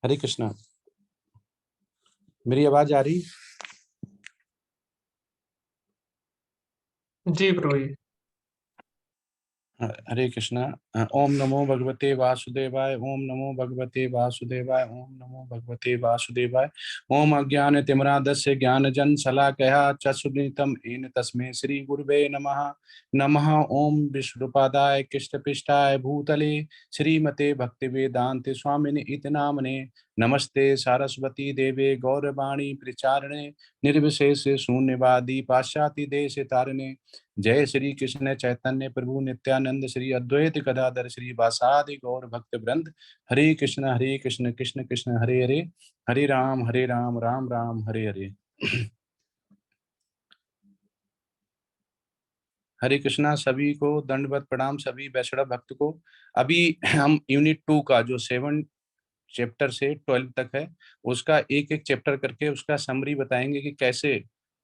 हरे कृष्णा। मेरी आवाज आ रही? जी प्रभु जी। हरे कृष्णा। ओम नमो भगवते वासुदेवाय। ओम नमो भगवते वासुदेवाय। ओम नमो भगवते वासुदेवाय। ओम अज्ञान तिमिरान्धस्य ज्ञानजन शलाकया चक्षुर्मीलितं येन तस्मै श्री गुरुवे नमः। नमः ओम विष्णुपादाय कृष्णपृष्ठाय भूतले श्रीमते भक्तिवेदान्त स्वामिने इति नामने। नमस्ते सारस्वती देवे गौरवाणी प्रचारिणे निर्विशेष शून्यवादी पाश्चात्य देश तारिणे। जय श्री कृष्ण चैतन्य प्रभु नित्यानंद श्री अद्वैत गदाधर श्री वासादि गौर भक्त वृंद। हरे कृष्ण कृष्ण कृष्ण हरे हरे। हरे राम राम राम हरे हरे। हरे कृष्णा। सभी को दंडवत प्रणाम, सभी वैष्णव भक्त को। अभी हम यूनिट 2 का जो 7 चैप्टर से 12 तक है, उसका एक एक चैप्टर करके उसका समरी बताएंगे कि कैसे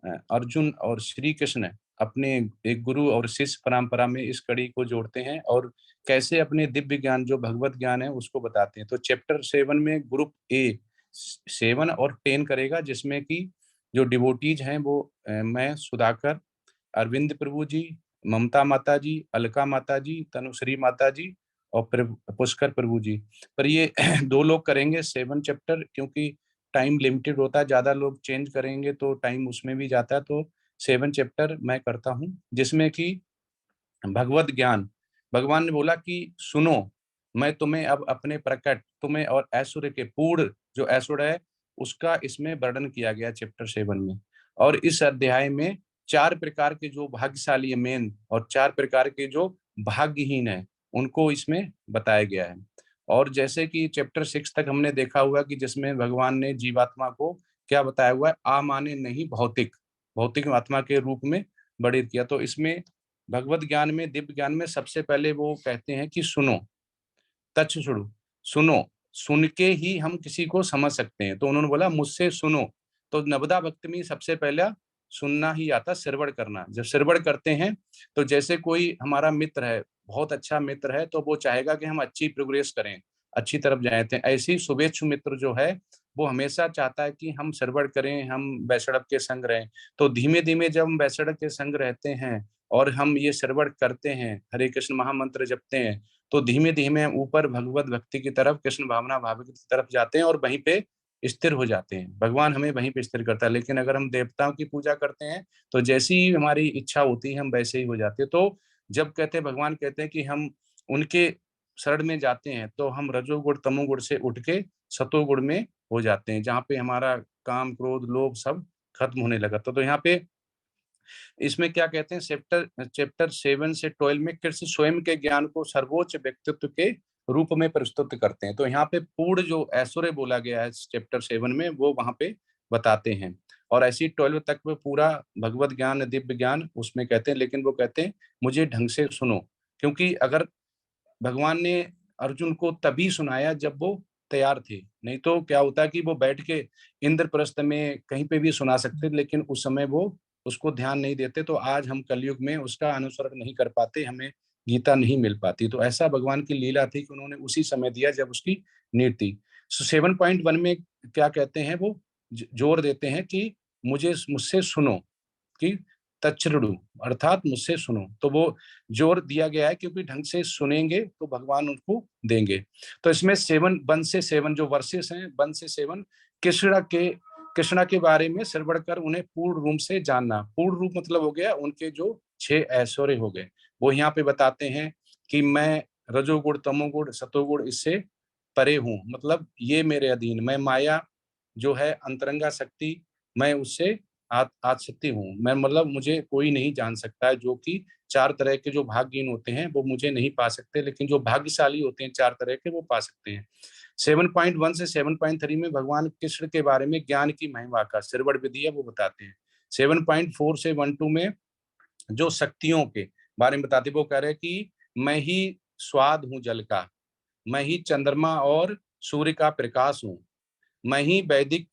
अर्जुन और श्री कृष्ण अपने एक गुरु और शिष्य परंपरा में इस कड़ी को जोड़ते हैं और कैसे अपने दिव्य ज्ञान जो भगवत ज्ञान है उसको बताते हैं। तो चैप्टर 7 में ग्रुप ए 7 और 10 करेगा, जिसमें कि जो डिवोटीज हैं वो मैं, सुधाकर, अरविंद प्रभु जी, ममता माता जी, अलका माता जी, तनुश्री माता जी और पुष्कर प्रभु जी। पर ये 2 लोग करेंगे 7 चैप्टर, क्योंकि टाइम लिमिटेड होता है, ज्यादा लोग चेंज करेंगे तो टाइम उसमें भी जाता है। तो 7 चैप्टर मैं करता हूँ, जिसमें कि भगवत ज्ञान। भगवान ने बोला कि सुनो, मैं तुम्हें अब अपने प्रकट तुम्हें और ऐश्वर्य के पूर्ण जो ऐश्वर्य है उसका इसमें वर्णन किया गया चैप्टर 7 में। और इस अध्याय में 4 प्रकार के जो भाग्यशाली है मेन, और 4 प्रकार के जो भाग्यहीन है उनको इसमें बताया गया है। और जैसे कि चैप्टर 6 तक हमने देखा हुआ कि जिसमें भगवान ने जीवात्मा को क्या बताया हुआ है, आ माने नहीं भौतिक, भौतिक आत्मा के रूप में बड़े किया। तो इसमें भगवत ज्ञान में, दिव्य ज्ञान में सबसे पहले वो कहते हैं कि सुनो, तच्छ सुनो, सुनो, सुन के ही हम किसी को समझ सकते हैं। तो उन्होंने बोला मुझसे सुनो। तो नवदा भक्ति में सबसे पहला सुनना ही आता, श्रवण करना। जब श्रवण करते हैं तो जैसे कोई हमारा मित्र है, बहुत अच्छा मित्र है, तो वो चाहेगा कि हम अच्छी प्रोग्रेस करें, अच्छी तरफ जाए थे। ऐसे ही शुभेच्छु मित्र जो है वो हमेशा चाहता है कि हम श्रवण करें, हम वैष्णव के संग रहें। तो धीमे धीमे जब हम वैष्णव के संग रहते हैं और हम ये श्रवण करते हैं, हरे कृष्ण महामंत्र जपते हैं, तो धीमे धीमे हम ऊपर भगवत भक्ति की तरफ, कृष्ण भावना भाव की तरफ जाते हैं और वहीं पे स्थिर हो जाते हैं। भगवान हमें वहीं पे स्थिर करता है। लेकिन अगर हम देवताओं की पूजा करते हैं तो जैसी ही हमारी इच्छा होती है हम वैसे ही हो जाते हैं। तो जब कहते हैं, भगवान कहते हैं कि हम उनके शरण में जाते हैं तो हम रजोगुण तमोगुण से उठ के सतोगुण में हो जाते हैं, जहाँ पे हमारा काम क्रोध लोभ सब खत्म होने लगा। तो यहाँ पे इसमें क्या कहते हैं, चैप्टर चैप्टर 7 से 12 में कृष्ण स्वयं के ज्ञान को सर्वोच्च व्यक्तित्व के रूप में प्रस्तुत करते हैं। तो यहाँ पे पूर्ण जो ऐश्वर्य बोला गया है चैप्टर 7 में वो वहां पे बताते हैं। और ऐसी 12 तक में पूरा भगवत ज्ञान, दिव्य ज्ञान उसमें कहते हैं। लेकिन वो कहते हैं मुझे ढंग से सुनो, क्योंकि अगर भगवान ने अर्जुन को तभी सुनाया जब वो तैयार थे, नहीं तो क्या होता है कि वो बैठ के इंद्रप्रस्थ में कहीं पे भी सुना सकते, लेकिन उस समय वो उसको ध्यान नहीं देते। तो आज हम कलयुग में उसका अनुसरण नहीं कर पाते, हमें गीता नहीं मिल पाती। तो ऐसा भगवान की लीला थी कि उन्होंने उसी समय दिया जब उसकी नीड थी। 7.1 में क्या कहते हैं, वो जोर देते हैं कि मुझे मुझसे सुनो, कि तच्छृणु, अर्थात मुझसे सुनो। तो वो जोर दिया गया है क्योंकि ढंग से सुनेंगे तो भगवान उनको देंगे। तो इसमें 1 से 7 जो वर्सेस हैं, 1 से 7 कृष्णा के कृष्णा के बारे में श्रवण कर उन्हें पूर्ण रूप से जानना। पूर्ण रूप मतलब हो गया उनके जो 6 ऐश्वर्य हो गए, वो यहाँ पे बताते हैं कि मैं रजोगुण तमोगुण सतोगुण इससे परे हूँ, मतलब ये मेरे अधीन, मैं माया जो है अंतरंगा शक्ति, मैं उससे आसक्ति हूँ। मैं मतलब मुझे कोई नहीं जान सकता है, जो कि 4 तरह के जो भाग्यहीन होते हैं वो मुझे नहीं पा सकते, लेकिन जो भाग्यशाली होते हैं 4 तरह के वो पा सकते हैं। 7.1 से 7.3 में भगवान कृष्ण के बारे में ज्ञान की महिमा का श्रवण विधि है वो बताते हैं। 7.4 से 1-2 में जो शक्तियों के बारे में बताते हैं, वो कह रहे हैं कि मैं ही स्वाद हूँ जल का, मैं ही चंद्रमा और सूर्य का प्रकाश हूँ, मैं ही वैदिक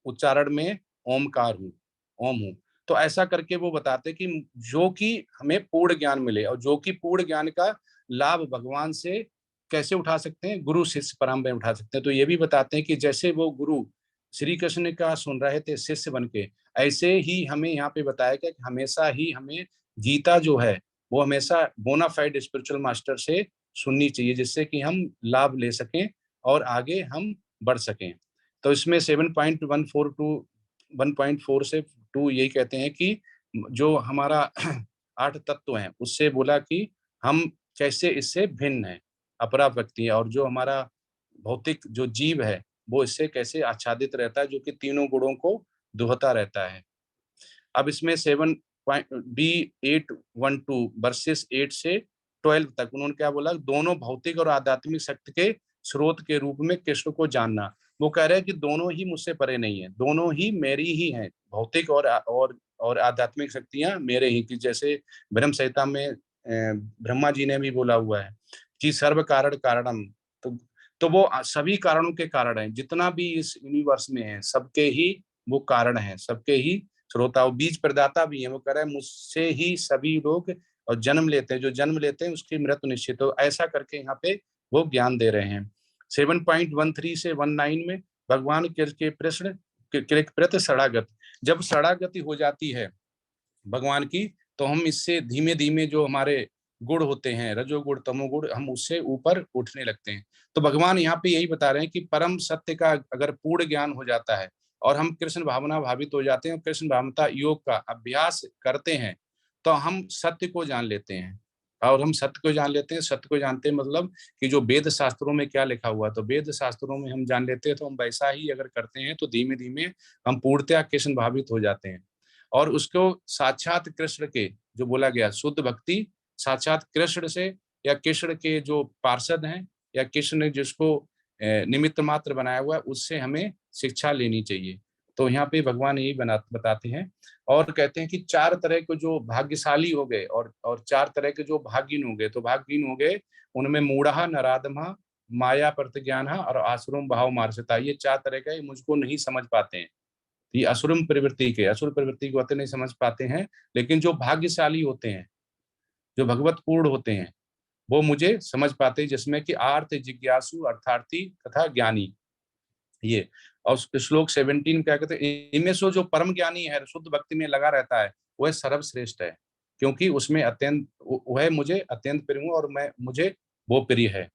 उच्चारण में ओमकार हूँ, ओम हूँ। तो ऐसा करके वो बताते कि जो कि हमें पूर्ण ज्ञान मिले, और जो कि पूर्ण ज्ञान का लाभ भगवान से कैसे उठा सकते हैं, गुरु शिष्य परम में उठा सकते हैं। तो ये भी बताते हैं कि जैसे वो गुरु श्री कृष्ण का सुन रहे थे शिष्य बन के, ऐसे ही हमें यहाँ पे बताया गया कि हमेशा ही हमें गीता जो है वो हमेशा बोनाफाइड स्पिरिचुअल मास्टर से सुननी चाहिए, जिससे कि हम लाभ ले सकें और आगे हम बढ़ सकें। तो इसमें 7.14 टू 1.4 से 2 यही कहते हैं कि जो हमारा 8 तत्व हैं उससे बोला कि हम कैसे इससे भिन्न हैं, अपरा व्यक्ति है, और जो हमारा भौतिक जो जीव है वो इससे कैसे आच्छादित रहता है, जो कि तीनों गुणों को दुहता रहता है। अब इसमें 7.B812 वर्सेस 8 से 12 तक उन्होंने क्या बोला, दोनों भौतिक और आध्यात्मिक शक्ति के स्रोत के रूप में कृष्ण को जानना। वो कह रहे हैं कि दोनों ही मुझसे परे नहीं है, दोनों ही मेरी ही हैं, भौतिक और आध्यात्मिक शक्तियां मेरे ही की। जैसे ब्रह्म संहिता में ब्रह्मा जी ने भी बोला हुआ है कि सर्व कारण कारणम। तो तो वो सभी कारणों के कारण है, जितना भी इस यूनिवर्स में है सबके ही वो कारण है, सबके ही श्रोता, वो बीज प्रदाता भी है। वो कह रहा है मुझसे ही सभी लोग और जन्म लेते हैं, जो जन्म लेते हैं उसकी मृत्यु निश्चित हो, ऐसा करके यहाँ पे वो ज्ञान दे रहे हैं। 7.13 से 19 में भगवान के प्रश्न प्रति सड़ागत, जब सड़ागति हो जाती है भगवान की, तो हम इससे धीमे धीमे जो हमारे गुण होते हैं, रजोगुण तमोगुण, हम उससे ऊपर उठने लगते हैं। तो भगवान यहाँ पे यही बता रहे हैं कि परम सत्य का अगर पूर्ण ज्ञान हो जाता है और हम कृष्ण भावना भावित हो जाते हैं और कृष्ण भावना योग का अभ्यास करते हैं, तो हम सत्य को जान लेते हैं। और हम सत्य को जान लेते हैं, सत्य को जानते हैं मतलब कि जो वेद शास्त्रों में क्या लिखा हुआ, तो वेद शास्त्रों में हम जान लेते हैं, तो हम वैसा ही अगर करते हैं तो धीमे धीमे हम पूर्णतया कृष्ण भावित हो जाते हैं। और उसको साक्षात कृष्ण के, जो बोला गया शुद्ध भक्ति साक्षात कृष्ण से, या कृष्ण के जो पार्षद हैं, या कृष्ण ने जिसको निमित्त मात्र बनाया हुआ है, उससे हमें शिक्षा लेनी चाहिए। तो यहाँ पे भगवान यही बताते हैं और कहते हैं कि 4 तरह के जो भाग्यशाली हो गए और 4 तरह के जो भाग्यहीन हो गए। तो भाग्यहीन हो गए उनमें मूढ़ा, नराधमा, माया प्रतिज्ञान और आसुरम भाव मार्सता, ये 4 तरह का, ये मुझको नहीं समझ पाते हैं। ये असुर प्रवृत्ति को अत नहीं समझ पाते हैं। लेकिन जो भाग्यशाली होते हैं, जो भगवत पूर्ण होते हैं, वो मुझे समझ पाते हैं, जिसमें कि आर्थ जिज्ञासु, अर्थार्थी तथा ज्ञानी। ये और श्लोक 17 क्या कहते हैं, इनमें से जो परम ज्ञानी है, शुद्ध भक्ति में लगा रहता है, वह सर्वश्रेष्ठ है, क्योंकि उसमें अत्यंत वह मुझे अत्यंत प्रिय हूँ और मैं मुझे वो प्रिय है।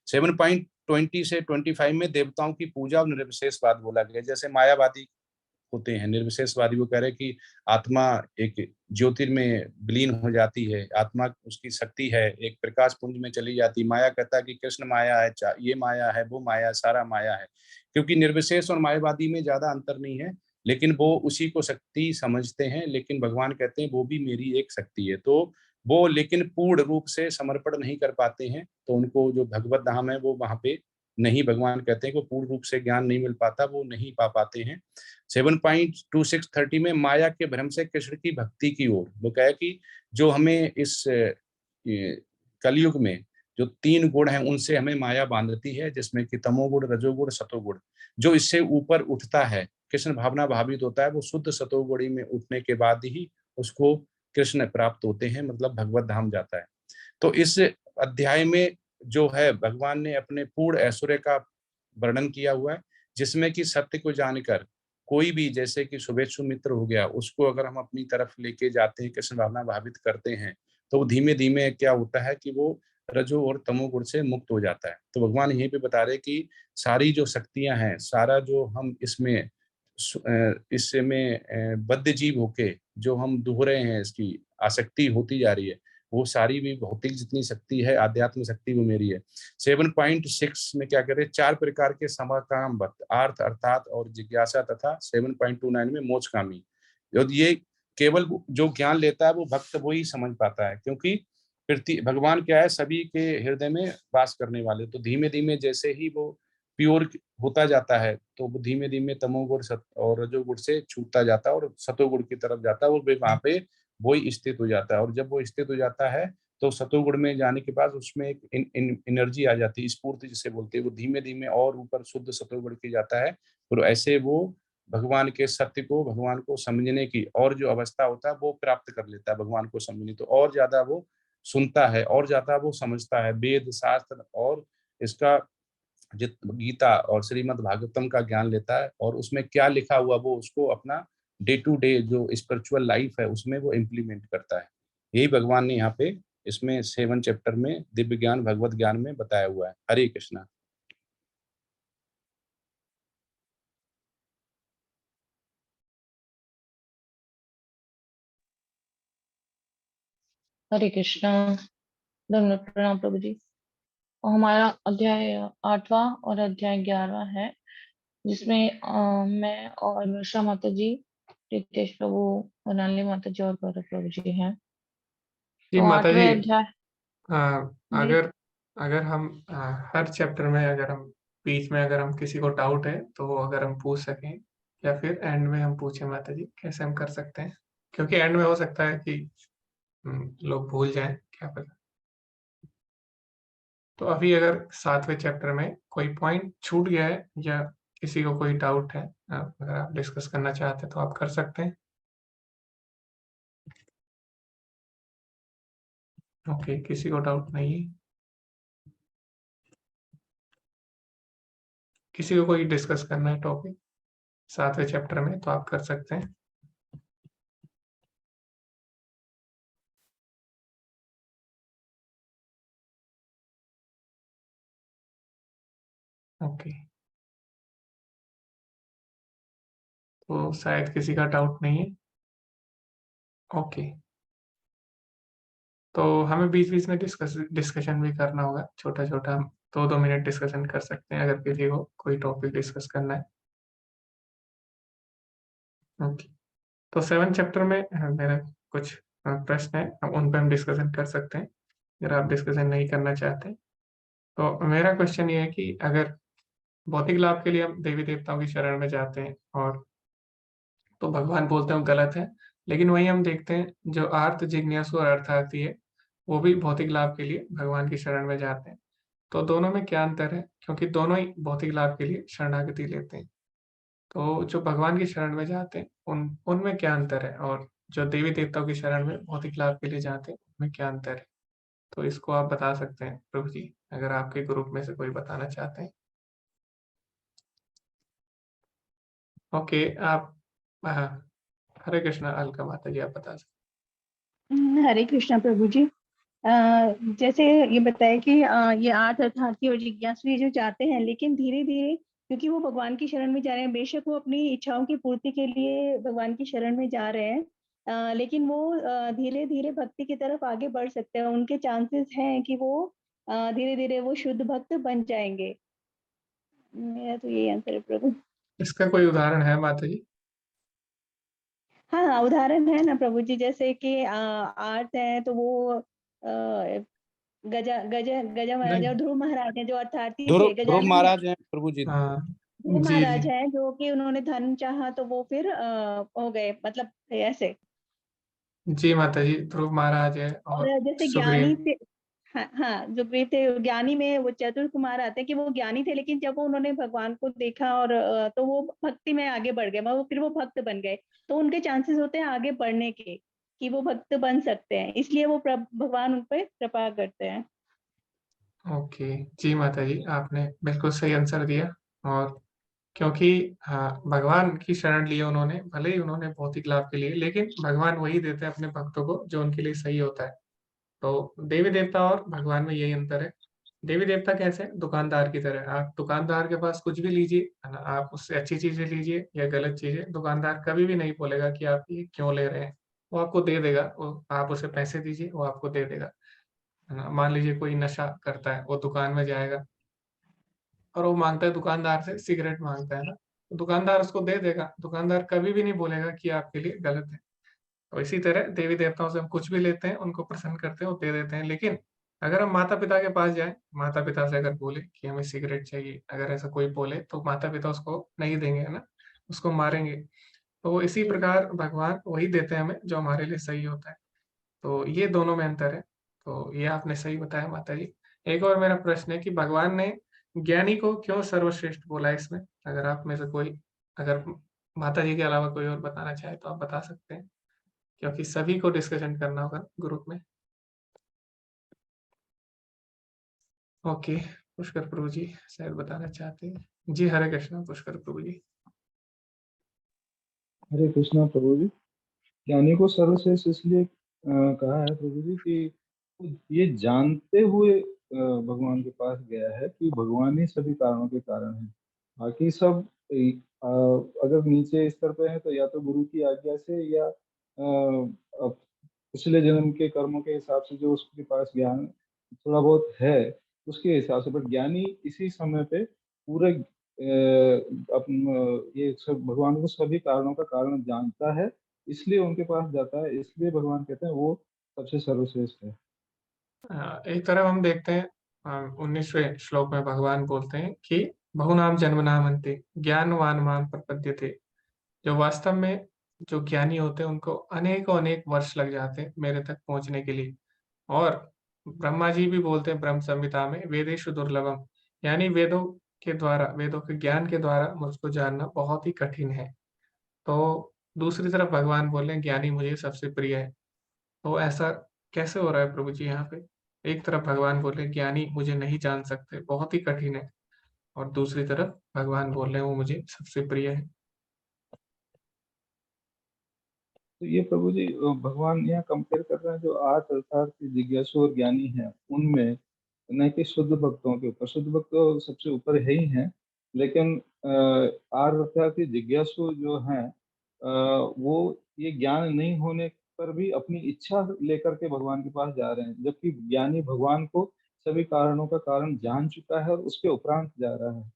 7.20 से 25 में देवताओं की पूजा और निर्विशेषवाद बोला गया। जैसे मायावादी होते हैं, निर्विशेषवादी वो कह रहे हैं कि आत्मा एक ज्योतिर्मय विलीन हो जाती है, आत्मा उसकी शक्ति है एक प्रकाश पुंज में चली जाती। माया कहता है कि कृष्ण माया है, ये माया है, वो माया, सारा माया है। क्योंकि निर्विशेष और मायावादी में ज्यादा अंतर नहीं है, लेकिन वो उसी को शक्ति समझते हैं, लेकिन भगवान कहते हैं वो भी मेरी एक शक्ति है। तो वो लेकिन पूर्ण रूप से समर्पण नहीं कर पाते हैं, तो उनको जो भगवत धाम है वो वहां पे नहीं, भगवान कहते हैं कि पूर्ण रूप से ज्ञान नहीं मिल पाता, वो नहीं पा पाते हैं। 7.2630 में माया के भ्रम से कृष्ण की भक्ति की ओर वो कहे कि जो हमें इस कलयुग में जो 3 गुण हैं उनसे हमें माया बांधती है, जिसमें कि तमोगुण, रजोगुण, सतोगुण। जो इससे ऊपर उठता है, कृष्ण भावना भावित होता है, वो शुद्ध सतोगुणी में उठने के बाद ही उसको कृष्ण प्राप्त होते हैं, मतलब भगवत धाम जाता है। तो इस अध्याय में जो है भगवान ने अपने पूर्ण ऐश्वर्य का वर्णन किया हुआ है, जिसमें कि सत्य को जानकर कोई भी, जैसे कि शुभेच्छु मित्र हो गया, उसको अगर हम अपनी तरफ लेके जाते हैं, कृष्ण भावना भावित करते हैं, तो वो धीमे धीमे क्या होता है कि वो रजो और तमोगुण से मुक्त हो जाता है। तो भगवान यहीं पे बता रहे कि सारी जो शक्तियां हैं, सारा जो हम इसमें बद्ध जीव होके जो हम दुह रहे हैं, इसकी आसक्ति होती जा रही है, वो सारी भी भौतिक जितनी शक्ति है, आध्यात्मिक शक्ति वो मेरी है। 7.6 में क्या कहते हैं, 4 प्रकार के समकाम भक्त, आर्थ अर्थात और जिज्ञासा, तथा 7.29 में मोक्षकामी। ये केवल जो ज्ञान लेता है वो भक्त वो ही समझ पाता है, क्योंकि पृथ्वी भगवान क्या है, सभी के हृदय में वास करने वाले। तो धीमे धीमे जैसे ही वो प्योर होता जाता है, तो वो धीमे धीमे तमोगुण और रजोगुण से छूटता जाता है और सतोगुण की तरफ जाता है, और वहां पे वो ही स्थित हो जाता है। और जब वो स्थित हो जाता है, तो सतोगुण में जाने के बाद उसमें एक एनर्जी आ जाती है, स्फूर्ति जिसे बोलते हैं, वो धीमे धीमे और ऊपर शुद्ध सतोगुण की जाता है। और ऐसे वो भगवान के सत्य को, भगवान को समझने की और जो अवस्था होता है वो प्राप्त कर लेता है, भगवान को समझने तो और ज्यादा वो सुनता है और ज्यादा वो समझता है। वेद शास्त्र और इसका जित गीता और श्रीमद् भागवतम का ज्ञान लेता है, और उसमें क्या लिखा हुआ वो उसको अपना डे टू डे जो स्पिरिचुअल लाइफ है उसमें वो इम्प्लीमेंट करता है। यही भगवान ने यहाँ पे इसमें 7 चैप्टर में दिव्य ज्ञान भगवत ज्ञान में बताया हुआ है। हरे कृष्णा। हरे कृष्णा। दंडवत प्रणाम प्रभु जी। और हमारा अध्याय 8वां और अध्याय 11वां है, जिसमें मैं और वर्षा माता जी, रितेश प्रभु, मृणालिनी माता जी और गौरव प्रभु जी हैं। जी तो माता जी, 8वें अध्याय जी। अगर अगर हम हर चैप्टर में अगर हम बीच में अगर हम किसी को डाउट है तो वो अगर हम पूछ सकें, या फिर एंड में हम पूछें माता जी, कैसे हम कर सकते हैं? क्योंकि एंड में हो सकता है कि लोग भूल जाएं, क्या पता। तो अभी अगर 7वें चैप्टर में कोई पॉइंट छूट गया है या किसी को कोई डाउट है, अगर आप डिस्कस करना चाहते हैं तो आप कर सकते हैं। ओके, किसी को डाउट नहीं है। किसी को कोई डिस्कस करना है टॉपिक 7वें चैप्टर में तो आप कर सकते हैं। ओके, तो शायद किसी का डाउट नहीं है। ओके, तो हमें बीच बीच में डिस्कशन भी करना होगा, छोटा छोटा। हम 2-2 मिनट डिस्कशन कर सकते हैं अगर किसी को कोई टॉपिक डिस्कस करना है। ओके, तो 7 चैप्टर में मेरा कुछ प्रश्न है, हम उन पर हम डिस्कशन कर सकते हैं अगर आप डिस्कशन नहीं करना चाहते। तो मेरा क्वेश्चन ये है कि अगर भौतिक लाभ के लिए हम देवी देवताओं की शरण में जाते हैं और तो भगवान बोलते हैं वो गलत है, लेकिन वहीं हम देखते हैं जो आर्त जिज्ञासु और अर्थार्थी है वो भी भौतिक लाभ के लिए भगवान की शरण में जाते हैं। तो दोनों में क्या अंतर है? क्योंकि दोनों ही भौतिक लाभ के लिए शरणागति लेते हैं। तो जो भगवान की शरण में जाते हैं उनमें क्या अंतर है, और जो देवी देवताओं की शरण में भौतिक लाभ के लिए जाते हैं उनमें क्या अंतर है? तो इसको आप बता सकते हैं प्रभु जी, अगर आपके ग्रुप में से कोई बताना चाहते हैं। ओके, आप हाँ, हरे कृष्णा अलका माता जी, आप बता सकते। हरे कृष्णा प्रभु जी। जैसे ये बताया कि ये आर्थ अर्थार्थी और जिज्ञासु ये जो जाते हैं, लेकिन धीरे धीरे क्योंकि वो भगवान की शरण में जा रहे हैं, बेशक वो अपनी इच्छाओं की पूर्ति के लिए भगवान की शरण में जा रहे हैं, लेकिन वो धीरे धीरे भक्ति की तरफ आगे बढ़ सकते हैं। उनके चांसेस हैं कि वो धीरे धीरे वो शुद्ध भक्त बन जाएंगे। मेरा तो यही आंसर है प्रभु। इसका कोई उदाहरण है माता जी? हाँ हाँ, उदाहरण है ना प्रभु जी। जैसे कि आर्थ है तो वो गजा गजा गजा महाराज और नहीं, ध्रुव महाराज हैं जो अर्थार्थी ध्रुव थे। ध्रुव गजानन महाराज हैं प्रभु जी। हाँ ध्रुव जी महाराज जी हैं जो कि उन्होंने धन चाहा तो वो फिर हो गए, मतलब ऐसे। जी माता जी, ध्रुव महाराज है और और जैसे ज्ञानी सुग्रीव। थे, हाँ हाँ, जो वे थे ज्ञानी में वो चतुर कुमार आते हैं कि वो ज्ञानी थे, लेकिन जब वो उन्होंने भगवान को देखा और तो वो भक्ति में आगे बढ़ गए, वो फिर वो भक्त बन गए। तो उनके चांसेस होते हैं आगे बढ़ने के, कि वो भक्त बन सकते हैं, इसलिए वो भगवान उन पर कृपा करते हैं। ओके, जी माता जी, आपने बिल्कुल सही आंसर दिया। और क्योंकि हाँ, भगवान की शरण लिए उन्होंने, भले ही उन्होंने भौतिक लाभ के लिए, लेकिन भगवान वही देते हैं अपने भक्तों को जो उनके लिए सही होता है। तो देवी देवता और भगवान में यही अंतर है। देवी देवता कैसे हैं? दुकानदार की तरह। आप दुकानदार के पास कुछ भी लीजिए, है ना, आप उससे अच्छी चीजें लीजिए या गलत चीजें, दुकानदार कभी भी नहीं बोलेगा कि आप ये क्यों ले रहे हैं। वो आपको दे देगा, वो आप उसे पैसे दीजिए वो आपको दे देगा, है ना। मान लीजिए कोई नशा करता है, वो दुकान में जाएगा और वो मांगता है दुकानदार से, सिगरेट मांगता है ना, तो दुकानदार उसको दे देगा, दुकानदार कभी भी नहीं बोलेगा कि आपके लिए गलत है। और इसी तरह देवी देवताओं से हम कुछ भी लेते हैं, उनको प्रसन्न करते हैं, वो दे देते हैं। लेकिन अगर हम माता पिता के पास जाएं, माता पिता से अगर बोले कि हमें सिगरेट चाहिए, अगर ऐसा कोई बोले तो माता पिता उसको नहीं देंगे, है ना, उसको मारेंगे। तो इसी जी प्रकार भगवान वही देते हैं हमें जो हमारे लिए सही होता है। तो ये दोनों में अंतर है। तो ये आपने सही बताया माता जी। एक और मेरा प्रश्न है कि भगवान ने ज्ञानी को क्यों सर्वश्रेष्ठ बोला है इसमें? अगर आप में से कोई, अगर माता जी के अलावा कोई और बताना चाहे तो आप बता सकते हैं, क्योंकि सभी को डिस्कशन करना होगा ग्रुप में। ओके, पुष्कर प्रभु जी शायद बताना चाहते हैं। जी, हरे कृष्णा पुष्कर प्रभु जी। हरे कृष्णा प्रभु जी। ज्ञानी को सर्वश्रेष्ठ इसलिए कहा है प्रभु जी कि वो ये जानते हुए भगवान के पास गया है कि भगवान ही सभी कारणों के कारण है। बाकी सब अगर नीचे स्तर पे है तो या तो गुरु की आज्ञा से या पिछले जन्म के कर्मों के हिसाब से जो उसके पास ज्ञान थोड़ा बहुत है उसके हिसाब से। पर ज्ञानी इसी समय पे पूरे ये सब भगवान को सभी कारणों का कारण जानता है, इसलिए उनके पास जाता है, इसलिए भगवान कहते हैं वो सबसे सर्वश्रेष्ठ है। एक तरफ हम देखते हैं 19वें श्लोक में भगवान बोलते हैं कि बहुनाम जन्मनामन्ते ज्ञानवान माम प्रपद्यते। जो वास्तव में जो ज्ञानी होते हैं उनको अनेकों अनेक वर्ष लग जाते हैं मेरे तक पहुंचने के लिए। और ब्रह्मा जी भी बोलते हैं ब्रह्म संहिता में वेदेषु दुर्लभम, यानी वेदों के द्वारा, वेदों के ज्ञान के द्वारा मुझको जानना बहुत ही कठिन है। तो दूसरी तरफ भगवान बोले ज्ञानी मुझे सबसे प्रिय है। तो ऐसा कैसे हो रहा है प्रभु जी यहाँ पे? एक तरफ भगवान बोले ज्ञानी मुझे नहीं जान सकते, बहुत ही कठिन है, और दूसरी तरफ भगवान बोल रहे हैं वो मुझे सबसे प्रिय है। तो ये प्रभु जी भगवान यहाँ कंपेयर कर रहे हैं जो आर्थ अर्थात जिज्ञासु और ज्ञानी हैं उनमें, न कि शुद्ध भक्तों के ऊपर। शुद्ध भक्त तो सबसे ऊपर है ही हैं, लेकिन आर्थ अर्थात जिज्ञासु जो हैं वो ये ज्ञान नहीं होने पर भी अपनी इच्छा लेकर के भगवान के पास जा रहे हैं, जबकि ज्ञानी भगवान को सभी कारणों का कारण जान चुका है और उसके उपरांत जा रहा है।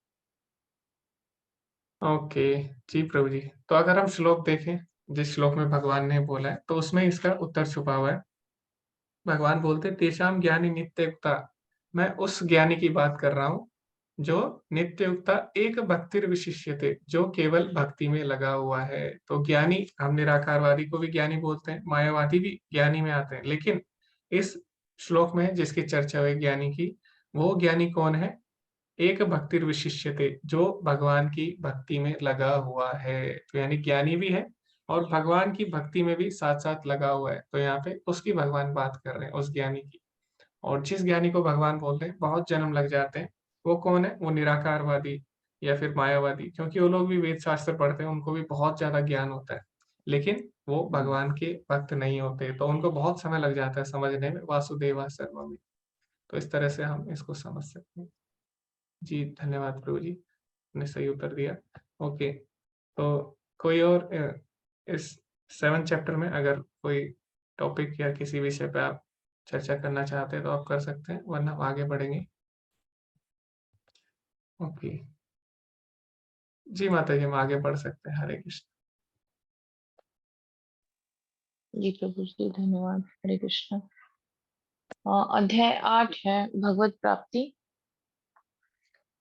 ओके, जी प्रभु जी। तो अगर हम श्लोक देखें, जिस श्लोक में भगवान ने बोला है, तो उसमें इसका उत्तर छुपा हुआ है। भगवान बोलते हैं तेषाम ज्ञानी नित्ययुक्ता। मैं उस ज्ञानी की बात कर रहा हूँ जो नित्ययुक्ता एक भक्तिर विशिष्यते, जो केवल भक्ति में लगा हुआ है। तो ज्ञानी, हम निराकारवादी को भी ज्ञानी बोलते हैं, मायावादी भी ज्ञानी में आते हैं, लेकिन इस श्लोक में जिसकी चर्चा हुई ज्ञानी की, वो ज्ञानी कौन है? एक भक्तिर विशिष्यते, जो भगवान की भक्ति में लगा हुआ है। तो यानी ज्ञानी भी है और भगवान की भक्ति में भी साथ साथ लगा हुआ है। तो यहाँ पे उसकी भगवान बात कर रहे हैं, उस ज्ञानी की। और जिस ज्ञानी को भगवान बोलते हैं बहुत जन्म लग जाते हैं, वो कौन है? वो निराकारवादी या फिर मायावादी, क्योंकि वो लोग भी वेद शास्त्र पढ़ते हैं, उनको भी बहुत ज्यादा ज्ञान होता है, लेकिन वो भगवान के भक्त नहीं होते, तो उनको बहुत समय लग जाता है समझने में, वासुदेवा सर्वमिति। तो इस तरह से हम इसको समझ सकते हैं। जी धन्यवाद प्रभु जी, ने सही उत्तर दिया। ओके, तो कोई और इस 7 चैप्टर में अगर कोई टॉपिक या किसी विषय पे आप चर्चा करना चाहते हैं तो आप कर सकते हैं, वरना हम आगे बढ़ेंगे। ओके, जी माता जी हम आगे बढ़ सकते हैं। हरे कृष्ण। जी प्रभु जी धन्यवाद। हरे कृष्ण। अध्याय 8 है भगवत प्राप्ति।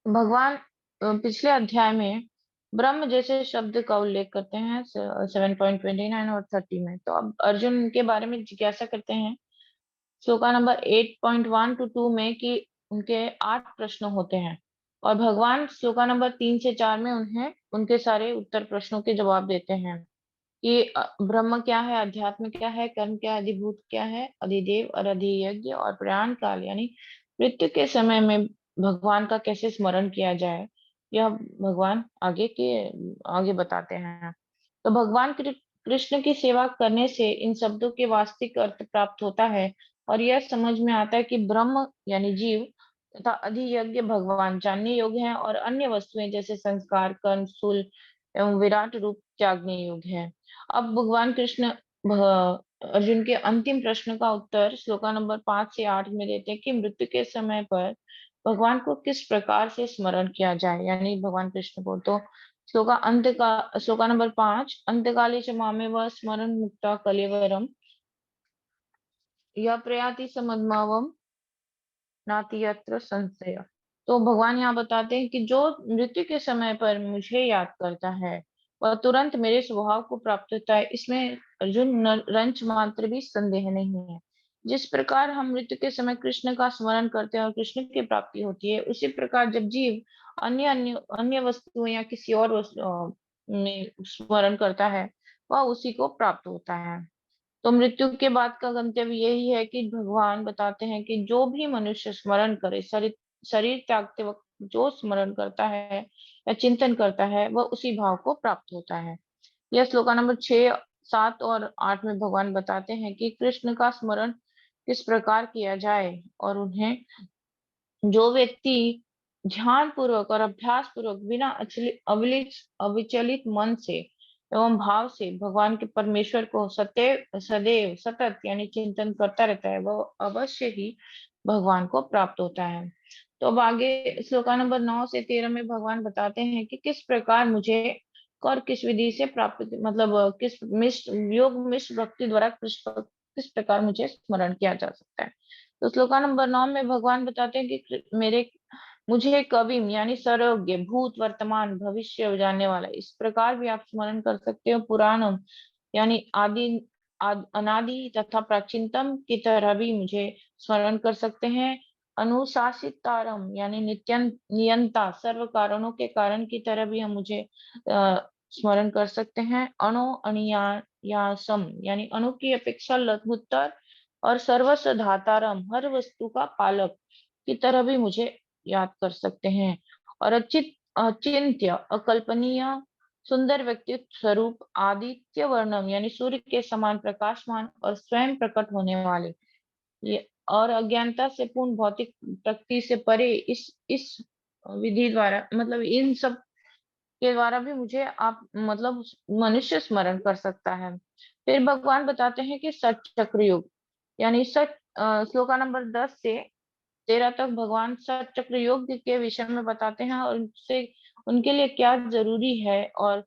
भगवान पिछले अध्याय में ब्रह्म जैसे शब्द का उल्लेख करते हैं 7.29 और 30 में। तो अब अर्जुन के बारे में जिज्ञासा करते हैं श्लोका नंबर 8.1 to 2 में कि उनके 8 प्रश्न होते हैं और भगवान श्लोका नंबर 3 से 4 में उन्हें उनके सारे उत्तर प्रश्नों के जवाब देते हैं कि ब्रह्म क्या है, अध्यात्म क्या है, कर्म क्या है, अधिभूत क्या है, अधिदेव और अधियज्ञ और प्रयाण काल यानी मृत्यु के समय में भगवान का कैसे स्मरण किया जाए, यह भगवान आगे बताते हैं। तो भगवान कृष्ण की सेवा करने से इन शब्दों के वास्तविक अर्थ प्राप्त होता है और यह समझ में आता है कि ब्रह्म यानी जीव तथा अधियज्ञ भगवान जानने योग्य हैं और अन्य वस्तुएं जैसे संस्कार, कर्म, स्थूल एवं विराट रूप त्यागने योग्य है। अब भगवान कृष्ण अर्जुन के अंतिम प्रश्न का उत्तर श्लोका नंबर 5 से 8 में देते हैं कि मृत्यु के समय पर भगवान को किस प्रकार से स्मरण किया जाए, यानी भगवान कृष्ण को। तो श्लोका नंबर 5, अंतकाले च मामेव स्मरण मुक्ता कलेवरम यह प्रयाति समद्भावम नाति यत्र संशय। तो भगवान यहाँ बताते हैं कि जो मृत्यु के समय पर मुझे याद करता है वह तुरंत मेरे स्वभाव को प्राप्त होता है, इसमें अर्जुन रंच मात्र भी संदेह नहीं है। जिस प्रकार हम मृत्यु के समय कृष्ण का स्मरण करते हैं और कृष्ण की प्राप्ति होती है, उसी प्रकार जब जीव अन्य अन्य अन्य वस्तुओं या किसी और वस्तु में स्मरण करता है वह उसी को प्राप्त होता है। तो मृत्यु के बाद का गंतव्य यही है कि भगवान बताते हैं कि जो भी मनुष्य स्मरण करे, शरीर त्यागते वक्त जो स्मरण करता है या चिंतन करता है वह उसी भाव को प्राप्त होता है। यह श्लोका नंबर 6, 7 और 8 में भगवान बताते हैं कि कृष्ण का स्मरण किस प्रकार किया जाए और उन्हें जो व्यक्ति ध्यान पूर्वक और अभ्यास पूर्वक बिना अविचलित मन से एवं भाव से भगवान के परमेश्वर को सदैव सतत यानी चिंतन करता रहता है वह अवश्य ही भगवान को प्राप्त होता है। तो अब आगे श्लोका नंबर 9 से 13 में भगवान बताते हैं कि किस प्रकार मुझे और किस विधि से प्राप्त मतलब किस योग मिश्र भक्ति द्वारा किस प्रकार मुझे स्मरण किया जा सकता है। तो श्लोका नंबर 9 में भगवान बताते हैं कि मुझे कविम यानी सर्वज्ञ भूत वर्तमान भविष्य जानने वाला इस प्रकार भी आप स्मरण कर सकते हो। पुराणम यानी अनादि तथा प्राचीनतम की तरह भी मुझे स्मरण कर सकते हैं। अनुशासित तारम यानी नियंता सर्व कारणों के कारण की तरह भी हम मुझे स्मरण कर सकते हैं। अणुयासम यानी अणु की अपेक्षा लघुतर और सर्वस्व धातारम हर वस्तु का पालक की तरह भी मुझे याद कर सकते हैं। और अचिंत्य अकल्पनीय सुंदर व्यक्तित्व स्वरूप आदित्य वर्णम यानी सूर्य के समान प्रकाशमान और स्वयं प्रकट होने वाले ये और अज्ञानता से पूर्ण भौतिक प्रकृति से परे इस विधि द्वारा मतलब इन सब के द्वारा भी मुझे आप मतलब मनुष्य स्मरण कर सकता है। फिर भगवान बताते हैं कि सठ चक्र युग यानी श्लोका नंबर 10 से 13 तक भगवान सठ चक्र योग के विषय में बताते हैं और उनके लिए क्या जरूरी है और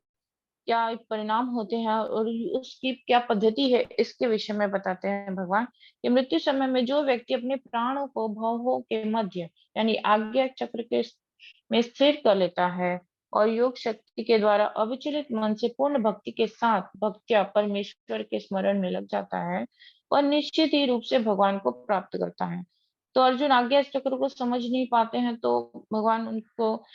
क्या परिणाम होते हैं और उसकी क्या पद्धति है इसके विषय में बताते हैं भगवान कि मृत्यु समय में जो व्यक्ति अपने प्राणों को भवों के मध्य यानी आज्ञा चक्र के में स्थिर कर लेता है और योग शक्ति के द्वारा अविचलित मन से पूर्ण भक्ति के साथ भक्त्या परमेश्वर के स्मरण में लग जाता है और निश्चित ही रूप से भगवान को प्राप्त करता है। तो अर्जुन आज्ञा चक्र को समझ नहीं पाते हैं तो भगवान उनको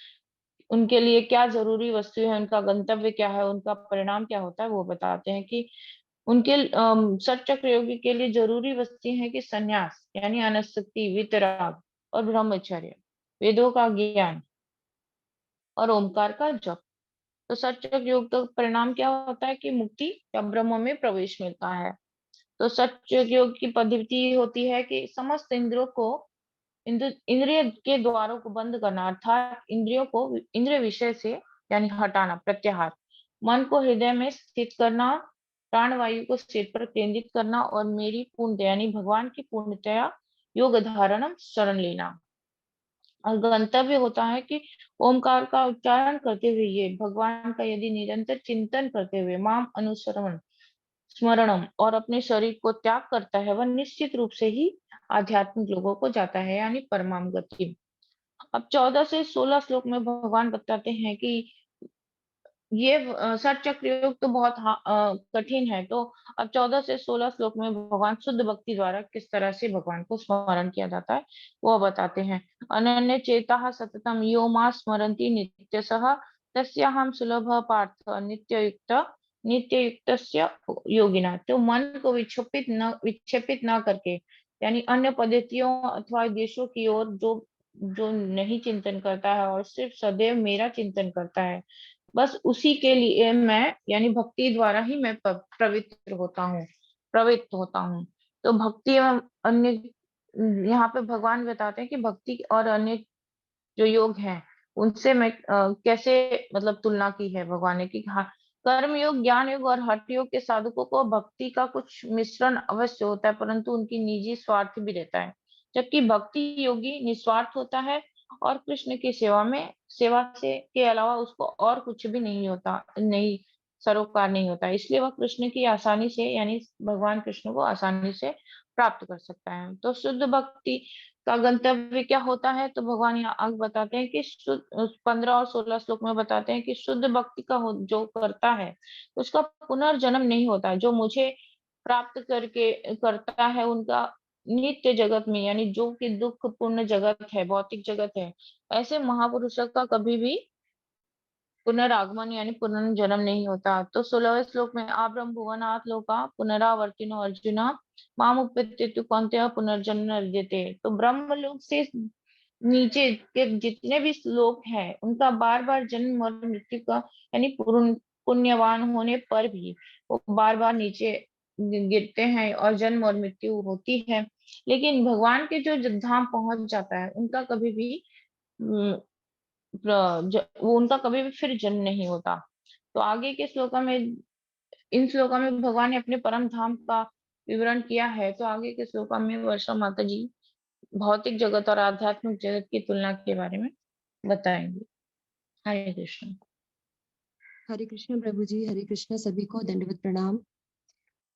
उनके लिए क्या जरूरी वस्तु है, उनका गंतव्य क्या है, उनका परिणाम क्या होता है वो बताते हैं कि उनके सठ चक्र योगी के लिए जरूरी वस्तु है कि संन्यास यानी अनासक्ति वितराग और ब्रह्मचर्य वेदों का ज्ञान और ओमकार का जप। तो सठ चक्र योग का परिणाम क्या होता है कि मुक्ति या ब्रह्म में प्रवेश मिलता है। तो सठ चक्र योग की पद्धति होती है कि समस्त इंद्रियों को इंद्रिय के द्वारों को बंद करना अर्थात इंद्रियों को इंद्रिय विषय से यानी हटाना प्रत्याहार, मन को हृदय में स्थित करना, प्राणवायु को सिर पर केंद्रित करना और मेरी पूर्ण यानी भगवान की पूर्णतया योग धारणम शरण लेना। और गंतव्य होता है कि ओमकार का उच्चारण करते हुए ये भगवान का यदि निरंतर चिंतन करते हुए माम अनुसरण स्मरणम और अपने शरीर को त्याग करता है वह निश्चित रूप से ही आध्यात्मिक लोगों को जाता है यानी परमाम गति। अब 14 से 16 श्लोक में भगवान बताते हैं कि ये सठ चक्र योग तो बहुत कठिन है। तो अब 14 से 16 श्लोक में भगवान शुद्ध भक्ति द्वारा किस तरह से भगवान को स्मरण किया जाता है वो बताते हैं। अनन्य चेता सततम यो मा स्मरन्ति नित्यसः तस्याहं सुलभ पार्थ नित्य युक्त योगिना। तो मन को विक्षेपित न करके यानी अन्य पद्धतियों अथवा देशों की ओर जो जो नहीं चिंतन करता है और सिर्फ सदैव मेरा चिंतन करता है बस उसी के लिए मैं यानी भक्ति द्वारा ही मैं प्रवृत्त होता हूँ। तो भक्ति एवं अन्य यहाँ पे भगवान बताते हैं कि भक्ति और अन्य जो योग हैं उनसे मैं कैसे मतलब तुलना की है भगवान ने कि हाँ कर्म योग ज्ञान योग और हठ योग के साधकों को भक्ति का कुछ मिश्रण अवश्य होता है परंतु उनकी निजी स्वार्थ भी रहता है जबकि भक्ति योगी निस्वार्थ होता है और कृष्ण की सेवा से के अलावा उसको और कुछ भी नहीं होता नहीं सरोकार नहीं होता इसलिए वह कृष्ण की आसानी से यानी भगवान कृष्ण को आसानी से प्राप्त कर सकता है। तो शुद्ध भक्ति का गंतव्य क्या होता है तो भगवान यहाँ आगे बताते हैं कि 15 और 16 श्लोक में बताते हैं कि शुद्ध भक्ति का जो करता है उसका पुनर्जन्म नहीं होता जो मुझे प्राप्त करके करता है उनका नित्य जगत में यानी जो कि दुख पूर्ण जगत है भौतिक जगत है ऐसे महापुरुषों का कभी भी पुनरागमन यानी पुनर्जन्म नहीं होता। तो 16वें श्लोक में आ ब्रह्म भुवनात् लोका पुनरावर्तिनो अर्जुना माम उपेत्य कौन्तेय पुनर्जन्म न विद्यते। तो ब्रह्म लोक से नीचे के जितने भी श्लोक हैं उनका बार बार जन्म और मृत्यु का यानी पुण्यवान होने पर भी वो बार बार नीचे गिरते हैं और जन्म और मृत्यु होती है। लेकिन भगवान के जो धाम पहुंच जाता है उनका कभी भी वो उनका कभी भी फिर जन्म नहीं होता। तो आगे के श्लोकों में, इन श्लोकों में भगवान ने अपने परम धाम का विवरण किया है। तो आगे के श्लोकों में वर्षा माता जी भौतिक जगत और आध्यात्मिक जगत की तुलना के बारे में बताएंगे। हरे कृष्ण। हरे कृष्ण प्रभु जी, हरे कृष्ण, सभी को दंडवत प्रणाम।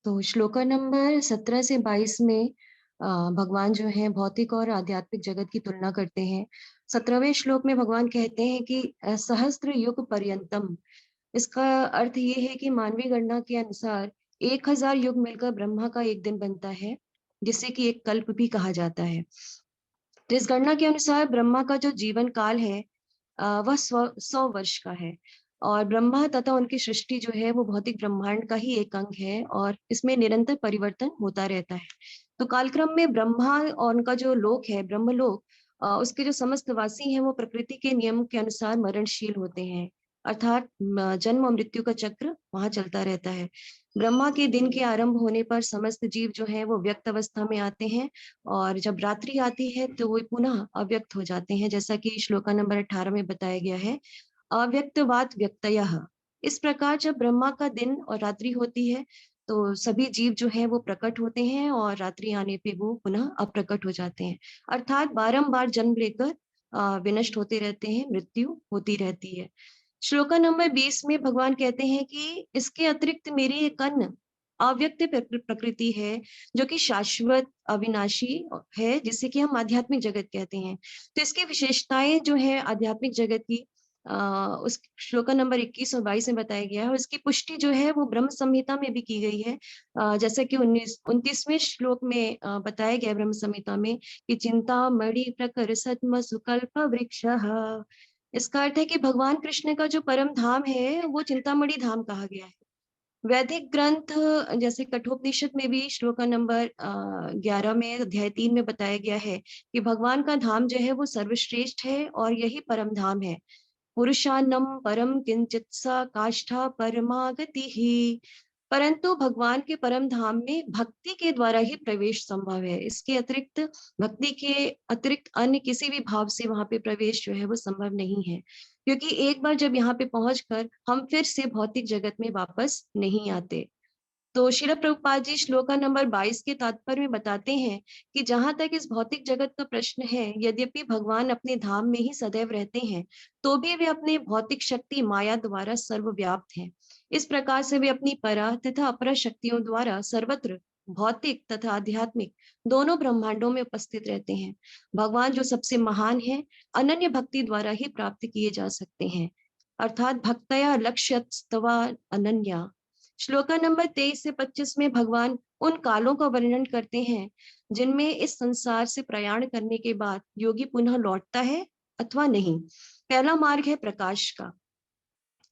तो श्लोका नंबर 17 से 22 में भगवान जो है भौतिक और आध्यात्मिक जगत की तुलना करते हैं। 17वें श्लोक में भगवान कहते हैं कि सहस्त्र युग पर्यंतम। इसका अर्थ ये है कि मानवीय गणना के अनुसार 1000 युग मिलकर ब्रह्मा का एक दिन बनता है, जिसे कि एक कल्प भी कहा जाता है। तो इस गणना के अनुसार ब्रह्मा का जो जीवन काल है वह 100 वर्ष का है, और ब्रह्मा तथा उनकी सृष्टि जो है वो भौतिक ब्रह्मांड का ही एक अंग है, और इसमें निरंतर परिवर्तन होता रहता है। तो कालक्रम में ब्रह्मा और उनका जो लोक है ब्रह्मलोक, उसके जो समस्त वासी हैं वो प्रकृति के नियम के अनुसार मरणशील होते हैं, अर्थात जन्म और मृत्यु का चक्र वहां चलता रहता है। ब्रह्मा के दिन के आरंभ होने पर समस्त जीव जो है वो व्यक्त अवस्था में आते हैं, और जब रात्रि आती है तो वो पुनः अव्यक्त हो जाते हैं, जैसा कि श्लोका नंबर 18 में बताया गया है, अव्यक्तवात व्यक्तयः। इस प्रकार जब ब्रह्मा का दिन और रात्रि होती है तो सभी जीव जो है वो प्रकट होते हैं, और रात्रि आने पे वो पुनः अप्रकट हो जाते हैं, अर्थात बारंबार जन्म लेकर विनष्ट होते रहते हैं, मृत्यु होती रहती है। श्लोका नंबर 20 में भगवान कहते हैं कि इसके अतिरिक्त मेरी एक अन्य अव्यक्त प्रकृति है, जो कि शाश्वत अविनाशी है, जिसे कि हम आध्यात्मिक जगत कहते हैं। तो इसकी विशेषताएं जो है आध्यात्मिक जगत की उस श्लोका नंबर 21 और 22 में बताया गया है, और इसकी पुष्टि जो है वो ब्रह्म संहिता में भी की गई है। जैसा कि 29वें श्लोक में बताया गया ब्रह्म संहिता में कि चिंता मणि प्रकर सत्म सुकल्प वृक्ष। इसका अर्थ है कि भगवान कृष्ण का जो परम धाम है वो चिंतामणि धाम कहा गया है। वैदिक ग्रंथ जैसे कठोपनिषद में भी श्लोका नंबर 11 में अध्याय 3 में बताया गया है कि भगवान का धाम जो है वो सर्वश्रेष्ठ है और यही परम धाम है। पुरुषान्नम परम किंचित सा काष्ठा परमागति ही। परंतु भगवान के परम धाम में भक्ति के द्वारा ही प्रवेश संभव है। इसके अतिरिक्त भक्ति के अतिरिक्त अन्य किसी भी भाव से वहां पे प्रवेश जो है वो संभव नहीं है, क्योंकि एक बार जब यहाँ पे पहुंचकर हम फिर से भौतिक जगत में वापस नहीं आते। तो श्रील प्रभुपाद जी श्लोका नंबर 22 के तात्पर्य में बताते हैं कि जहां तक इस भौतिक जगत का प्रश्न है, यद्यपि भगवान अपने धाम में ही सदैव रहते हैं, तो भी वे अपने भौतिक शक्ति माया द्वारा सर्वव्याप्त हैं। इस प्रकार से वे अपनी परा तथा अपरा शक्तियों द्वारा सर्वत्र भौतिक तथा आध्यात्मिक दोनों ब्रह्मांडों में उपस्थित रहते हैं। भगवान जो सबसे महान है, अनन्य भक्ति द्वारा ही प्राप्त किए जा सकते हैं, अर्थात भक्तया लक्ष्यस्तवा अनन्या। श्लोका नंबर 23 से 25 में भगवान उन कालों का वर्णन करते हैं जिनमें इस संसार से प्रयाण करने के बाद योगी पुनः लौटता है अथवा नहीं। पहला मार्ग है प्रकाश का।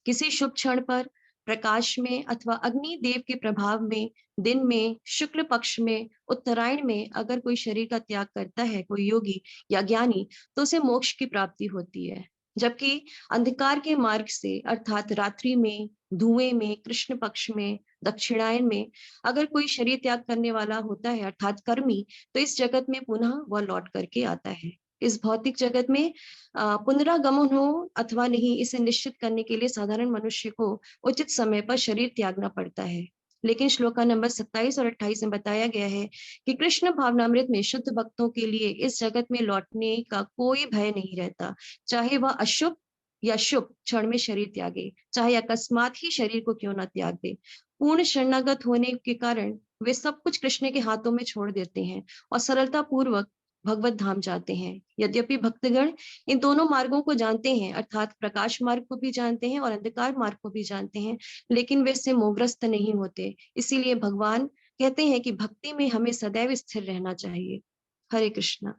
किसी शुभ क्षण पर प्रकाश में अथवा अग्नि देव के प्रभाव में दिन में शुक्ल पक्ष में उत्तरायण में अगर कोई शरीर का त्याग करता है, कोई योगी या ज्ञानी, तो उसे मोक्ष की प्राप्ति होती है। जबकि अंधकार के मार्ग से अर्थात रात्रि में, धुएं में, कृष्ण पक्ष में, दक्षिणायन में अगर कोई शरीर त्याग करने वाला होता है अर्थात कर्मी, तो इस जगत में पुनः वह लौट करके आता है। इस भौतिक जगत में पुनरागमन हो अथवा नहीं, इसे निश्चित करने के लिए साधारण मनुष्य को उचित समय पर शरीर त्यागना पड़ता है। लेकिन श्लोका नंबर 27 और 28 में बताया गया है कि कृष्ण भावनामृत में शुद्ध भक्तों के लिए इस जगत में लौटने का कोई भय नहीं रहता, चाहे वह अशुभ या शुभ क्षण में शरीर त्यागे, चाहे अकस्मात ही शरीर को क्यों न त्याग दे। पूर्ण शरणागत होने के कारण वे सब कुछ कृष्ण के हाथों में छोड़ देते हैं और सरलता पूर्वक भगवत धाम जाते हैं। यद्यपि भक्तगण इन दोनों मार्गों को जानते हैं, अर्थात प्रकाश मार्ग को भी जानते हैं और अंधकार मार्ग को भी जानते हैं, लेकिन वे इससे मोहग्रस्त नहीं होते। इसीलिए भगवान कहते हैं कि भक्ति में हमें सदैव स्थिर रहना चाहिए। हरे कृष्णा।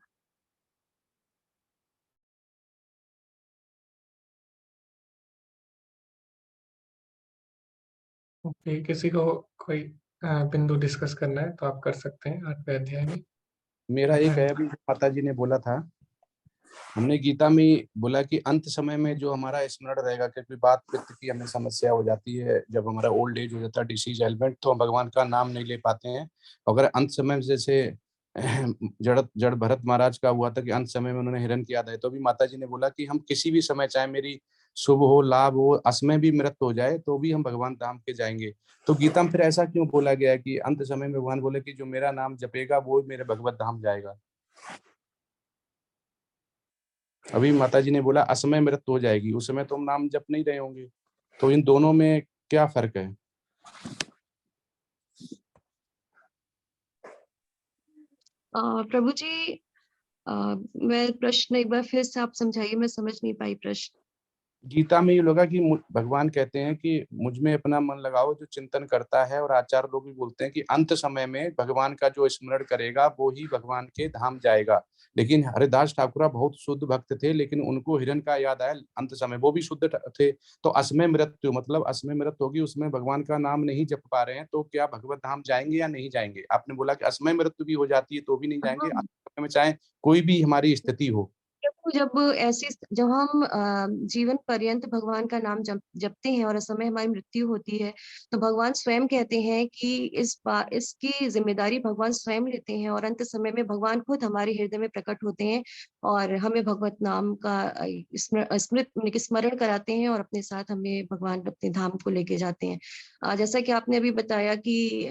ओके, किसी को कोई बिंदु डिस्कस करना है तो आप कर सकते हैं 8वें अध्याय में। मेरा एक है, अभी माता जी ने बोला था हमने गीता में बोला कि अंत समय में जो हमारा स्मरण रहेगा, क्योंकि बात पित्त की हमें समस्या हो जाती है, जब हमारा ओल्ड एज हो जाता है, डिसीज एलिमेंट, तो हम भगवान का नाम नहीं ले पाते हैं। अगर अंत समय में जैसे जड़ जड़ भरत महाराज का हुआ था कि अंत समय में उन्होंने हिरण की याद आई, तो भी माता जी ने बोला कि हम किसी भी समय, चाहे मेरी शुभ हो, लाभ हो, असमय भी मृत्यु हो जाए, तो भी हम भगवान धाम के जाएंगे। तो गीता में फिर ऐसा क्यों बोला गया है कि अंत समय में भगवान बोले कि जो मेरा नाम जपेगा वो मेरे भगवत धाम जाएगा। अभी माता जी ने बोला असमय मृत्यु हो जाएगी, उस समय तो हम नाम जप नहीं रहे होंगे, तो इन दोनों में क्या फर्क है? प्रभु जी, मैं प्रश्न एक बार फिर से आप समझाइए, मैं समझ नहीं पाई प्रश्न। गीता में ये लगा कि भगवान कहते हैं कि मुझ में अपना मन लगाओ जो चिंतन करता है, और आचार्य लोग भी बोलते हैं कि अंत समय में भगवान का जो स्मरण करेगा वो ही भगवान के धाम जाएगा। लेकिन हरिदास ठाकुर बहुत शुद्ध भक्त थे, लेकिन उनको हिरण का याद आया अंत समय, वो भी शुद्ध थे। तो असमय मृत्यु, मतलब असमय मृत्यु होगी, उसमें भगवान का नाम नहीं जप पा रहे हैं, तो क्या भगवत धाम जाएंगे या नहीं जाएंगे? आपने बोला कि असमय मृत्यु भी हो जाती है तो भी नहीं जाएंगे, हाँ, अंत समय में चाहे कोई भी हमारी स्थिति हो। जब हम जीवन पर्यंत भगवान का नाम जपते हैं और उस समय हमारी मृत्यु होती है, तो भगवान स्वयं कहते हैं कि इसकी जिम्मेदारी भगवान स्वयं लेते हैं, और अंत समय में भगवान खुद हमारे हृदय में प्रकट होते हैं और हमें भगवत नाम का स्मरण कराते हैं, और अपने साथ हमें भगवान अपने धाम को लेके जाते हैं। जैसा कि आपने अभी बताया कि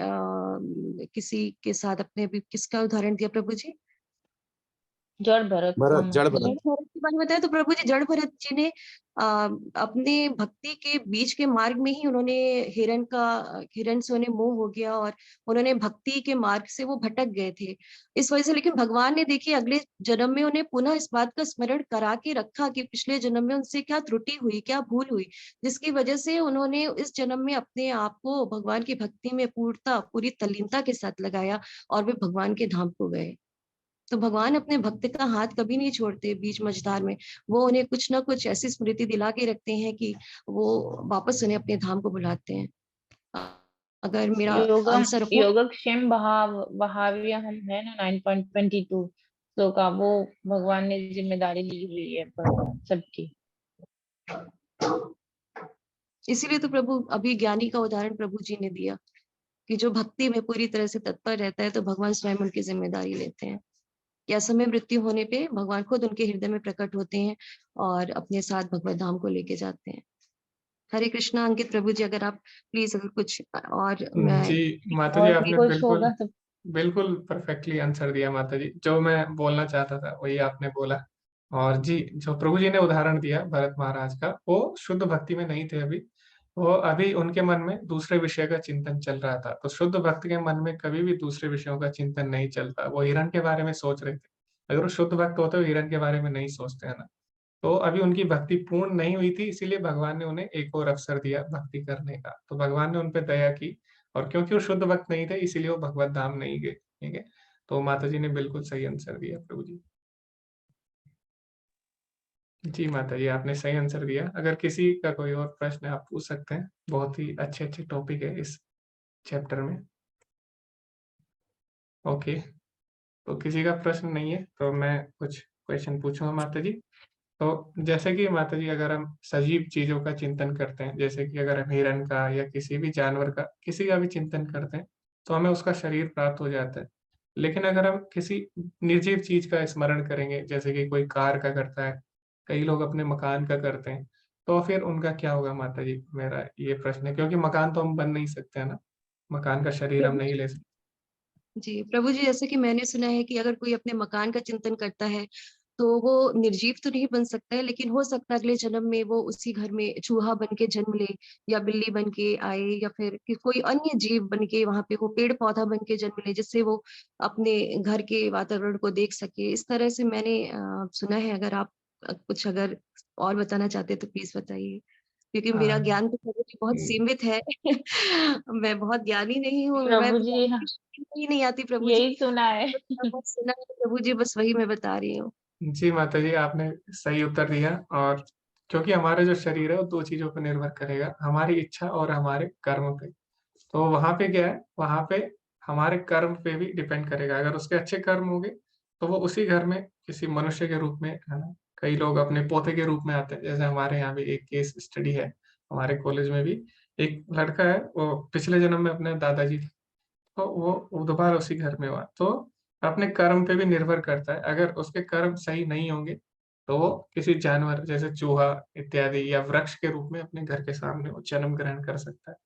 किसी के साथ, आपने अभी किसका उदाहरण दिया प्रभु जी? जड़ भरत भरत, जड़ माता जड़ जी। भरत। भरत के बारे में बताया, तो प्रभु जी जड़ भरत जी ने अपने भक्ति के बीच के मार्ग में ही उन्होंने हिरण से उन्हें मोह हो गया, और उन्होंने भक्ति के मार्ग से वो भटक गए थे इस वजह से। लेकिन भगवान ने देखिए अगले जन्म में उन्हें पुनः इस बात का स्मरण करा के रखा कि पिछले जन्म में उनसे क्या त्रुटि हुई, क्या भूल हुई, जिसकी वजह से उन्होंने इस जन्म में अपने आप को भगवान की भक्ति में पूरी तल्लीनता के साथ लगाया, और वे भगवान के धाम को गए। तो भगवान अपने भक्त का हाथ कभी नहीं छोड़ते बीच मझधार में। वो उन्हें कुछ ना कुछ ऐसी स्मृति दिला के रखते हैं कि वो वापस उन्हें अपने धाम को बुलाते हैं। अ, अगर मेरा योगम आंसर हो। योगक्षेम बहाव्य हम है ना 9.22 श्लोक का, वो भगवान ने जिम्मेदारी ली हुई है सबकी। इसीलिए तो प्रभु अभी ज्ञानी का उदाहरण प्रभु जी ने दिया कि जो भक्ति में पूरी तरह से तत्पर रहता है, तो भगवान स्वयं उनकी जिम्मेदारी लेते हैं। या समय मृत्यु होने पे भगवान खुद उनके हृदय में प्रकट होते हैं और अपने साथ भगवत धाम को लेके जाते हैं। हरे कृष्णा। अंकित प्रभु जी, अगर आप प्लीज अगर कुछ और मैं जी, माता जी और आपने कुछ बिल्कुल होगा तो बिल्कुल परफेक्टली आंसर दिया माता जी। जो मैं बोलना चाहता था वही आपने बोला। और जी, जो प्रभु जी ने उदाहरण दिया भरत महाराज का, वो शुद्ध भक्ति में नहीं थे अभी। वो अभी उनके मन में दूसरे विषय का चिंतन चल रहा था। तो शुद्ध भक्त के मन में कभी भी दूसरे विषयों का चिंतन नहीं चलता। वो हिरण के बारे में सोच रहे थे। अगर वो शुद्ध भक्त होते, वो हिरण के बारे में नहीं सोचते, है ना? तो अभी उनकी भक्ति पूर्ण नहीं हुई थी, इसीलिए भगवान ने उन्हें एक और अवसर दिया भक्ति करने का। तो भगवान ने उन पे दया की, और क्योंकि वो शुद्ध भक्त नहीं थे, इसीलिए वो भगवत धाम नहीं गए। ठीक है? तो माता जी ने बिल्कुल सही आंसर दिया प्रभु जी। जी माता जी, आपने सही आंसर दिया। अगर किसी का कोई और प्रश्न है, आप पूछ सकते हैं। बहुत ही अच्छे-अच्छे टॉपिक है इस चैप्टर में। ओके, तो किसी का प्रश्न नहीं है, तो मैं कुछ क्वेश्चन पूछूँगा माता जी। तो जैसे कि माता जी, अगर हम सजीव चीज़ों का चिंतन करते हैं, जैसे कि अगर हम हिरण का या किसी भी जानवर का, किसी का भी चिंतन करते हैं, तो हमें उसका शरीर प्राप्त हो जाता है। लेकिन अगर हम किसी निर्जीव चीज़ का स्मरण करेंगे, जैसे कि कोई कार का करता है, कई लोग अपने मकान का करते हैं, तो फिर उनका क्या होगा माता जी? मेरा ये प्रश्न है, क्योंकि मकान तो हम बन नहीं सकते, है ना? मकान का शरीर हम प्रभु नहीं ले सकते। जी, प्रभु जी, जैसे कि मैंने सुना है कि अगर कोई अपने मकान का चिंतन करता है, तो वो निर्जीव तो नहीं बन सकता है, लेकिन हो सकता है अगले जन्म में वो उसी घर में चूहा बन के जन्म ले, या बिल्ली बन के आए, या फिर कोई अन्य जीव बन के वहां पे वो पेड़ पौधा बन के जन्म ले, जिससे वो अपने घर के वातावरण को देख सके। इस तरह से मैंने सुना है। अगर आप कुछ अगर और बताना चाहते हैं तो प्लीज बताइए, क्योंकि मेरा हाँ, ज्ञान तो प्रभु जी बहुत सीमित है। मैं बहुत ज्ञानी नहीं हूँ, मैं प्रभु जी ही नहीं आती प्रभु जी। यही सुना है। बस सुना है प्रभु जी, बस वही मैं बता रही हूँ। जी माता जी, आपने सही उत्तर दिया। और क्योंकि हमारा जो शरीर है वो 2 चीज़ों पे निर्भर करेगा, हमारी इच्छा और हमारे कर्म पे। तो वहाँ पे क्या है, वहाँ पे हमारे कर्म पे भी डिपेंड करेगा। अगर उसके अच्छे कर्म होंगे, तो वो उसी घर में किसी मनुष्य के रूप में, है ना, कई लोग अपने पोते के रूप में आते हैं, जैसे हमारे यहाँ भी एक केस स्टडी है, हमारे कॉलेज में भी एक लड़का है, वो पिछले जन्म में अपने दादाजी थे, तो वो दोबारा उसी घर में हुआ। तो अपने कर्म पे भी निर्भर करता है, अगर उसके कर्म सही नहीं होंगे, तो वो किसी जानवर जैसे चूहा इत्यादि या वृक्ष के रूप में अपने घर के सामने वो जन्म ग्रहण कर सकता है।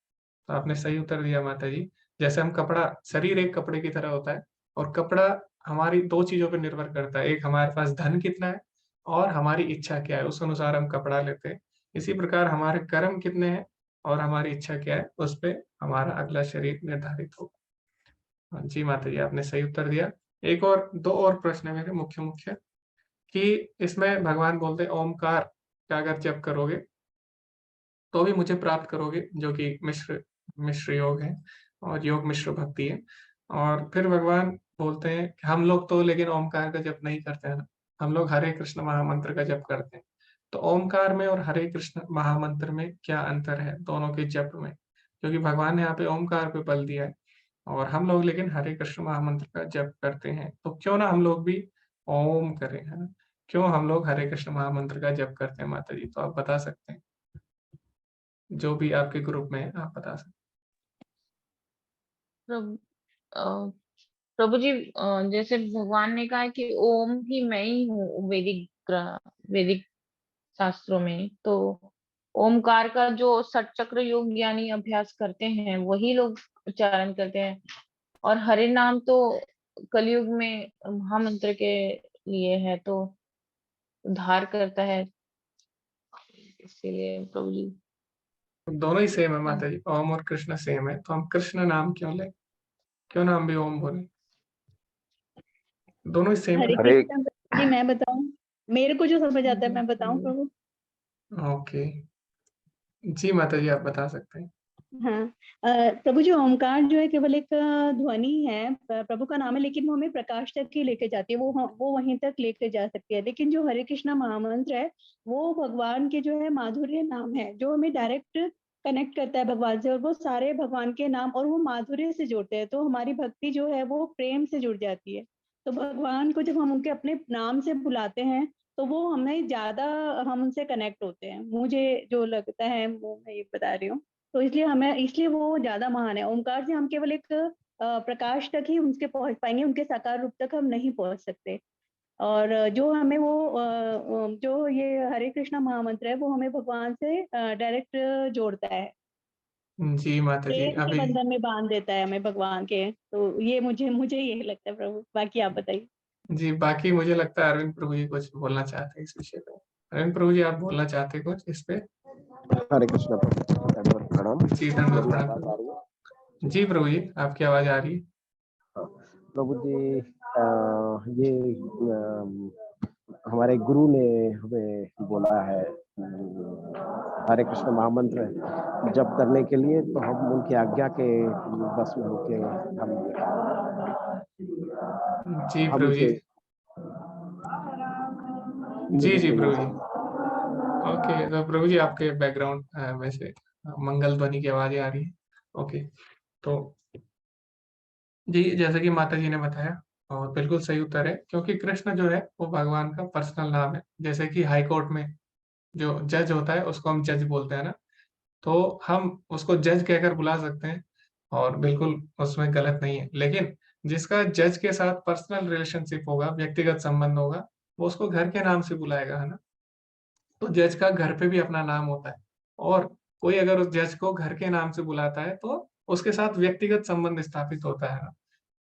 तो आपने सही उत्तर दिया माता जी। जैसे हम कपड़ा, शरीर एक कपड़े की तरह होता है, और कपड़ा हमारी 2 चीज़ों पे निर्भर करता है। एक हमारे पास धन कितना है और हमारी इच्छा क्या है, उस अनुसार हम कपड़ा लेते हैं। इसी प्रकार हमारे कर्म कितने हैं और हमारी इच्छा क्या है, उस पे हमारा अगला शरीर निर्धारित होगा। हाँ जी माता जी, आपने सही उत्तर दिया। एक और 2 और प्रश्न है मेरे मुख्य कि इसमें भगवान बोलते हैं ओमकार का अगर जप करोगे तो भी मुझे प्राप्त करोगे, जो कि मिश्र मिश्र योग है और योग मिश्र भक्ति है। और फिर भगवान बोलते हैं कि हम लोग तो लेकिन ओमकार का जप नहीं करते हैं ना, हम लोग हरे कृष्ण महामंत्र का जप करते हैं। तो ओमकार में और हरे कृष्ण महामंत्र में क्या अंतर है दोनों के जप में? क्योंकि भगवान ने यहाँ पे ओमकार पे बल दिया है और हम लोग लेकिन हरे कृष्ण महामंत्र का जप करते हैं। तो क्यों ना हम लोग भी ओम करें, है ना? क्यों हम लोग हरे कृष्ण महामंत्र का जप करते हैं माता जी? तो आप बता सकते हैं, जो भी आपके ग्रुप में है आप बता सकते प्रभु अ, प्रभु जी, जैसे भगवान ने कहा कि ओम ही मैं ही हूँ वैदिक शास्त्रों में, तो ओमकार का जो षट चक्र योग यानी अभ्यास करते हैं वही लोग उच्चारण करते हैं। और हरे नाम तो कलयुग में महामंत्र के लिए है, तो उद्धार करता है, इसीलिए प्रभु जी। हैं। दोनों ही सेम है हाँ। माता जी, ओम और कृष्ण सेम है, तो हम कृष्ण नाम क्यों लें? क्यों ना हम भी ओम बोले? दोनों ही सेम है हरे ना? हरे कृष्ण जी, मैं बताऊं, मेरे को जो समझ आता है मैं बताऊं प्रभु। ओके, जी माता जी आप बता सकते हैं। हाँ, प्रभु जी, ओमकार जो है केवल एक ध्वनि है, प्रभु का नाम है, लेकिन वो हमें प्रकाश तक ही लेके जाती है, वो वहीं तक लेके जा सकती है। लेकिन जो हरे कृष्णा महामंत्र है, वो भगवान के जो है माधुर्य नाम है, जो हमें डायरेक्ट कनेक्ट करता है भगवान से, और वो सारे भगवान के नाम और वो माधुर्य से जुड़ते हैं, तो हमारी भक्ति जो है वो प्रेम से जुड़ जाती है। तो भगवान को जब हम उनके अपने नाम से बुलाते हैं, तो वो हमें ज्यादा, हम उनसे कनेक्ट होते हैं, मुझे जो लगता है वो मैं ये बता रही हूँ। तो इसलिए वो ज्यादा महान है। ओमकार से हम केवल एक प्रकाश तक ही उनके पहुंच पाएंगे, उनके साकार रूप तक हम नहीं पहुंच सकते। और जो हमें वो जो ये हरे कृष्णा महामंत्र है, वो हमें भगवान से डायरेक्ट जोड़ता है, जी माता जी, प्रेम के अभी बंधन में बांध देता है हमें भगवान के। तो ये मुझे यही लगता है प्रभु, बाकी आप बताइए। जी, बाकी मुझे लगता है अरविंद प्रभु जी कुछ बोलना चाहते हैं इस विषय पे। अरविंद प्रभु जी, आप बोलना चाहते हैं कुछ इस पे? हरे कृष्ण प्रभु, दंडवत प्रणाम। जी दंडवत मेरी प्रणाम आवाज आ प्रभु। रही है? जी प्रभु जी, आपकी आवाज आ रही है। हाँ। प्रभु जी, ये हमारे गुरु ने हमें बोला है हरे कृष्ण महामंत्र जप करने के लिए, तो हम उनकी आज्ञा के बस में होके हम जी हम प्रभु जी। इसे जी जी बोलना प्रभु जी। चाहते ओके, तो प्रभु जी आपके बैकग्राउंड में से मंगल ध्वनि की आवाजें आ रही है। ओके, तो जी जैसे कि माता जी ने बताया, और बिल्कुल सही उत्तर है, क्योंकि कृष्ण जो है वो भगवान का पर्सनल नाम है। जैसे कि हाई कोर्ट में जो जज होता है उसको हम जज बोलते हैं ना, तो हम उसको जज कहकर बुला सकते हैं और बिल्कुल उसमें गलत नहीं है। लेकिन जिसका जज के साथ पर्सनल रिलेशनशिप होगा, व्यक्तिगत संबंध होगा, वो उसको घर के नाम से बुलाएगा, है ना? तो जज का घर पे भी अपना नाम होता है, और कोई अगर उस जज को घर के नाम से बुलाता है तो उसके साथ व्यक्तिगत संबंध स्थापित होता है ना।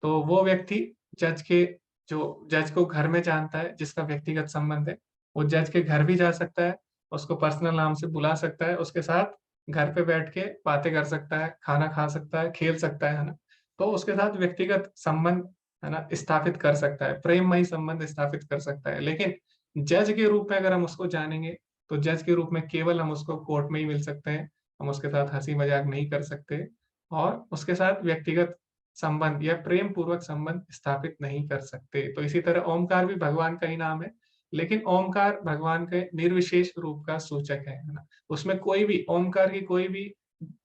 तो वो व्यक्ति जज के, जो जज को घर में जानता है, जिसका व्यक्तिगत संबंध है, वो जज के घर भी जा सकता है, उसको पर्सनल नाम से बुला सकता है, उसके साथ घर पे बैठ के बातें कर सकता है, खाना खा सकता है, खेल सकता है ना? तो उसके साथ व्यक्तिगत संबंध, है ना, स्थापित कर सकता है, प्रेममयी संबंध स्थापित कर सकता है। लेकिन जज के रूप में अगर हम उसको जानेंगे, तो जज के रूप में केवल हम उसको कोर्ट में ही मिल सकते हैं, हम उसके साथ हंसी मजाक नहीं कर सकते, और उसके साथ व्यक्तिगत संबंध या प्रेम पूर्वक संबंध स्थापित नहीं कर सकते। तो इसी तरह ओमकार भी भगवान का ही नाम है, लेकिन ओमकार भगवान के निर्विशेष रूप का सूचक है ना? उसमें कोई भी, ओमकार की कोई भी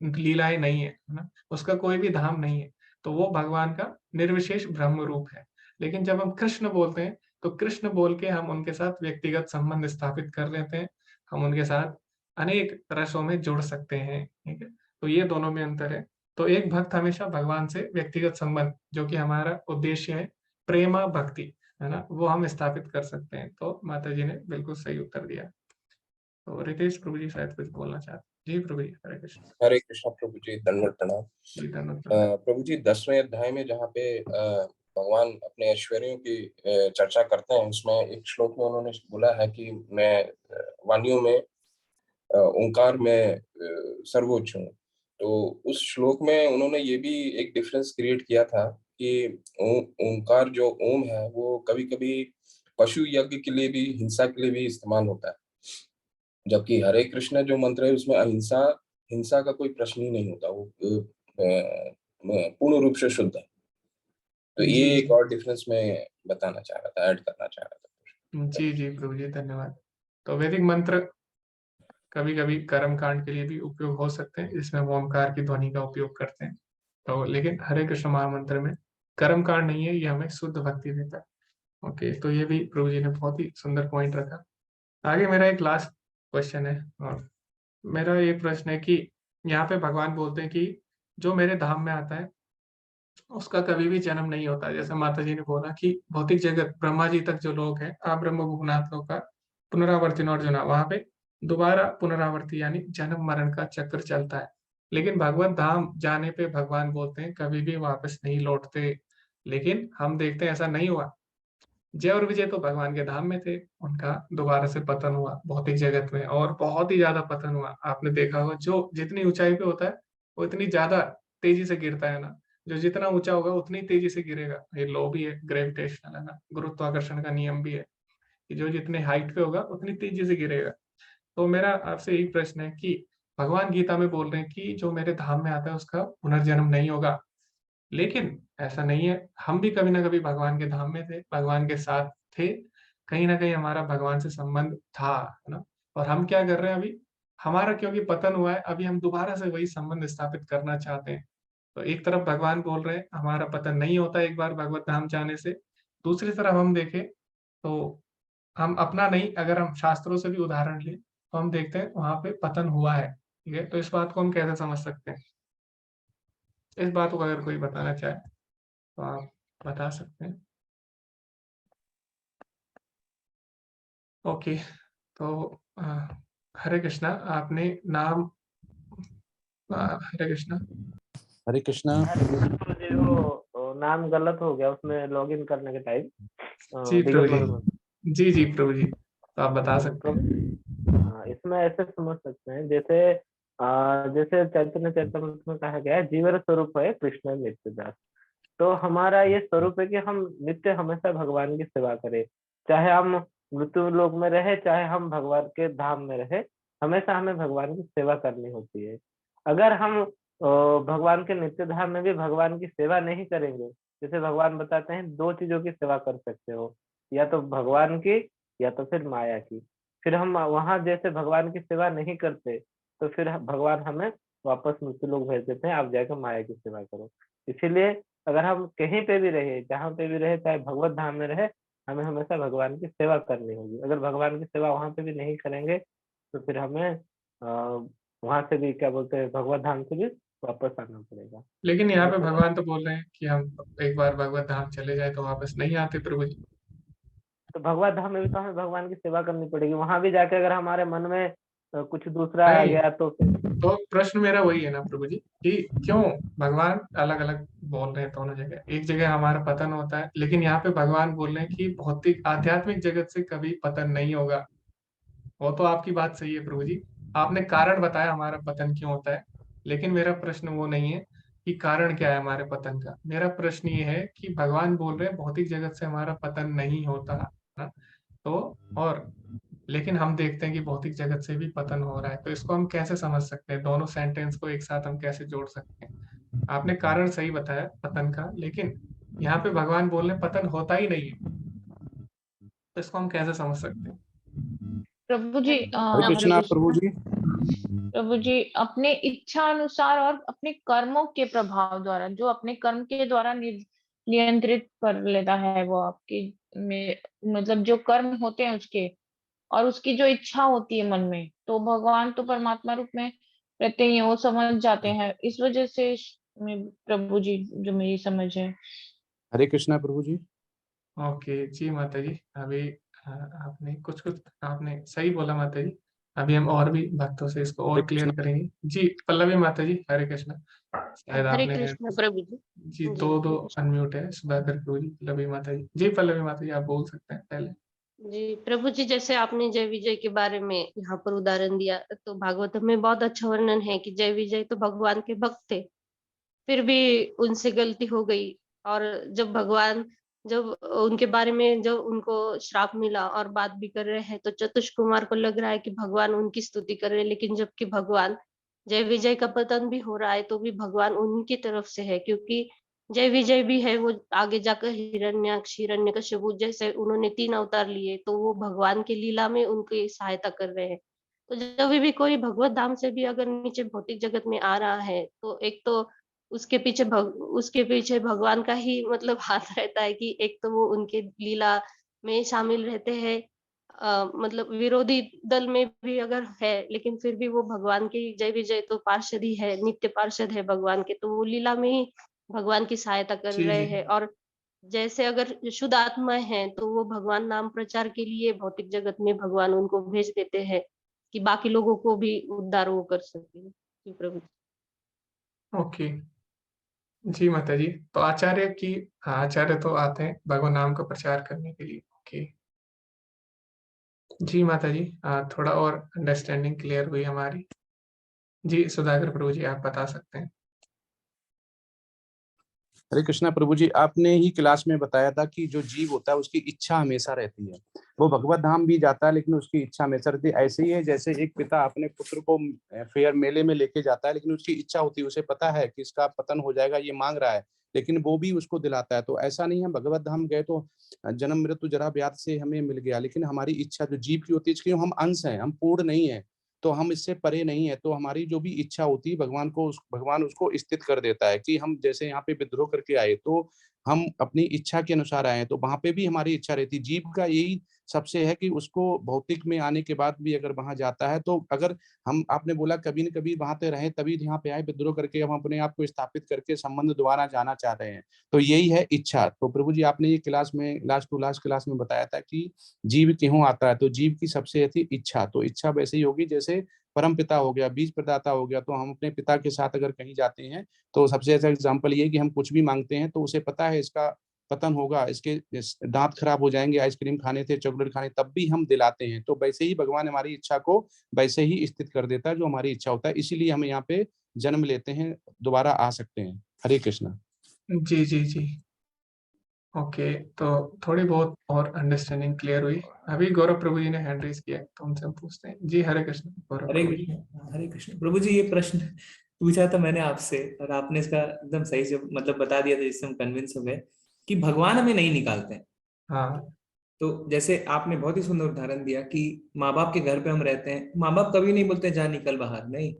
लीलाएं नहीं है ना? उसका कोई भी धाम नहीं है, तो वो भगवान का निर्विशेष ब्रह्म रूप है। लेकिन जब हम कृष्ण बोलते हैं, तो कृष्ण बोल के हम उनके साथ व्यक्तिगत संबंध स्थापित कर लेते हैं, हम उनके साथ अनेक रसों में जुड़ सकते हैं, ठीक है। तो ये दोनों में अंतर है। तो एक भक्त हमेशा भगवान से व्यक्तिगत संबंध, जो कि हमारा उद्देश्य है प्रेमा भक्ति, है ना, वो हम स्थापित कर सकते हैं। तो माता जी ने बिल्कुल सही उत्तर दिया। तो रितेश प्रभु जी शायद कुछ बोलना चाहते हैं। जी प्रभु जी, हरे कृष्ण। हरे कृष्ण प्रभु जी, दंडवत प्रणाम। जी धन्यवाद। प्रभु जी 10वें अध्याय में जहाँ पे भगवान अपने ऐश्वर्यों की चर्चा करते हैं, उसमें एक श्लोक में उन्होंने बोला है कि मैं वाणियों में ओंकार में सर्वोच्च हूँ। तो उस श्लोक में उन्होंने ये भी एक डिफरेंस क्रिएट किया था कि ओंकार जो ओम है वो कभी कभी पशु यज्ञ के लिए भी, हिंसा के लिए भी इस्तेमाल होता है, जबकि हरे कृष्ण जो मंत्र है उसमें अहिंसा, हिंसा का कोई प्रश्न ही नहीं होता, वो पूर्ण रूप से शुद्ध है। तो ये एक और डिफरेंस मैं बताना चाह रहा था, ऐड करना चाह रहा था। जी जी प्रभु जी, धन्यवाद। तो वैदिक मंत्र कभी कभी कर्म कांड के लिए भी उपयोग हो सकते हैं, इसमें वो ओमकार की ध्वनि का उपयोग करते हैं। तो लेकिन हरे कृष्ण महामंत्र में कर्म कांड नहीं है, ये हमें शुद्ध भक्ति देता है। ओके, तो ये भी प्रभु जी ने बहुत ही सुंदर पॉइंट रखा। आगे मेरा एक लास्ट क्वेश्चन है, और मेरा ये प्रश्न है कि यहाँ पे भगवान बोलते हैं कि जो मेरे धाम में आता है उसका कभी भी जन्म नहीं होता। जैसे माता जी ने बोला कि भौतिक जगत, ब्रह्मा जी तक जो लोग हैं, आ ब्रह्म भुवनाथ लोग का पुनरावर्ती अर्जुना, वहां पे दोबारा पुनरावर्ती यानी जन्म मरण का चक्र चलता है। लेकिन भगवत धाम जाने पे भगवान बोलते हैं कभी भी वापस नहीं लौटते। लेकिन हम देखते हैं ऐसा नहीं हुआ। जय और विजय तो भगवान के धाम में थे, उनका दोबारा से पतन हुआ भौतिक जगत में, और बहुत ही ज्यादा पतन हुआ। आपने देखा होगा, जो जितनी ऊंचाई पे होता है वो इतनी ज्यादा तेजी से गिरता है ना, जो जितना ऊंचा होगा उतनी तेजी से गिरेगा। ये लॉ भी है, ग्रेविटेशनल, है ना, गुरुत्वाकर्षण का नियम भी है कि जो जितने हाइट पे होगा उतनी तेजी से गिरेगा। तो मेरा आपसे यही प्रश्न है कि भगवान गीता में बोल रहे हैं कि जो मेरे धाम में आता है उसका पुनर्जन्म नहीं होगा, लेकिन ऐसा नहीं है। हम भी कभी ना कभी भगवान के धाम में थे, भगवान के साथ थे, कहीं ना कहीं हमारा भगवान से संबंध था, है ना। और हम क्या कर रहे हैं अभी, हमारा क्योंकि पतन हुआ है, अभी हम दोबारा से वही संबंध स्थापित करना चाहते हैं। तो एक तरफ भगवान बोल रहे हैं हमारा पतन नहीं होता एक बार भगवत धाम जाने से, दूसरी तरफ हम देखें तो हम अपना नहीं, अगर हम शास्त्रों से भी उदाहरण लें तो हम देखते हैं वहां पे पतन हुआ है, ठीक है। तो इस बात को हम कैसे समझ सकते हैं? इस बात को अगर कोई बताना चाहे तो आप बता सकते हैं। ओके, तो हरे कृष्णा, आपने नाम हरे कृष्णा। हरे कृष्णा। मुझे वो नाम गलत हो गया उसमें लॉगिन करने के टाइम। जी प्रभु जी, जी जी प्रभु जी, तो आप बता सकते हैं। इसमें ऐसे समझ सकते हैं, जैसे जैसे चैतन्य चरितमृत में कहा गया है, जीवन स्वरूप है कृष्ण नित्यदास। तो हमारा ये स्वरूप है कि हम नित्य हमेशा भगवान की सेवा करें, चाहे हम मृत्यु लोक में रहे, चाहे हम भगवान के धाम में रहे, हमेशा हमें भगवान की सेवा करनी होती है। अगर हम भगवान के नित्य धाम में भी भगवान की सेवा नहीं करेंगे, जैसे भगवान बताते हैं 2 चीजों की सेवा कर सकते हो, या तो भगवान की या तो फिर माया की। फिर हम वहां जैसे भगवान की सेवा नहीं करते तो फिर भगवान हमें वापस मृत्यु लोक भेज देते हैं, आप जाकर माया की सेवा करो। इसीलिए अगर हम कहीं पे भी रहे, जहाँ पे भी रहे, चाहे भगवत धाम में रहे, हमें हमेशा भगवान की सेवा करनी होगी। अगर भगवान की सेवा वहां पे भी नहीं करेंगे तो फिर हमें वहां से भी क्या बोलते हैं, भगवत धाम से भी वापस आना पड़ेगा। लेकिन यहाँ पे भगवान तो बोल रहे हैं कि हम एक बार भगवत धाम चले जाए तो वापस नहीं आते प्रभु जी। तो भगवत धाम में भी तो हमें भगवान की सेवा करनी पड़ेगी। वहां भी जाके अगर हमारे मन में कुछ दूसरा आ गया तो तो प्रश्न मेरा वही है ना प्रभु जी, कि क्यों भगवान अलग अलग बोल रहे हैं दोनों जगह। एक जगह हमारा पतन होता है, लेकिन यहाँ पे भगवान बोल रहे हैं कि भौतिक आध्यात्मिक जगत से कभी पतन नहीं होगा। वो तो आपकी बात सही है प्रभु जी, आपने कारण बताया हमारा पतन क्यों होता है, लेकिन मेरा प्रश्न वो नहीं है कि कारण क्या है हमारे पतन का। मेरा प्रश्न ये है कि भगवान बोल रहे हैं भौतिक जगत से हमारा पतन नहीं होता ना, तो और लेकिन हम देखते हैं कि भौतिक जगत से भी पतन हो रहा है। तो इसको हम कैसे समझ सकते हैं, दोनों सेंटेंस को एक साथ हम कैसे जोड़ सकते हैं? आपने कारण सही बताया पतन का, लेकिन यहाँ पे भगवान बोल रहे पतन होता ही नहीं है, तो इसको हम कैसे समझ सकते हैं? प्रभु जी हरे कृष्णा प्रभु जी। प्रभु जी, अपने इच्छा अनुसार और अपने कर्मों के प्रभाव द्वारा, जो अपने कर्म के द्वारा नियंत्रित कर लेता है वो आपके में, मतलब जो कर्म होते हैं उसके, और उसकी जो इच्छा होती है मन में, तो भगवान तो परमात्मा रूप में रहते ही हैं, वो समझ जाते हैं। इस वजह से प्रभु जी, जो मेरी समझ है। हरे कृष्णा प्रभु जी। ओके जी माता जी। अभी आपने कुछ कुछ आपने सही बोला माता जी। अभी हम और भी भक्तों से इसको और हरे क्लियर कृष्णा। करेंगे। जी पल्लवी माता जी, हरे कृष्णा। शायद हरे आपने कृष्ण प्रभु जी। जी जी दो हरे कृष्ण। अनम्यूट है, सुधाकर प्रभु जी, पल्लवी माता जी। जी पल्लवी माता जी, आप बोल सकते हैं पहले। जी प्रभु जी, जैसे आपने जय विजय के बारे में यहाँ पर उदाहरण दिया, तो भागवत में बहुत अच्छा वर्णन है कि जय विजय तो भगवान के भक्त थे, फिर भी उनसे गलती हो गई। और जब भगवान, जब उनके बारे में जो उनको श्राप मिला और बात भी कर रहे हैं, तो चतुष कुमार को लग रहा है कि भगवान उनकी स्तुति कर रहे हैं, लेकिन जबकि भगवान, जय विजय का पतन भी हो रहा है तो भी भगवान उनकी तरफ से है, क्योंकि जय विजय भी है वो आगे जाकर हिरण्याक्ष, हिरण्यकशिपु जैसे उन्होंने 3 अवतार लिए, तो वो भगवान की लीला में उनकी सहायता कर रहे हैं। तो जब भी कोई भगवत धाम से भी अगर नीचे भौतिक जगत में आ रहा है, तो एक तो उसके पीछे भगवान का ही मतलब हाथ रहता है कि एक तो वो उनके लीला में शामिल रहते हैं, मतलब विरोधी दल में भी अगर है, लेकिन फिर भी वो भगवान की जय विजय तो पार्षद ही है, नित्य पार्षद है भगवान के, तो वो लीला में ही भगवान की सहायता कर जी रहे जी हैं। और जैसे अगर शुद्ध आत्माएं हैं, तो वो भगवान नाम प्रचार के लिए भौतिक जगत में भगवान उनको भेज देते हैं कि बाकी लोगों को भी उद्धार वो कर सके। जी प्रभु। ओके जी माता जी। तो आचार्य की, हाँ आचार्य तो आते हैं भगवान नाम का प्रचार करने के लिए। ओके जी माता जी, थोड़ा और अंडरस्टैंडिंग क्लियर हुई हमारी। जी सुधाकर प्रभु जी, आप बता सकते हैं। हरे कृष्णा प्रभु जी, आपने ही क्लास में बताया था कि जो जीव होता है उसकी इच्छा हमेशा रहती है, वो भगवत धाम भी जाता है लेकिन उसकी इच्छा हमेशा रहती है। ऐसे ही है जैसे एक पिता अपने पुत्र को फेयर मेले में लेके जाता है, लेकिन उसकी इच्छा होती है, उसे पता है कि इसका पतन हो जाएगा, ये मांग रहा है, लेकिन वो भी उसको दिलाता है। तो ऐसा नहीं है भगवत धाम गए तो जन्म मृत्यु जरा व्याध से हमें मिल गया, लेकिन हमारी इच्छा जो जीव की होती है, इसकी हम अंश हैं, हम पूर्ण नहीं है, तो हम इससे परे नहीं है। तो हमारी जो भी इच्छा होती है भगवान उसको स्थित कर देता है कि हम जैसे यहाँ पे विद्रोह करके आए तो हम अपनी इच्छा के अनुसार आए, तो वहां पे भी हमारी इच्छा रहती है। जीव का यही सबसे है कि उसको भौतिक में आने के बाद भी अगर वहां जाता है, तो अगर हम, आपने बोला कभी न कभी वहां पे रहे तभी यहाँ पे आए, विद्रोह करके हम अपने आप को स्थापित करके संबंध दोबारा जाना चाह रहे हैं, तो यही है इच्छा। तो प्रभु जी आपने ये क्लास में लास्ट टू लास्ट क्लास में बताया था कि जीव क्यों आता है, तो जीव की सबसे थी इच्छा। तो इच्छा वैसे ही होगी जैसे परम पिता हो गया, बीज प्रदाता हो गया, तो हम अपने पिता के साथ अगर कहीं जाते हैं तो सबसे अच्छा एग्जाम्पल ये कि हम कुछ भी मांगते हैं तो उसे पता है इसका पतन होगा, इसके दांत खराब हो जाएंगे, आइसक्रीम खाने थे, चॉकलेट खाने, तब भी हम दिलाते हैं। तो वैसे ही भगवान हमारी इच्छा को वैसे ही स्थित कर देता है जो हमारी इच्छा होता है, इसीलिए हम यहाँ पे जन्म लेते हैं, दोबारा आ सकते हैं। हरे कृष्णा। जी जी जी। ओके, तो थोड़ी बहुत और अंडरस्टैंडिंग क्लियर हुई। अभी गौरव प्रभु जी ने हैंड रेज किया है, तो उनसे हम पूछते हैं। जी हरे कृष्ण गौरव हरे प्रभु जी। कृष्ण। हरे कृष्ण प्रभु जी, ये प्रश्न पूछा था मैंने आपसे और आपने इसका एकदम सही से मतलब बता दिया था, जिससे हम कन्विंस हो गए कि भगवान हमें नहीं निकालते हैं। हाँ तो जैसे आपने बहुत ही सुंदर उदाहरण दिया कि माँ बाप के घर पे हम रहते हैं, माँ बाप कभी नहीं बोलते जा निकल बाहर, नहीं,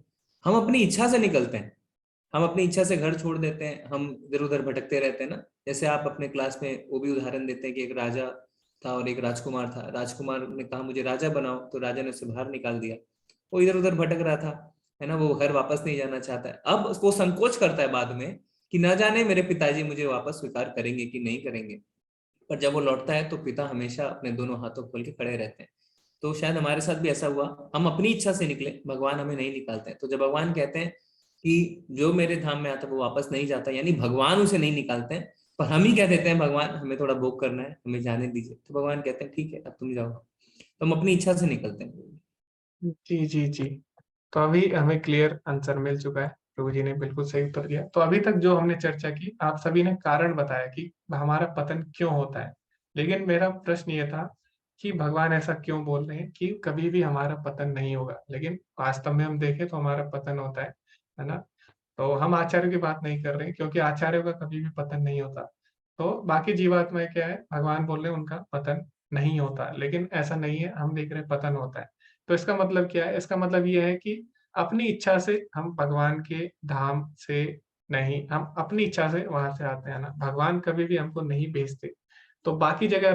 हम अपनी इच्छा से निकलते हैं, हम अपनी इच्छा से घर छोड़ देते हैं, हम इधर उधर भटकते रहते हैं ना। जैसे आप अपने क्लास में वो भी उदाहरण देते हैं कि एक राजा था और एक राजकुमार था, राजकुमार ने कहा मुझे राजा बनाओ, तो राजा ने उसे बाहर निकाल दिया, वो इधर उधर भटक रहा था, है ना, वो घर वापस नहीं जाना चाहता है। अब वो संकोच करता है बाद में कि न जाने मेरे पिताजी मुझे वापस स्वीकार करेंगे कि नहीं करेंगे, पर जब वो लौटता है तो पिता हमेशा अपने दोनों हाथों खोल के खड़े रहते हैं। तो शायद हमारे साथ भी ऐसा हुआ, हम अपनी इच्छा से निकले, भगवान हमें नहीं निकालते हैं। तो जब भगवान कहते हैं कि जो मेरे धाम में आता है वो वापस नहीं जाता, यानी भगवान उसे नहीं निकालते हैं, पर हम ही कह देते हैं भगवान हमें थोड़ा भोग करना है, हमें जाने दीजिए, तो भगवान कहते हैं ठीक है अब तुम जाओ, तो हम अपनी इच्छा से निकलते हैं। जी जी जी। तो अभी हमें क्लियर आंसर मिल चुका है, प्रभु जी ने बिल्कुल सही उत्तर दिया। तो अभी तक जो हमने चर्चा की, आप सभी ने कारण बताया कि हमारा पतन क्यों होता है, लेकिन मेरा प्रश्न ये था कि भगवान ऐसा क्यों बोल रहे हैं कि कभी भी हमारा पतन नहीं होगा, लेकिन वास्तव में हम देखें तो हमारा पतन होता है ना। तो हम आचार्य की बात नहीं कर रहे हैं, क्योंकि आचार्यों का कभी भी पतन नहीं होता। तो बाकी जीवात्माएं क्या है, भगवान बोल रहे हैं उनका पतन नहीं होता, लेकिन ऐसा नहीं है, हम देख रहे हैं पतन होता है। तो इसका मतलब क्या है? इसका मतलब ये है कि अपनी इच्छा से हम भगवान के धाम से नहीं, हम अपनी इच्छा से वहां से आते हैं ना, भगवान कभी भी हमको नहीं भेजते। तो बाकी जगह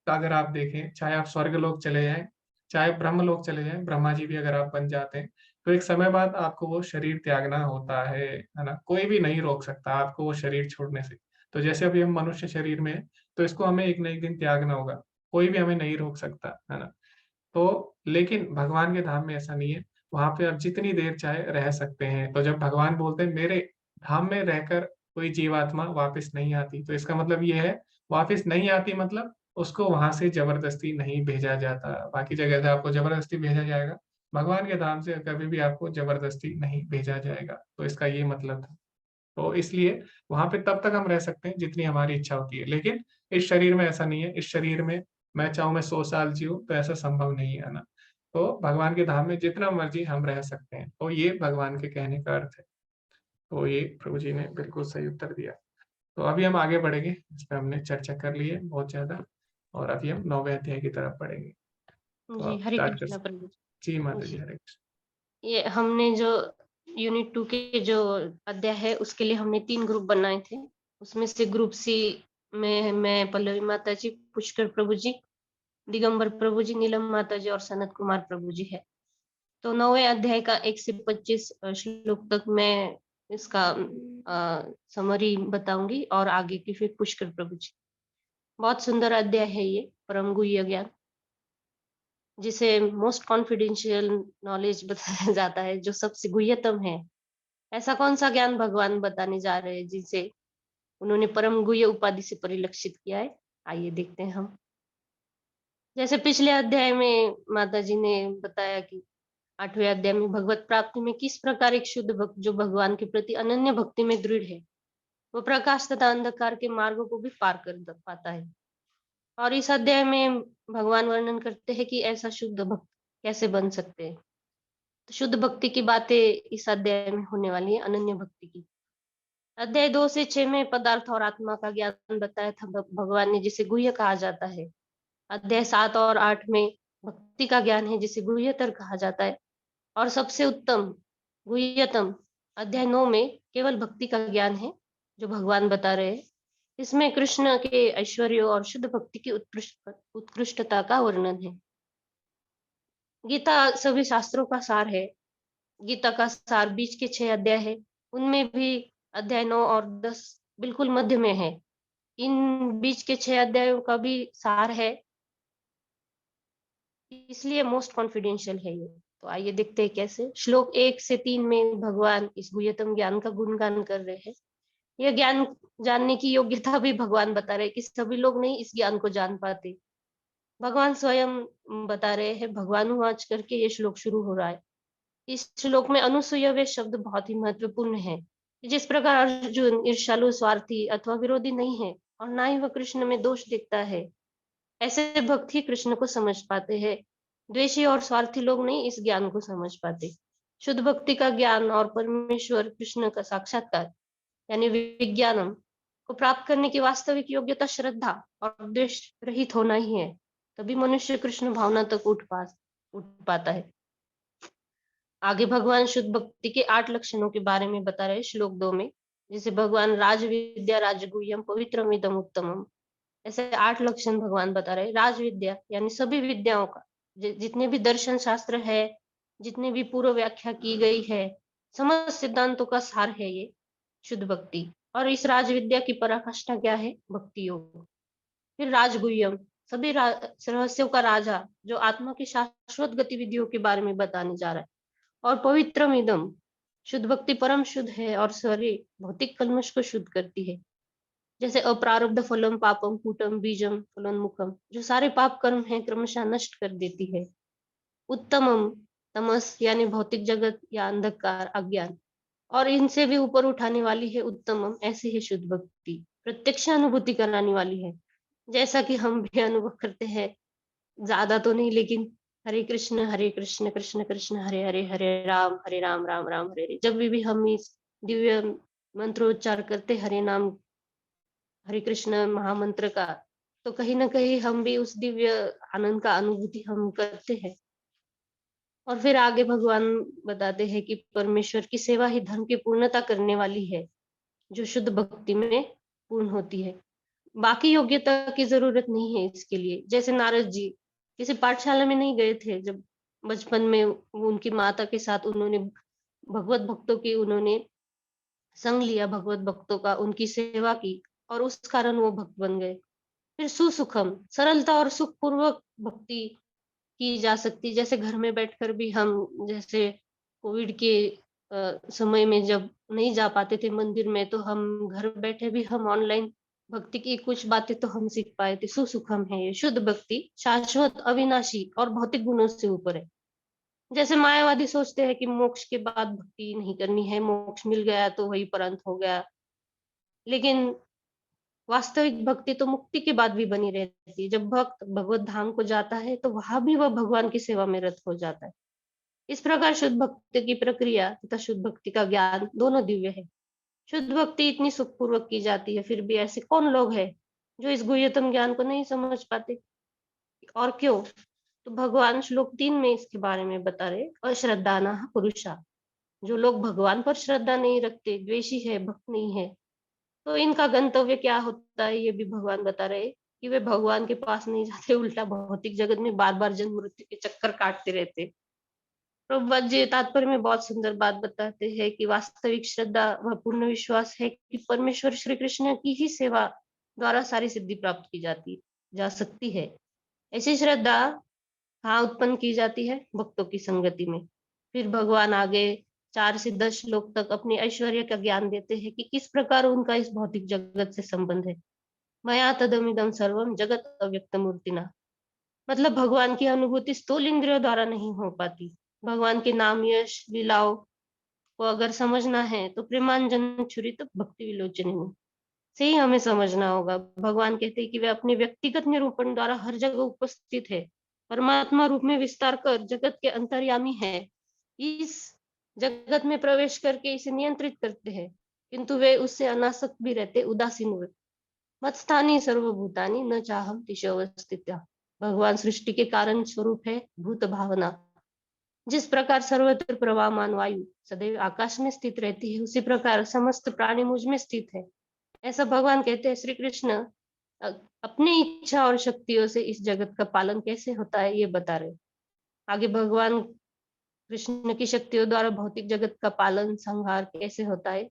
अगर आप देखें, चाहे आप स्वर्ग लोक चले जाएं, चाहे ब्रह्म लोक चले जाएं, ब्रह्मा जी भी अगर आप बन जाते हैं, तो एक समय बाद आपको वो शरीर त्यागना होता है ना, कोई भी नहीं रोक सकता आपको वो शरीर छोड़ने से। तो जैसे अभी हम मनुष्य शरीर में हैं, तो इसको हमें एक न एक दिन त्यागना होगा, कोई भी हमें नहीं रोक सकता, है ना। तो लेकिन भगवान के धाम में ऐसा नहीं है, वहां पे आप जितनी देर चाहे रह सकते हैं। तो जब भगवान बोलते हैं मेरे धाम में रहकर कोई जीवात्मा वापस नहीं आती, तो इसका मतलब ये है, वापस नहीं आती मतलब उसको वहां से जबरदस्ती नहीं भेजा जाता। बाकी जगह से आपको जबरदस्ती भेजा जाएगा, भगवान के धाम से कभी भी आपको जबरदस्ती नहीं भेजा जाएगा। तो इसका ये मतलब था। तो इसलिए वहां पे तब तक हम रह सकते हैं जितनी हमारी इच्छा होती है, लेकिन इस शरीर में ऐसा नहीं है। इस शरीर में मैं चाहूँ मैं 100 साल जीऊँ तो ऐसा संभव नहीं है ना। तो भगवान के धाम में जितना मर्जी हम रह सकते हैं, तो ये भगवान के कहने का अर्थ है। तो ये प्रभु जी ने बिल्कुल सही उत्तर दिया। तो अभी हम आगे बढ़ेंगे, इस पर हमने चर्चा कर ली है बहुत ज्यादा, और अभी हम 9वें अध्याय की तरफ बढ़ेंगे। तो जी आप हरे स्टार्ट कर कृष्णा सकते। प्रभु जी माता जी, जी। हरे कृष्ण। ये हमने जो यूनिट 2 के जो अध्याय है उसके लिए हमने 3 ग्रुप बनाए थे। उसमें से ग्रुप सी में मैं पल्लवी माता जी, पुष्कर प्रभु जी, दिगंबर प्रभु जी, नीलम माता जी और सनत कुमार प्रभु जी है। तो 9वें अध्याय का 1 से 25 श्लोक तक मैं इसका समरी बताऊंगी और आगे की फिर पुष्कर प्रभु जी। बहुत सुंदर अध्याय है ये, परम गुह्य ज्ञान, जिसे मोस्ट कॉन्फिडेंशियल नॉलेज बताया जाता है, जो सबसे गुह्यतम है। ऐसा कौन सा ज्ञान भगवान बताने जा रहे हैं जिसे उन्होंने परम गुह्य उपाधि से परिलक्षित किया है? आइए देखते हैं हम। जैसे पिछले अध्याय में माता जी ने बताया कि 8वें अध्याय में भगवत प्राप्ति में किस प्रकार एक शुद्ध भक्त जो भगवान के प्रति अनन्य भक्ति में दृढ़ है, वो प्रकाश तथा अंधकार के मार्गों को भी पार कर पाता है। और इस अध्याय में भगवान वर्णन करते हैं कि ऐसा शुद्ध भक्त कैसे बन सकते हैं। तो शुद्ध भक्ति की बातें इस अध्याय में होने वाली है, अनन्य भक्ति की। अध्याय 2 से 6 में पदार्थ और आत्मा का ज्ञान बताया था भगवान ने, जिसे गुह्य कहा जाता है। अध्याय 7 और 8 में भक्ति का ज्ञान है, जिसे गुह्यतर कहा जाता है। और सबसे उत्तम गुह्यतम अध्याय 9 में केवल भक्ति का ज्ञान है, जो भगवान बता रहे हैं। इसमें कृष्ण के ऐश्वर्य और शुद्ध भक्ति की उत्कृष्टता का वर्णन है। गीता सभी शास्त्रों का सार है। गीता का सार बीच के 6 अध्याय है, उनमें भी अध्याय 9 और 10 बिल्कुल मध्य में है। इन बीच के 6 अध्यायों का भी सार है, इसलिए मोस्ट कॉन्फिडेंशियल है ये। तो आइए देखते हैं कैसे। श्लोक 1 से 3 में भगवान इस गुह्यतम ज्ञान का गुणगान कर रहे हैं। यह ज्ञान जानने की योग्यता भी भगवान बता रहे हैं कि सभी लोग नहीं इस ज्ञान को जान पाते। भगवान स्वयं बता रहे हैं, भगवानुवाच करके ये श्लोक शुरू हो रहा है। इस श्लोक में अनुसूयव्य शब्द बहुत ही महत्वपूर्ण है। जिस प्रकार अर्जुन ईर्ष्यालु, स्वार्थी अथवा विरोधी नहीं है और ना ही वह कृष्ण में दोष देखता है, ऐसे भक्त ही कृष्ण को समझ पाते हैं। द्वेषी और स्वार्थी लोग नहीं इस ज्ञान को समझ पाते। शुद्ध भक्ति का ज्ञान और परमेश्वर कृष्ण का साक्षात्कार यानी विज्ञानम को प्राप्त करने की वास्तविक योग्यता श्रद्धा और द्वेष रहित होना ही है। तभी मनुष्य कृष्ण भावना तक उठ पाता है। आगे भगवान शुद्ध भक्ति के 8 लक्षणों के बारे में बता रहे श्लोक 2 में, जिसे भगवान राज विद्या, राजगुह्यम, पवित्रम इदम उत्तमम, ऐसे 8 लक्षण भगवान बता रहे। राज विद्या यानी सभी विद्याओं का, जितने भी दर्शन शास्त्र है, जितने भी पूर्व व्याख्या की गई है, समस्त सिद्धांतों का सार है ये शुद्ध भक्ति। और इस राज विद्या की पराकाष्ठा क्या है? भक्ति योग। फिर राजगुह्यम, सभी रहस्यों का राजा, जो आत्मा की शाश्वत गतिविधियों के बारे में बताने जा रहा है। और पवित्रम इदम, शुद्ध भक्ति परम शुद्ध है और सारे भौतिक कल्मश को शुद्ध करती है। जैसे अप्रारब्ध फलम पापम कूटम बीजम फलोन्मुखम, जो सारे पाप कर्म हैं क्रमशः नष्ट कर देती है। उत्तमम, तमस यानी भौतिक जगत या अंधकार, अज्ञान, और इनसे भी ऊपर उठाने वाली है। उत्तमम, ऐसी है शुद्ध भक्ति, प्रत्यक्ष अनुभूति कराने वाली है, जैसा कि हम भी अनुभव करते हैं। ज्यादा तो नहीं, लेकिन हरे कृष्ण कृष्ण कृष्ण हरे हरे, हरे राम राम राम हरे हरे। जब भी हम इस दिव्य मंत्रोच्चार करते हरे नाम हरे कृष्ण महामंत्र का, तो कहीं ना कहीं हम भी उस दिव्य आनंद का अनुभूति हम करते हैं। और फिर आगे भगवान बताते हैं कि परमेश्वर की सेवा ही धर्म की पूर्णता करने वाली है। जो शुद्ध भक्ति में पूर्ण होती है। बाकी योग्यता की जरूरत नहीं है इसके लिए। जैसे नारद जी किसी पाठशाला में नहीं गए थे, जब बचपन में उनकी माता के साथ उन्होंने भगवत भक्तों की उन्होंने संग लिया, भगवत भक्तों का उनकी सेवा की और उस कारण वो भक्त बन गए। फिर सुसुखम सरलता और सुखपूर्वक भक्ति की जा सकती, जैसे घर में बैठकर भी हम, जैसे कोविड के समय में जब नहीं जा पाते थे मंदिर में, तो हम घर बैठे भी हम ऑनलाइन भक्ति की कुछ बातें तो हम सीख पाए थे। सुसुखम है ये शुद्ध भक्ति, शाश्वत, अविनाशी और भौतिक गुणों से ऊपर है। जैसे मायावादी सोचते हैं कि मोक्ष के बाद भक्ति नहीं करनी है, मोक्ष मिल गया तो वही परंत हो गया, लेकिन वास्तविक भक्ति तो मुक्ति के बाद भी बनी रहती है। जब भक्त भगवत धाम को जाता है तो वहां भी वह भगवान की सेवा में रत हो जाता है। इस प्रकार शुद्ध भक्ति की प्रक्रिया तथा शुद्ध भक्ति का ज्ञान दोनों दिव्य है। शुद्ध भक्ति इतनी सुखपूर्वक की जाती है, फिर भी ऐसे कौन लोग हैं जो इस गुह्यतम ज्ञान को नहीं समझ पाते, और क्यों? तो भगवान श्लोक 3 में इसके बारे में बता रहे, अश्रद्धाना पुरुषा, जो लोग भगवान पर श्रद्धा नहीं रखते, द्वेषी है, भक्त नहीं है, तो इनका गंतव्य क्या होता है ये भी भगवान बता रहे कि वे भगवान के पास नहीं जाते, उल्टा भौतिक जगत में बार बार जन्म मृत्यु के चक्कर काटते रहते। प्रभुपाद जी तात्पर्य में बहुत सुंदर बात बताते हैं कि वास्तविक श्रद्धा व पूर्ण विश्वास है कि परमेश्वर श्री कृष्ण की ही सेवा द्वारा सारी सिद्धि प्राप्त की जा सकती है। ऐसी श्रद्धा कहाँ उत्पन्न की जाती है? भक्तों की संगति में। फिर भगवान आगे 4 से 10 श्लोक तक अपने ऐश्वर्य का ज्ञान देते हैं कि किस प्रकार उनका इस भौतिक जगत से संबंध है। मया तदमिदं सर्वम जगत अव्यक्त मूर्तिना, मतलब भगवान की अनुभूति स्थूल इंद्रियों द्वारा नहीं हो पाती। भगवान के नाम, यश, लीलाओं को अगर समझना है तो प्रेमांजन छुरित भक्ति विलोचन से ही हमें समझना होगा। भगवान कहते हैं कि वे अपने व्यक्तिगत निरूपण द्वारा हर जगह उपस्थित है, परमात्मा रूप में विस्तार कर जगत के अंतर्यामी है, इस जगत में प्रवेश करके इसे नियंत्रित करते हैं, किंतु वे उससे अनासक्त भी रहते, उदासीन हुए। मत्स्थानी सर्वभूतानि न चाहम तिशोवस्थित्या, भगवान सृष्टि के कारण स्वरूप है भूत भावना। जिस प्रकार सर्वत्र प्रवाहमान वायु सदैव आकाश में स्थित रहती है, उसी प्रकार समस्त प्राणी मुझ में स्थित है। ऐसा भगवान कहते हैं। श्री कृष्ण अपनी इच्छा और शक्तियों से इस जगत का पालन कैसे होता है ये बता रहे। आगे भगवान कृष्ण की शक्तियों द्वारा भौतिक जगत का पालन संहार कैसे होता है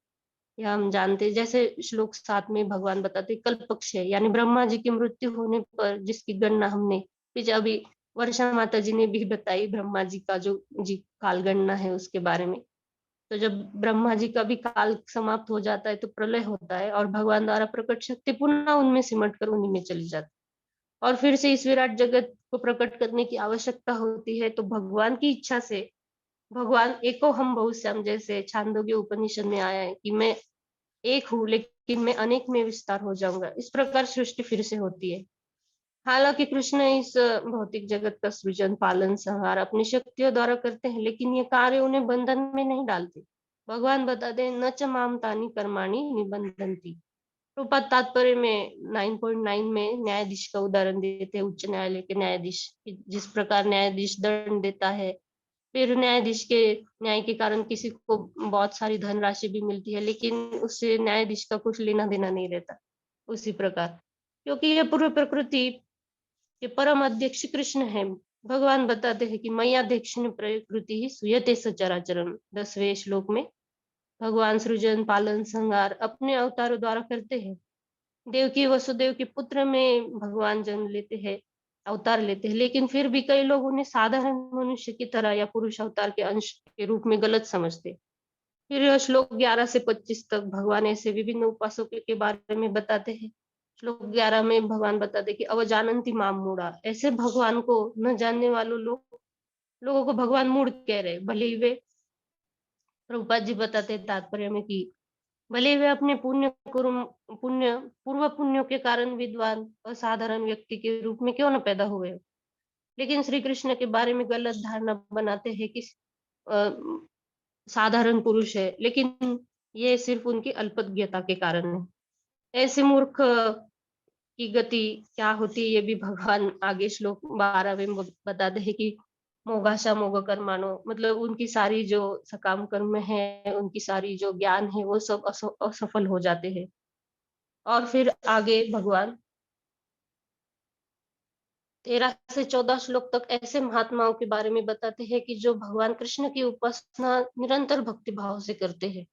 यह हम जानते हैं। जैसे श्लोक 7 में भगवान बताते कल्पक्षय, यानी ब्रह्मा जी की मृत्यु होने पर जिसकी गणना हमने पीछे अभी वर्षा माता जी ने भी बताई, ब्रह्मा जी का जो काल गणना है उसके बारे में। तो जब ब्रह्मा जी का भी काल समाप्त हो जाता है तो प्रलय होता है और भगवान द्वारा प्रकट शक्ति पुनः उनमें सिमट कर उन्हीं में चली जाती है और फिर से इस विराट जगत को प्रकट करने की आवश्यकता होती है। तो भगवान की इच्छा से भगवान एको हम बहुश्याम, जैसे छांदोग्य उपनिषद में आया है कि मैं एक हूँ लेकिन मैं अनेक में विस्तार हो जाऊंगा, इस प्रकार सृष्टि फिर से होती है। हालांकि कृष्ण इस भौतिक जगत का सृजन, पालन, संहार अपनी शक्तियों द्वारा करते हैं, लेकिन ये कार्य उन्हें बंधन में नहीं डालते। भगवान बताते हैं न च माम तानि कर्माणि निबंधन्ति। रूपा तात्पर्य में 9.9 में न्यायाधीश का उदाहरण देते हैं, उच्च न्यायालय के न्यायाधीश। जिस प्रकार न्यायाधीश दंड देता है, फिर न्यायाधीश के न्याय के कारण किसी को बहुत सारी धनराशि भी मिलती है, लेकिन उससे न्यायाधीश का कुछ लेना देना नहीं रहता। उसी प्रकार क्योंकि ये पूर्व प्रकृति ये परम अध्यक्ष कृष्ण है। भगवान बताते हैं कि मय्याध्यक्ष प्रकृति ही सूयते सचराचरम। 10वें श्लोक में भगवान सृजन, पालन, संहार अपने अवतारों द्वारा करते हैं। देवकी वसुदेव के पुत्र में भगवान जन्म लेते हैं, अवतार लेते हैं, लेकिन फिर भी कई लोग उन्हें साधारण मनुष्य की तरह या पुरुष अवतार के अंश के रूप में गलत समझते। फिर श्लोक 11 से 25 तक भगवान ऐसे विभिन्न उपासकों के बारे में बताते हैं। श्लोक 11 में भगवान बताते कि अवजानंती माम मूढ़ा, ऐसे भगवान को न जानने वालों लोगों को भगवान मूढ़ कह रहे। भले ही वे, प्रभुपाद जी बताते हैं तात्पर्य में कि भले वे अपने पूर्व पुण्यों के कारण विद्वान असाधारण व्यक्ति के रूप में क्यों न पैदा हुए, लेकिन श्री कृष्ण के बारे में गलत धारणा बनाते हैं कि साधारण पुरुष है, लेकिन ये सिर्फ उनकी अल्पज्ञता के कारण है। ऐसे मूर्ख की गति क्या होती है ये भी भगवान आगे श्लोक 12 में बताते हैं कि मोगाशा मोग कर्माणो, मतलब उनकी सारी जो सकाम कर्म है, उनकी सारी जो ज्ञान है, वो सब असफल हो जाते हैं। और फिर आगे भगवान 13 से 14 श्लोक तक ऐसे महात्माओं के बारे में बताते हैं कि जो भगवान कृष्ण की उपासना निरंतर भक्ति भाव से करते हैं।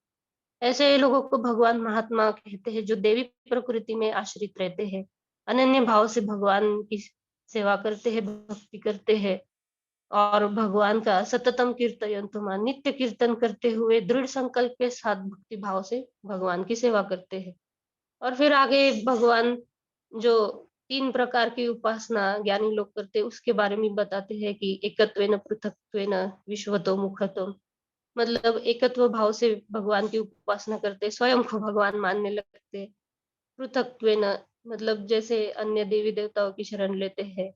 ऐसे लोगों को भगवान महात्मा कहते हैं, जो देवी प्रकृति में आश्रित रहते हैं, अनन्य भाव से भगवान की सेवा करते हैं, भक्ति करते हैं, और भगवान का सततम कीर्तयन्तु, नित्य कीर्तन करते हुए दृढ़ संकल्प के साथ भक्ति भाव से भगवान की सेवा करते हैं। और फिर आगे भगवान जो 3 प्रकार की उपासना ज्ञानी लोग करते हैं, उसके बारे में बताते हैं कि एकत्वेन पृथक्त्वेन विश्वतो मुखतो, मतलब एकत्व भाव से भगवान की उपासना करते, स्वयं को भगवान मानने लगते। पृथक्त्वेन मतलब जैसे अन्य देवी देवताओं की शरण लेते हैं,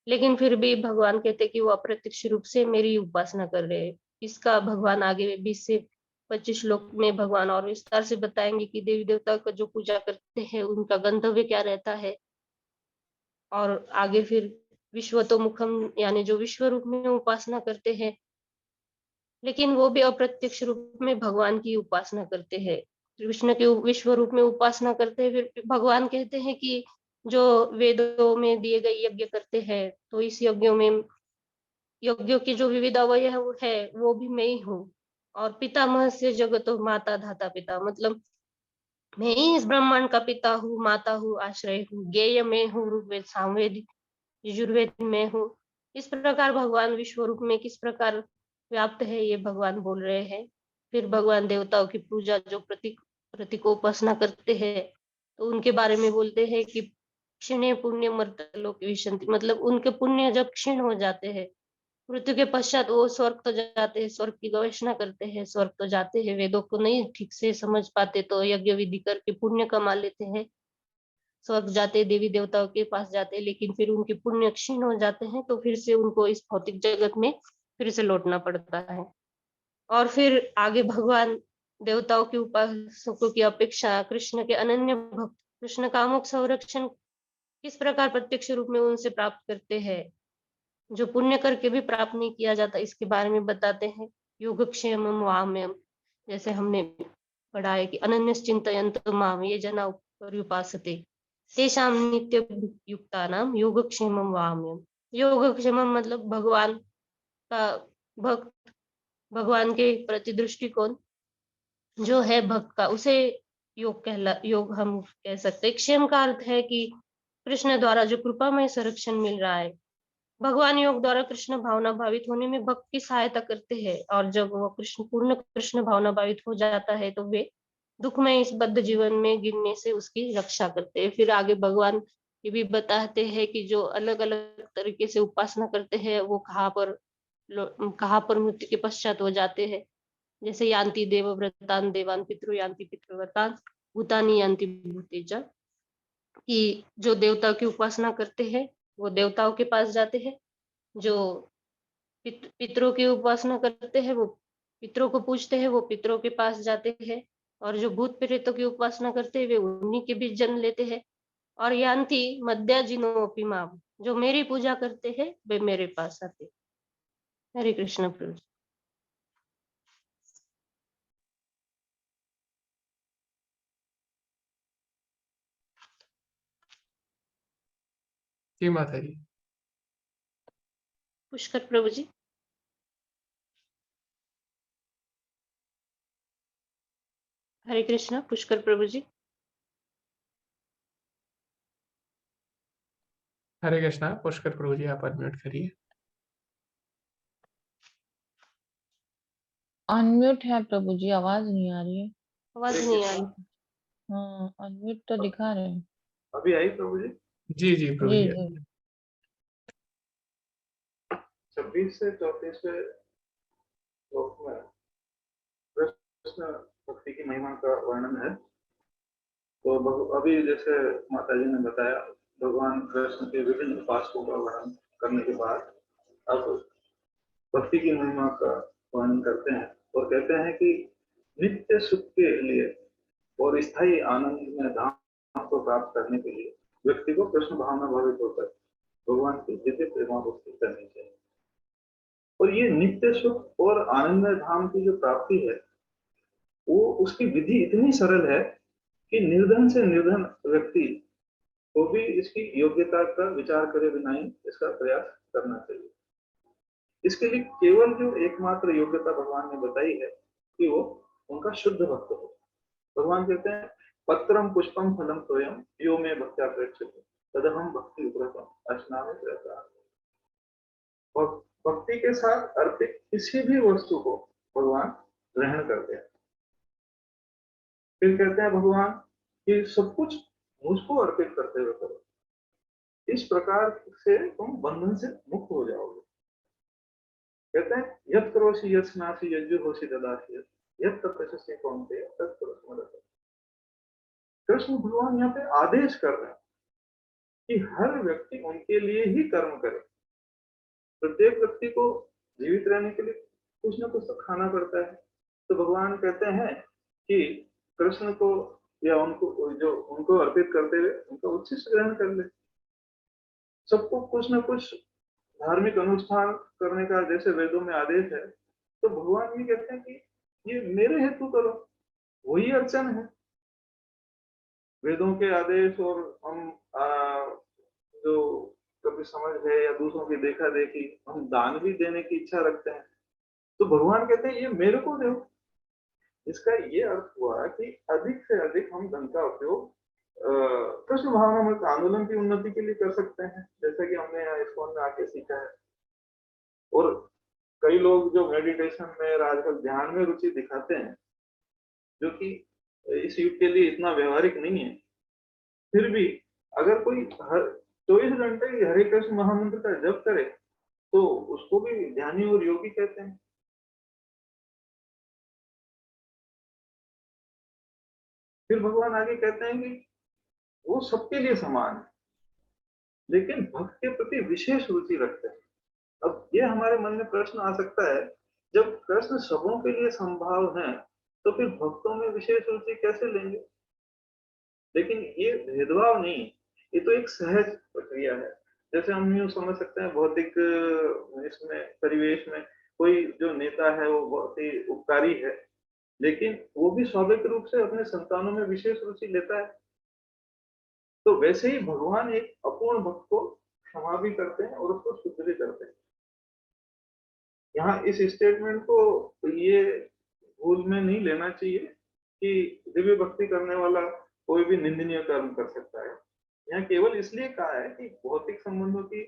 लेकिन फिर भी भगवान कहते कि वो अप्रत्यक्ष रूप से मेरी उपासना कर रहे हैं। इसका भगवान आगे 20 से 25 श्लोक में भगवान और विस्तार से बताएंगे कि देवी देवता का जो पूजा करते हैं उनका गंतव्य क्या रहता है। और आगे फिर विश्वतोमुखम, यानी जो विश्व रूप में उपासना करते हैं, लेकिन वो भी अप्रत्यक्ष रूप में भगवान की उपासना करते हैं। कृष्ण के विश्व रूप में उपासना करते हैं। फिर भगवान कहते हैं कि जो वेदों में दिए गए यज्ञ करते हैं, तो इस यज्ञों की जो विविध अवयव है वो भी मैं ही हूँ। और पितामह से जगतो माता धाता पिता, मतलब मैं ही इस ब्रह्मांड का पिता हूँ, माता हूँ, आश्रय हूँ, ज्ञेय मैं हूँ, ऋग्वेद सामवेद यजुर्वेद में हूँ। इस प्रकार भगवान विश्व रूप में किस प्रकार व्याप्त है, ये भगवान बोल रहे हैं। फिर भगवान देवताओं की पूजा जो प्रतीकोपासना करते हैं, तो उनके बारे में बोलते हैं कि क्षीणे पुण्य मर्तलोक विशन्ति, मतलब उनके पुण्य जब क्षीण हो जाते हैं, मृत्यु के पश्चात वो स्वर्ग तो जाते हैं, स्वर्ग की गवेषणा करते हैं, स्वर्ग तो जाते हैं, वेदों को नहीं ठीक से समझ पाते तो यज्ञ विधि करके पुण्य कमा लेते हैं, स्वर्ग जाते, देवी देवताओं के पास जाते, लेकिन फिर उनके पुण्य क्षीण हो जाते हैं, तो फिर से उनको इस भौतिक जगत में फिर से लौटना पड़ता है। और फिर आगे भगवान देवताओं के उपासकों की अपेक्षा कृष्ण के अनन्य भक्त कृष्ण का अमुक संरक्षण किस प्रकार प्रत्यक्ष रूप में उनसे प्राप्त करते हैं, जो पुण्य करके भी प्राप्त नहीं किया जाता, इसके बारे में बताते हैं। योगक्षेम वाम्यम, जैसे हमने पढ़ा है कि अनन्य चिंतयन्त माम ये जना पर्युपासते तेषां नित्य युक्तानाम योगक्षेमम वाम्यम। योगक्षेमम मतलब भगवान का भक्त, भगवान के प्रति दृष्टिकोण जो है भक्त का, उसे योग हम कह सकते हैं। क्षेम का अर्थ है कि कृष्ण द्वारा जो कृपामय संरक्षण मिल रहा है। भगवान योग द्वारा कृष्ण भावना भावित होने में भक्त की सहायता करते हैं, और जब वो पूर्ण कृष्ण भावना भावित हो जाता है तो वे दुखमय इस बद्ध जीवन में गिरने से उसकी रक्षा करते हैं। फिर आगे भगवान ये भी बताते हैं कि जो अलग अलग तरीके से उपासना करते हैं वो कहाँ पर मृत्यु के पश्चात हो जाते हैं। जैसे यान्ति देवव्रतान देवान पितृ यान्ति पितृव्रतान भूतानि यान्ति भूतेजा, कि जो देवताओं की उपासना करते हैं वो देवताओं के पास जाते हैं, जो पितरों की उपासना करते हैं वो पितरों को पूजते हैं, वो पितरों के पास जाते हैं, और जो भूत प्रेतों की उपासना करते हैं वे उन्हीं के बीच जन्म लेते हैं। और यान्ति मद्याजिनोपि माम, जो मेरी पूजा करते हैं वे मेरे पास आते हैं। हरे कृष्ण प्रभु। जी माता जी। पुष्कर प्रभु जी। हरे कृष्ण पुष्कर प्रभु जी। हरे कृष्णा पुष्कर प्रभु जी, आप अनम्यूट करिए। अनम्यूट है प्रभु जी, आवाज नहीं आ रही है। आवाज नहीं आ रही। हाँ, अनम्यूट तो दिखा रहे हैं। अभी आई प्रभु जी? जी जी प्रभु जी जी। जी। 26 से 34वें श्लोक में कृष्ण भक्ति की महिमा का वर्णन है। तो अभी जैसे माता जी ने बताया, भगवान कृष्ण के विभिन्न उपासकों का वर्णन करने के बाद अब भक्ति की महिमा का वर्णन करते हैं और कहते हैं कि नित्य सुख के लिए और स्थायी आनंद में धाम को प्राप्त करने के लिए व्यक्ति को कृष्ण भावना भावित होकर भगवान की दिव्य प्रेमा भक्ति करनी चाहिए। और ये नित्य सुख और आनंदमय धाम की जो प्राप्ति है वो उसकी विधि इतनी सरल है कि निर्धन से निर्धन व्यक्ति को भी इसकी योग्यता का विचार करे बिना ही इसका प्रयास करना चाहिए। इसके लिए केवल जो एकमात्र योग्यता भगवान ने बताई है कि वो उनका शुद्ध भक्त हो। भगवान कहते हैं पत्रम पुष्पम फलम तोयम यो में भक्त्या प्रेक्षते तदहम भक्ति उपरतम अश्नामि प्रयता। भक्ति के साथ अर्पित किसी भी वस्तु को भगवान ग्रहण करते हैं। फिर कहते हैं भगवान कि सब कुछ मुझको अर्पित करते हुए करो, इस प्रकार से तुम बंधन से मुक्त हो जाओगे। कहते हैं यत् करोषि यत् स्नासि यज्जुहोषि ददासि यत् तपस्यसि कौन्तेय तत् कुरुष्व मदद। कृष्ण भगवान यहाँ पे आदेश कर रहे हैं कि हर व्यक्ति उनके लिए ही कर्म करे। प्रत्येक व्यक्ति को जीवित रहने के लिए कुछ ना कुछ तो खाना पड़ता है, तो भगवान कहते हैं कि कृष्ण को या उनको जो उनको अर्पित करते हुए उनका उच्छिष्ट ग्रहण कर ले। सबको कुछ ना कुछ धार्मिक अनुष्ठान करने का जैसे वेदों में आदेश है, तो भगवान भी कहते हैं कि ये मेरे हेतु करो, वही अर्चन है। वेदों के आदेश और हम जो कभी समझ है या दूसरों की देखा देखी हम दान भी देने की इच्छा रखते हैं, तो भगवान कहते हैं ये मेरे को दो। इसका ये अर्थ हुआ कि अधिक से अधिक हम धन का उपयोग कृष्ण भावनामृत आंदोलन की उन्नति के लिए कर सकते हैं, जैसा कि हमने यहाँ इस्कॉन में आके सीखा है। और कई लोग जो मेडिटेशन में आजकल ध्यान में रुचि दिखाते हैं, जो कि इस युग के लिए इतना व्यवहारिक नहीं है, फिर भी अगर कोई हर 24 घंटे हरे कृष्ण महामंत्र का जप करे तो उसको भी ध्यानी और योगी कहते हैं। फिर भगवान आगे कहते हैं कि वो सबके लिए समान है, लेकिन भक्त के प्रति विशेष रुचि रखते हैं। अब ये हमारे मन में प्रश्न आ सकता है, जब कृष्ण सबों के लिए संभाव है तो फिर भक्तों में विशेष रुचि कैसे लेंगे? लेकिन ये भेदभाव नहीं, ये तो एक सहज प्रक्रिया है। जैसे हम यूँ समझ सकते हैं भौतिक इसमें परिवेश में कोई जो नेता है वो बहुत ही उपकारी है, लेकिन वो भी स्वाभाविक रूप से अपने संतानों में विशेष रुचि लेता है। तो वैसे ही भगवान एक अपूर्ण भक्त को क्षमा भी करते हैं और उसको शुद्ध भी करते हैं। यहाँ इस स्टेटमेंट को ये भूल में नहीं लेना चाहिए कि दिव्य भक्ति करने वाला कोई भी निंदनीय कर्म कर सकता है। यहाँ केवल इसलिए कहा है कि भौतिक संबंधों की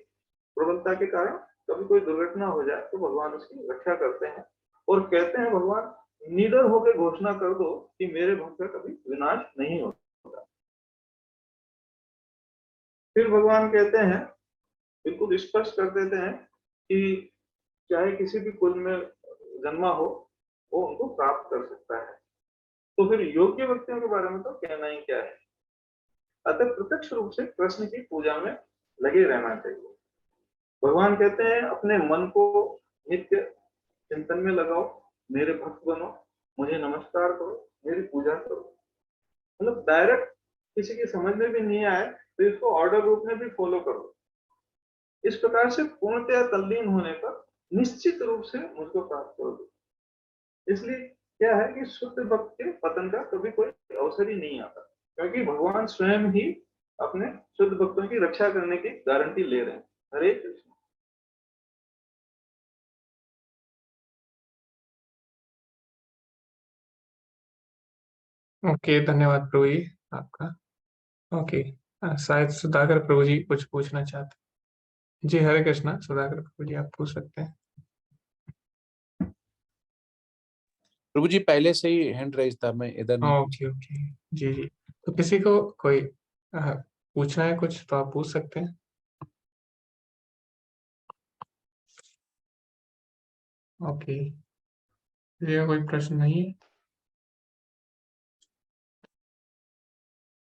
प्रबलता के कारण कभी कोई दुर्घटना हो जाए तो भगवान उसकी रक्षा करते हैं और कहते हैं भगवान निडर होकर घोषणा कर दो कि मेरे भक्त का कभी विनाश नहीं होगा। फिर भगवान कहते हैं, बिल्कुल स्पष्ट कर देते हैं कि चाहे किसी भी कुल में जन्मा हो वो उनको प्राप्त कर सकता है। तो फिर योग्य व्यक्तियों के बारे में तो कहना ही क्या है। अतः प्रत्यक्ष रूप से कृष्ण की पूजा में लगे रहना चाहिए। भगवान कहते हैं अपने मन को नित्य चिंतन में लगाओ, मेरे भक्त बनो, मुझे नमस्कार करो, मेरी पूजा करो। मतलब डायरेक्ट किसी की समझ में भी नहीं आए तो इसको ऑर्डर रूप में भी फॉलो करो। इस प्रकार से पूर्णतया तल्लीन होने पर निश्चित रूप से मुझको प्राप्त करोगे। इसलिए क्या है कि शुद्ध भक्त के पतन का कभी कोई अवसर ही नहीं आता, क्योंकि भगवान स्वयं ही अपने शुद्ध भक्तों की रक्षा करने की गारंटी ले रहे हैं। हरे कृष्ण। ओके, धन्यवाद प्रभु जी आपका। ओके, शायद सुधाकर प्रभु जी कुछ पूछना चाहते हैं। जी हरे कृष्णा, सुधाकर प्रभु जी आप पूछ सकते हैं। प्रभु जी पहले से ही हैंड रेज था, मैं इधर नहीं। ओके ओके, जी जी, तो किसी को कोई पूछना है कुछ तो आप पूछ सकते हैं। ओके, ये कोई प्रश्न नहीं है।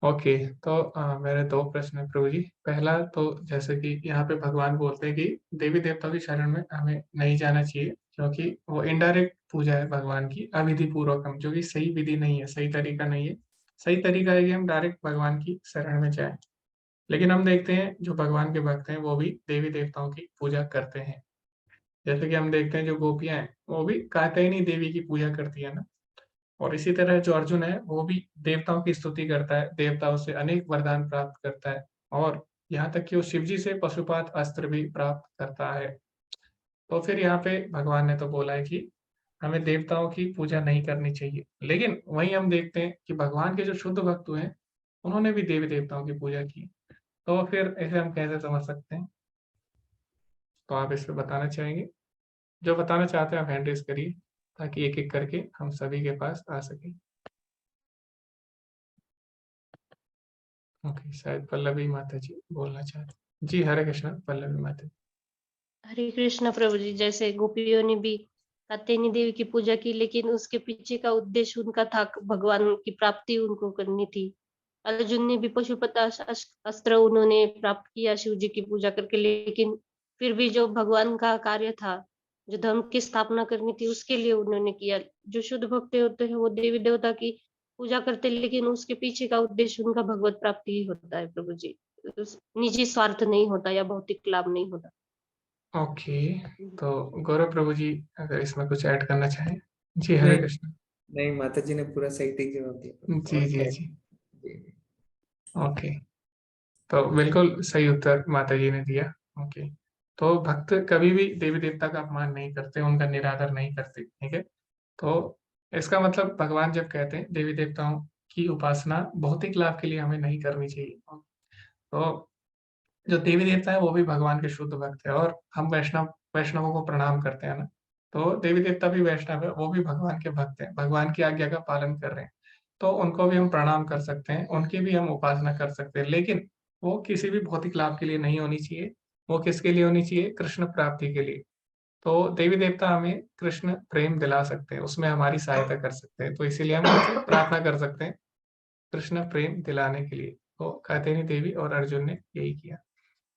ओके, तो मेरे दो प्रश्न है प्रभु जी। पहला तो जैसे कि यहाँ पे भगवान बोलते हैं कि देवी देवताओं की शरण में हमें नहीं जाना चाहिए, क्योंकि वो इनडायरेक्ट पूजा है भगवान की, अविधि पूर्वक, हम जो कि सही विधि नहीं है, सही तरीका नहीं है। सही तरीका है कि हम डायरेक्ट भगवान की शरण में जाएं। लेकिन हम देखते हैं जो भगवान के भक्त हैं वो भी देवी देवताओं की पूजा करते हैं। जैसे कि हम देखते हैं जो गोपियां हैं वो भी कात्यायनी देवी की पूजा करती है ना, और इसी तरह जो अर्जुन है वो भी देवताओं की स्तुति करता है, देवताओं से अनेक वरदान प्राप्त करता है, और यहाँ तक कि वो शिव जी से पशुपात अस्त्र भी प्राप्त करता है। तो फिर यहाँ पे भगवान ने तो बोला है कि हमें देवताओं की पूजा नहीं करनी चाहिए, लेकिन वहीं हम देखते हैं कि भगवान के जो शुद्ध भक्त हुए हैं उन्होंने भी देवी देवताओं की पूजा की। तो फिर ऐसे हम कैसे समझ सकते हैं? तो आप इस पे बताना चाहेंगे? जो बताना चाहते हैं आप हैंड रेज करिए ताकि एक एक करके हम सभी के पास आ सके। ओके, शायद पल्लवी माता जी बोलना चाहते हैं। जी हरे कृष्णा, पल्लवी माता जी। हरे कृष्ण प्रभु जी। जैसे गोपियों ने भी कात्यायनी देवी की पूजा की, लेकिन उसके पीछे का उद्देश्य उनका था भगवान की प्राप्ति उनको करनी थी। अर्जुन ने भी पशुपत अस्त्र उन्होंने प्राप्त किया शिव जी की पूजा करके, लेकिन फिर भी जो भगवान का कार्य था, जो धर्म की स्थापना करनी थी, उसके लिए उन्होंने किया। जो शुद्ध भक्त होते हैं वो देवी देवता की पूजा करते हैं, लेकिन उसके पीछे का उद्देश्य उनका भगवत प्राप्ति ही होता है प्रभु जी। निजी स्वार्थ नहीं होता या भौतिक लाभ नहीं होता। ओके, तो गौरव प्रभु जी अगर इसमें कुछ ऐड करना चाहें। जी हरे नहीं कृष्ण। नहीं, माता जी ने पूरा सही ठीक जवाब दिया। जी और जी क्या? जी। ओके, तो बिल्कुल सही उत्तर माता जी ने दिया। ओके, तो भक्त कभी भी देवी देवता का अपमान नहीं करते, उनका निरादर नहीं करते, ठीक है। तो इसका मतलब भगवान जब कहते हैं देवी देवताओं की उपासना भौतिक लाभ के लिए हमें नहीं करनी चाहिए, तो जो देवी देवता है वो भी भगवान के शुद्ध भक्त है, और हम वैष्णवों को प्रणाम करते हैं ना, तो देवी देवता भी वैष्णव है, वो भी भगवान के भक्त हैं, भगवान की आज्ञा का पालन कर रहे हैं, तो उनको भी हम प्रणाम कर सकते हैं, उनकी भी हम उपासना कर सकते हैं, लेकिन वो किसी भी भौतिक लाभ के लिए नहीं होनी चाहिए। वो किसके लिए होनी चाहिए? कृष्ण प्राप्ति के लिए। तो देवी देवता हमें कृष्ण प्रेम दिला सकते हैं, उसमें हमारी सहायता कर सकते हैं, तो इसीलिए हम उनसे प्रार्थना कर सकते हैं कृष्ण प्रेम दिलाने के लिए। तो कात्यायनी देवी और अर्जुन ने यही किया।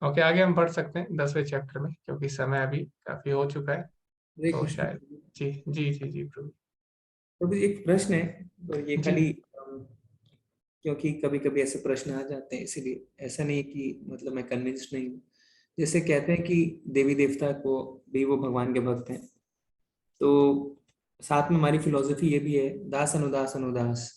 ओके, आगे हम बढ़ सकते हैं 10वें चैप्टर में, क्योंकि समय अभी काफी हो चुका है। हरे तो कृष्ण शायद जी जी जी जी प्रभु। प्रभु जी, एक प्रश्न है, और ये जी खाली क्योंकि कभी कभी ऐसे प्रश्न आ जाते हैं, इसीलिए ऐसा नहीं है कि मतलब मैं कन्विंस्ड नहीं हूँ। जैसे कहते हैं कि देवी देवता को भी वो भगवान के भक्त हैं, तो साथ में हमारी फिलॉसफी ये भी है, दास अनुदास अनुदास।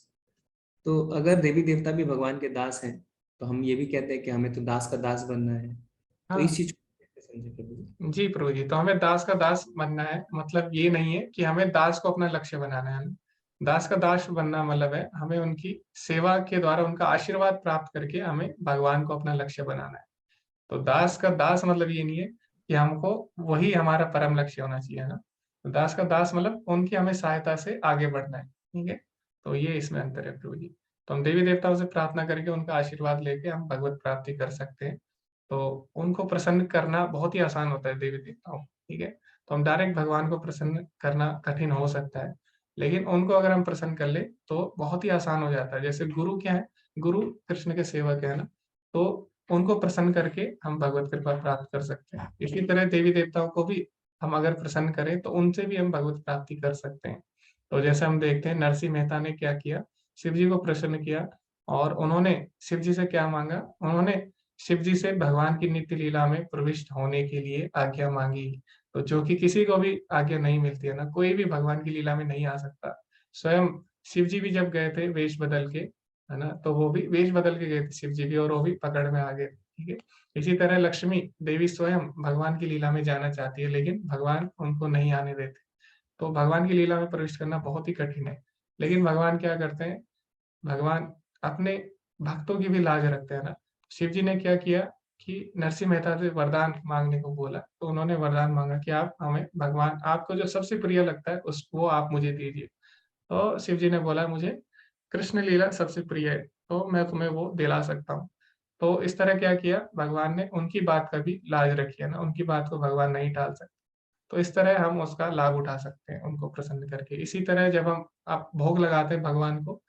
तो अगर देवी देवता भी भगवान के दास हैं, तो हम ये भी कहते हैं कि हमें तो दास का दास बनना है। तो हाँ इस चीज को कैसे समझे प्रभु जी? जी प्रभु जी, तो हमें दास का दास बनना है, मतलब ये नहीं है कि हमें दास को अपना लक्ष्य बनाना है। दास का दास बनना मतलब है हमें उनकी सेवा के द्वारा उनका आशीर्वाद प्राप्त करके हमें भगवान को अपना लक्ष्य बनाना है। तो दास का दास मतलब ये नहीं है कि हमको वही हमारा परम लक्ष्य होना चाहिए ना। तो दास का दास मतलब उनकी हमें सहायता से आगे बढ़ना है, ठीक है। तो ये इसमें अंतर है प्रभु जी। तो हम देवी देवताओं से प्रार्थना करके उनका आशीर्वाद लेके हम भगवत प्राप्ति कर सकते हैं। तो उनको प्रसन्न करना बहुत ही आसान होता है देवी देवताओं, ठीक है। तो हम डायरेक्ट भगवान को प्रसन्न करना कठिन हो सकता है, लेकिन उनको अगर हम प्रसन्न कर ले तो बहुत ही आसान हो जाता है। जैसे गुरु क्या है? गुरु कृष्ण के सेवक है ना, तो उनको प्रसन्न करके हम भगवत कृपा प्राप्त कर सकते हैं। इसी तरह देवी देवताओं को भी हम अगर प्रसन्न करें तो उनसे भी हम भगवत प्राप्ति कर सकते हैं। तो जैसे हम देखते हैं नरसिंह मेहता ने क्या किया, शिव जी को प्रसन्न किया, और उन्होंने शिव जी से क्या मांगा? उन्होंने शिव जी से भगवान की नित्य लीला में प्रविष्ट होने के लिए आज्ञा मांगी। तो जो कि किसी को भी आज्ञा नहीं मिलती है ना, कोई भी भगवान की लीला में नहीं आ सकता। स्वयं शिव जी भी जब गए थे वेश बदल के, है ना, तो वो भी वेश बदल के गए थे शिव जी भी, और वो भी पकड़ में आ गए, ठीक है। इसी तरह लक्ष्मी देवी स्वयं भगवान की लीला में जाना चाहती है, लेकिन भगवान उनको नहीं आने देते। तो भगवान की लीला में प्रवेश करना बहुत ही कठिन है, लेकिन भगवान क्या करते हैं? भगवान अपने भक्तों की भी लाज रखते हैं ना। शिव जी ने क्या किया कि नरसिंह मेहता से वरदान मांगने को बोला, तो उन्होंने वरदान मांगा कि आप हमें भगवान आपको जो सबसे प्रिय लगता है उस वो आप मुझे दीजिए। तो शिव जी ने बोला मुझे कृष्ण लीला सबसे प्रिय है, तो मैं तुम्हें वो दिला सकता हूँ। तो इस तरह क्या किया भगवान ने? उनकी बात का भी लाज रखी है ना, उनकी बात को भगवान नहीं टाल सकते। तो इस तरह हम उसका लाभ उठा सकते हैं उनको प्रसन्न करके। इसी तरह जब हम आप भोग लगाते हैं भगवान को,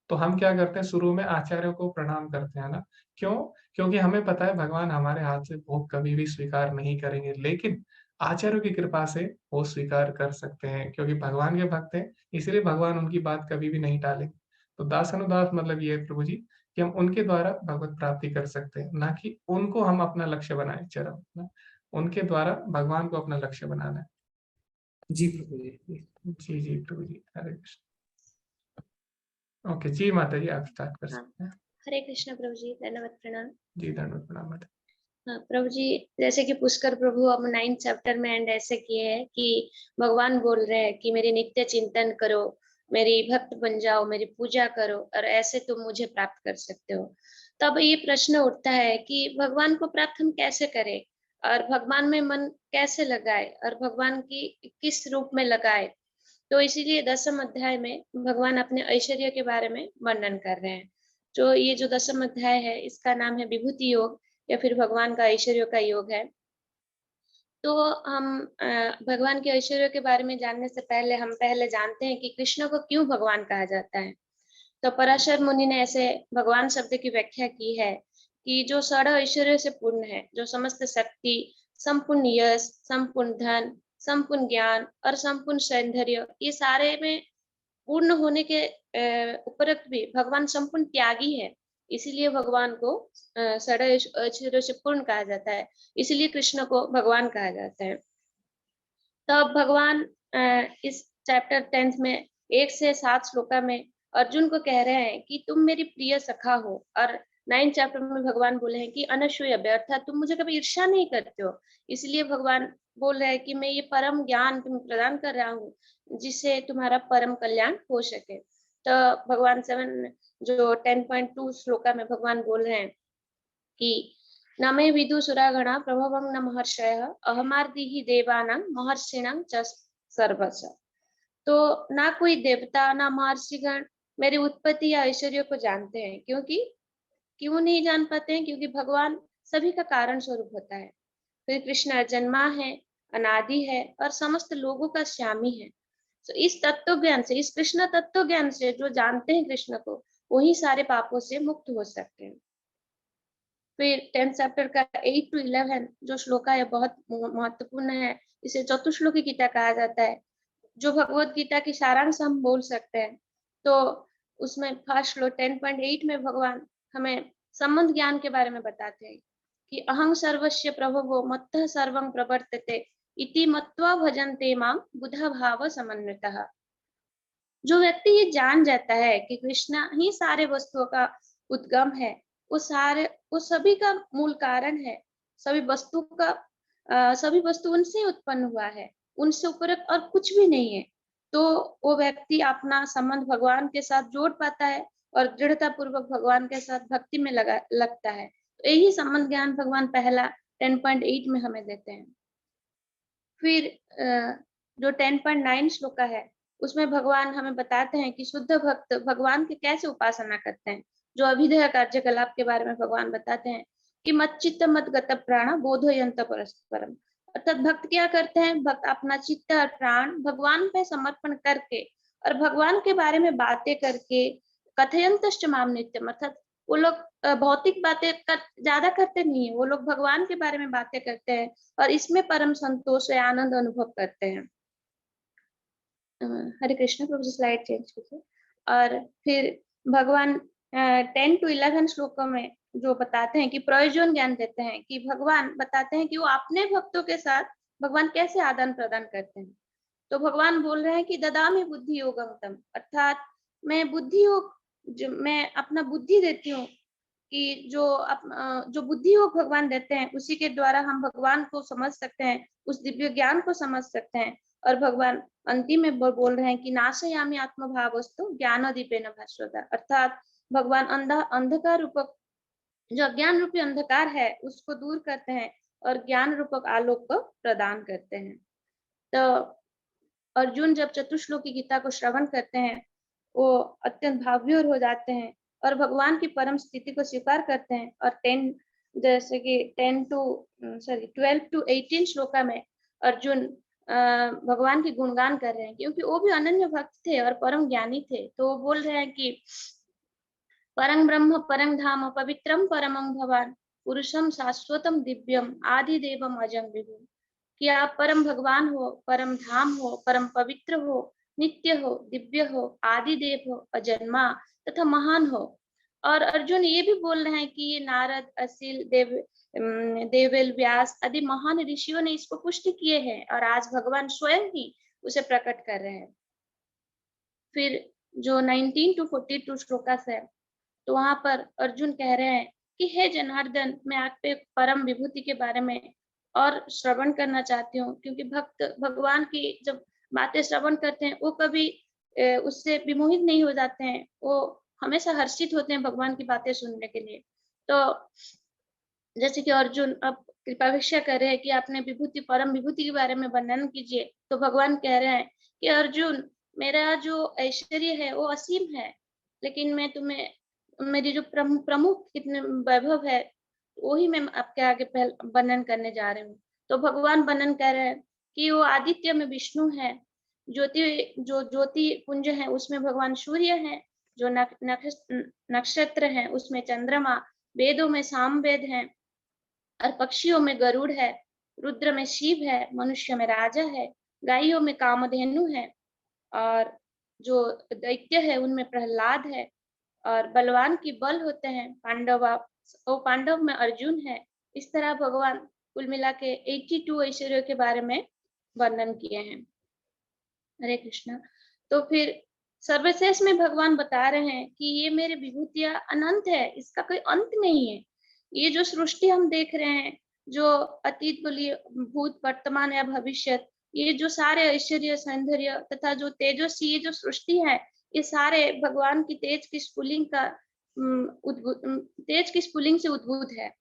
तो हम क्या करते हैं? शुरू में आचार्यों को प्रणाम करते हैं ना। क्यों? क्योंकि हमें पता है भगवान हमारे हाथ से भोग कभी भी स्वीकार नहीं करेंगे, लेकिन आचार्यों की कृपा से वो स्वीकार कर सकते हैं, क्योंकि भगवान के भक्त हैं, इसलिए भगवान उनकी बात कभी भी नहीं टालेंगे। तो दास अनुदास मतलब ये है प्रभु जी कि हम उनके द्वारा भगवत प्राप्ति कर सकते हैं, ना कि उनको हम अपना लक्ष्य बनाए चरम ना। उनके द्वारा भगवान को अपना लक्ष्य बनाना है। जी प्रभु जी। जी प्रभु जी, हरे कृष्ण। ओके जी माता जी, आप स्टार्ट कर सकते हैं। हरे कृष्ण प्रभु जी, दंडवत प्रणाम। जी दंडवत प्रणाम माता। हाँ प्रभु जी, जैसे कि पुष्कर प्रभु अब 9th चैप्टर में एंड ऐसे किए हैं कि भगवान बोल रहे हैं कि मेरी नित्य चिंतन करो, मेरी भक्त बन जाओ, मेरी पूजा करो, और ऐसे तुम मुझे प्राप्त कर सकते हो। तब ये प्रश्न उठता है कि भगवान को प्राप्त हम कैसे करें, और भगवान में मन कैसे लगाए, और भगवान की किस रूप में लगाए। तो इसीलिए 10वें अध्याय में भगवान अपने ऐश्वर्य के बारे में वर्णन कर रहे हैं। जो ये जो 10वां अध्याय है, इसका नाम है विभूति योग, या फिर भगवान का ऐश्वर्य का योग है। तो हम भगवान के ऐश्वर्य के बारे में जानने से पहले हम पहले जानते हैं कि कृष्ण को क्यों भगवान कहा जाता है। तो पराशर मुनि ने ऐसे भगवान शब्द की व्याख्या की है कि जो षड ऐश्वर्य से पूर्ण है, जो समस्त शक्ति, संपूर्ण यश, संपूर्ण धन, संपूर्ण ज्ञान और संपूर्ण सौंदर्य, ये सारे में पूर्ण होने के उपरक्त भी भगवान संपूर्ण त्यागी है। इसीलिए भगवान को षड ऐश्वर्य से पूर्ण कहा जाता है, इसीलिए कृष्ण को भगवान कहा जाता है। तब भगवान इस चैप्टर 10 में 1 से 7 श्लोका में अर्जुन को कह रहे हैं कि तुम मेरी प्रिय सखा हो, और 9 चैप्टर में भगवान बोले हैं कि अनसूयव्य, अर्थात तुम मुझे कभी ईर्ष्या नहीं करते हो। इसलिए भगवान बोल रहे हैं कि मैं ये परम ज्ञान तुम्हें प्रदान कर रहा हूँ, जिससे तुम्हारा परम कल्याण हो सके। तो भगवान 7 जो 10.2 श्लोका में भगवान बोल रहे हैं कि न मे विदुसुरागणा प्रभवं न महर्षयः अहमार्दिहि देवानां महर्षिणां च सर्वस्य। तो ना कोई देवता ना महर्षिगण मेरी उत्पत्ति या ऐश्वर्य को जानते हैं। क्यों नहीं जान पाते हैं? क्योंकि भगवान सभी का कारण स्वरूप होता है। फिर कृष्ण अजन्मा है, अनादि है, और समस्त लोगों का स्वामी है। तो इस तत्व ज्ञान से, इस कृष्ण तत्व ज्ञान से जो जानते हैं कृष्ण को, वही सारे पापों से मुक्त हो सकते हैं। फिर 10th चैप्टर का 8 to 11 जो श्लोका है बहुत महत्वपूर्ण है। इसे चतुश्लोकी गीता कहा जाता है, जो भगवत गीता की सारांश हम बोल सकते हैं। तो उसमें फर्स्ट श्लोक 10.8 में भगवान हमें संबंध ज्ञान के बारे में बताते हैं कि अहं सर्वस्य प्रभवो मत्तः सर्वं प्रवर्तते इति मत्वा भजन्ते मां बुधा भाव समन्वितः। जो व्यक्ति ये जान जाता है कि कृष्ण ही सारे वस्तुओं का उद्गम है, वो सभी का मूल कारण है, सभी वस्तु उनसे उत्पन्न हुआ है, उनसे उपरक्त और कुछ भी नहीं है। तो वो व्यक्ति अपना संबंध भगवान के साथ जोड़ पाता है और दृढ़ता पूर्वक भगवान के साथ भक्ति में लगता है। तो यही संबंध ज्ञान भगवान पहला 10.8 में हमें देते हैं। फिर जो 10.9 श्लोक है, उसमें भगवान हमें बताते हैं कि शुद्ध भक्त भगवान की कैसे उपासना करते हैं। जो अभिधेय कार्यकलाप के बारे में भगवान बताते हैं कि मच्चित्त मद्गत प्राण बोधयन्त परस्परम। अर्थात भक्त क्या करते हैं? भक्त अपना चित्त और प्राण भगवान पे समर्पण करके और भगवान के बारे में बातें करके कथयन्तश्च माम नित्यम, अर्थात वो लोग भौतिक बातें ज्यादा करते नहीं है, वो लोग भगवान के बारे में बातें करते हैं और इसमें परम संतोष या आनंद अनुभव करते हैं। हरे कृष्ण प्रभु, स्लाइड चेंज कीजिए। और फिर भगवान 10 to 11 श्लोकों में जो बताते हैं कि प्रयोजन ज्ञान देते हैं कि भगवान बताते हैं कि वो अपने भक्तों के साथ भगवान कैसे आदान प्रदान करते हैं। तो भगवान बोल रहे हैं कि ददामि बुद्धि योगम तम, अर्थात मैं बुद्धि योग, मैं अपना बुद्धि देती हूँ कि जो बुद्धि योग भगवान देते हैं उसी के द्वारा हम भगवान को समझ सकते हैं, उस दिव्य ज्ञान को समझ सकते हैं। और भगवान अंतिम में बोल रहे हैं कि नाशयामि आत्मभावस्तु ज्ञानदीपेन भास्वता, अर्थात भगवान अंधकार रूपक, जो अज्ञान रूपी अंधकार है उसको दूर करते हैं और ज्ञान रूपक आलोक को प्रदान करते हैं। तो अर्जुन जब चतुश्लोकी गीता को श्रवण करते हैं, वो अत्यंत भावविभोर हो जाते हैं और भगवान की परम स्थिति को स्वीकार करते हैं। और 12 to 18 श्लोका में अर्जुन भगवान की गुणगान कर रहे हैं, क्योंकि वो भी अनन्य भक्त थे और परम ज्ञानी थे। तो वो बोल रहे हैं कि परं ब्रह्म परं धाम पवित्रम परमं भवान पुरुषम शाश्वतम दिव्यम आदि देवम अजं विभु, कि आप परम भगवान हो, परम धाम हो, परम पवित्र हो, नित्य हो, दिव्य हो, आदि देव हो, अजन्मा तथा महान हो। और अर्जुन ये भी बोल रहे हैं कि ये नारद, असिल, देवेल, व्यास आदि महान ऋषियों ने इसको पुष्टि किए हैं और आज भगवान स्वयं ही उसे प्रकट कर रहे हैं। फिर जो 19 to 42 श्लोकास है, तो वहां पर अर्जुन कह रहे हैं कि हे जनार्दन, मैं आप पे परम विभूति के बारे में और श्रवण करना चाहती हूँ, क्योंकि भक्त भगवान की जब बातें श्रवण करते हैं वो कभी उससे विमोहित नहीं हो जाते हैं, वो हमेशा हर्षित होते हैं भगवान की बातें सुनने के लिए। तो जैसे कि अर्जुन अब कृपाभिक्षा कर रहे हैं कि आपने विभूति परम विभूति के बारे में वर्णन कीजिए, तो भगवान कह रहे हैं कि अर्जुन, मेरा जो ऐश्वर्य है वो असीम है, लेकिन मैं तुम्हें मेरी जो प्रमुख कितने वैभव है वही मैं आपके आगे वर्णन करने जा रही हूँ। तो भगवान वर्णन कर रहे हैं कि वो आदित्य में विष्णु है, ज्योति पुंज है उसमें भगवान सूर्य है, जो नक्षत्र है उसमें चंद्रमा, वेदों में सामवेद है, और पक्षियों में गरुड़ है, रुद्र में शिव है, मनुष्य में राजा है, गायों में कामधेनु है, और जो दैत्य है उनमें प्रहलाद है, और बलवान की बल होते हैं पांडव में अर्जुन है। इस तरह भगवान कुल मिला के 82 ऐश्वर्य के बारे में वर्णन किए हैं। हरे कृष्णा। तो फिर सर्वशेष में भगवान बता रहे हैं कि ये मेरे विभूतियां अनंत है, इसका कोई अंत नहीं है। ये जो सृष्टि हम देख रहे हैं, जो अतीत बोलिए, भूत, वर्तमान या भविष्य, ये जो सारे ऐश्वर्य, सौंदर्य तथा जो तेजस्वी ये जो सृष्टि है, ये सारे भगवान की तेज की स्फुलिंग से उद्भूत है।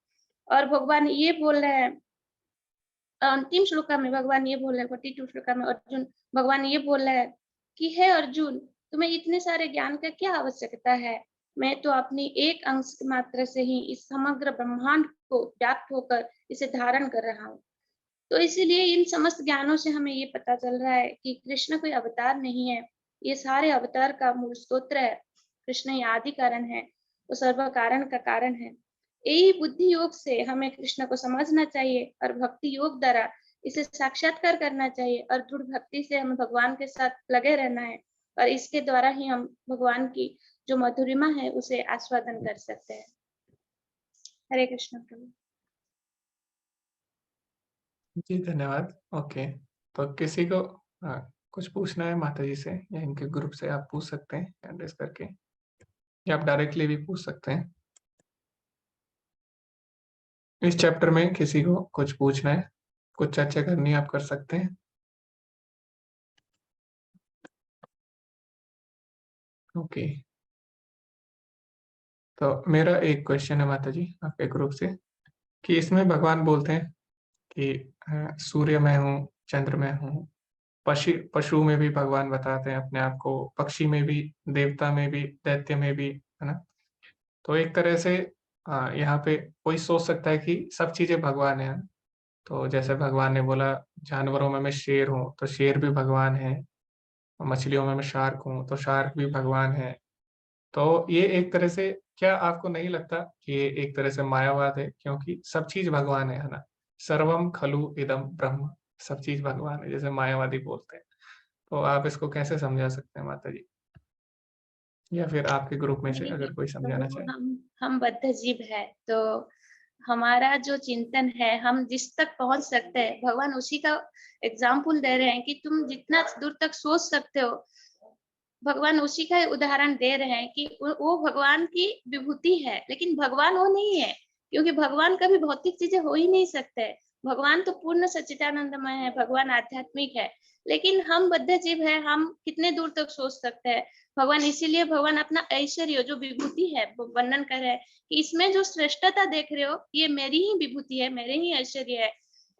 और भगवान ये बोल रहे हैं अंतिम श्लोका में, भगवान ये बोल रहे हैं 42 श्लोका में अर्जुन भगवान ये बोल रहे हैं कि हे अर्जुन, तुम्हें इतने सारे ज्ञान का क्या आवश्यकता है? मैं तो अपनी एक अंश मात्र से ही इस समग्र ब्रह्मांड को व्याप्त होकर इसे धारण कर रहा हूँ। तो इसीलिए इन समस्त ज्ञानों से हमें ये पता चल रहा है कि कृष्ण कोई अवतार नहीं है, ये सारे अवतार का मूल स्तोत्र है। कृष्ण ही आदि कारण है, वो सर्व कारण का कारण है। यही बुद्धि योग से हमें कृष्ण को समझना चाहिए और भक्ति योग द्वारा इसे साक्षात्कार करना चाहिए, और दृढ़ भक्ति से हमें भगवान के साथ लगे रहना है, और इसके द्वारा ही हम भगवान की जो मधुरिमा है उसे आस्वादन कर सकते हैं। हरे कृष्ण प्रभु। जी धन्यवाद। ओके, तो किसी को कुछ पूछना है माता जी से या इनके ग्रुप से, आप पूछ सकते हैं एड्रेस करके, या आप डायरेक्टली भी पूछ सकते हैं। इस चैप्टर में किसी को कुछ पूछना है, कुछ चर्चा करनी है, आप कर सकते हैं। ओके, तो मेरा एक क्वेश्चन है माता जी आपके ग्रुप से, कि इसमें भगवान बोलते हैं कि सूर्य में हूँ, चंद्र में हूँ, पशु में भी भगवान बताते हैं अपने आप को, पक्षी में भी, देवता में भी, दैत्य में भी, है ना। तो एक तरह से यहाँ पे कोई सोच सकता है कि सब चीजें भगवान है। तो जैसे भगवान ने बोला जानवरों में मैं शेर हूँ, तो शेर भी भगवान है, मछलियों में मैं शार्क हूँ, तो शार्क भी भगवान है। तो ये एक तरह से, क्या आपको नहीं लगता कि ये एक तरह से मायावाद है? क्योंकि सब चीज भगवान है ना, सर्वम खलु इदम ब्रह्म, सब चीज भगवान है, जैसे मायावादी बोलते हैं। तो आप इसको कैसे समझा सकते हैं माता जी, या फिर आपके ग्रुप में से अगर कोई समझाना चाहे? हम बद्ध जीव है, तो हमारा जो चिंतन है, हम जिस तक पहुंच सकते हैं भगवान उसी का एग्जाम्पल दे रहे हैं कि तुम जितना दूर तक सोच सकते हो, भगवान उसी का उदाहरण दे रहे हैं कि वो भगवान की विभूति है, लेकिन भगवान वो नहीं है, क्योंकि भगवान कभी भौतिक चीजें हो ही नहीं सकते। भगवान तो पूर्ण सच्चिदानंदमय है, भगवान आध्यात्मिक है, लेकिन हम बद्ध जीव है, हम कितने दूर तक सोच सकते हैं भगवान। इसीलिए भगवान अपना ऐश्वर्य जो विभूति है वो वर्णन कर रहे हैं कि इसमें जो श्रेष्ठता देख रहे हो ये मेरी ही विभूति है, मेरे ही ऐश्वर्य है,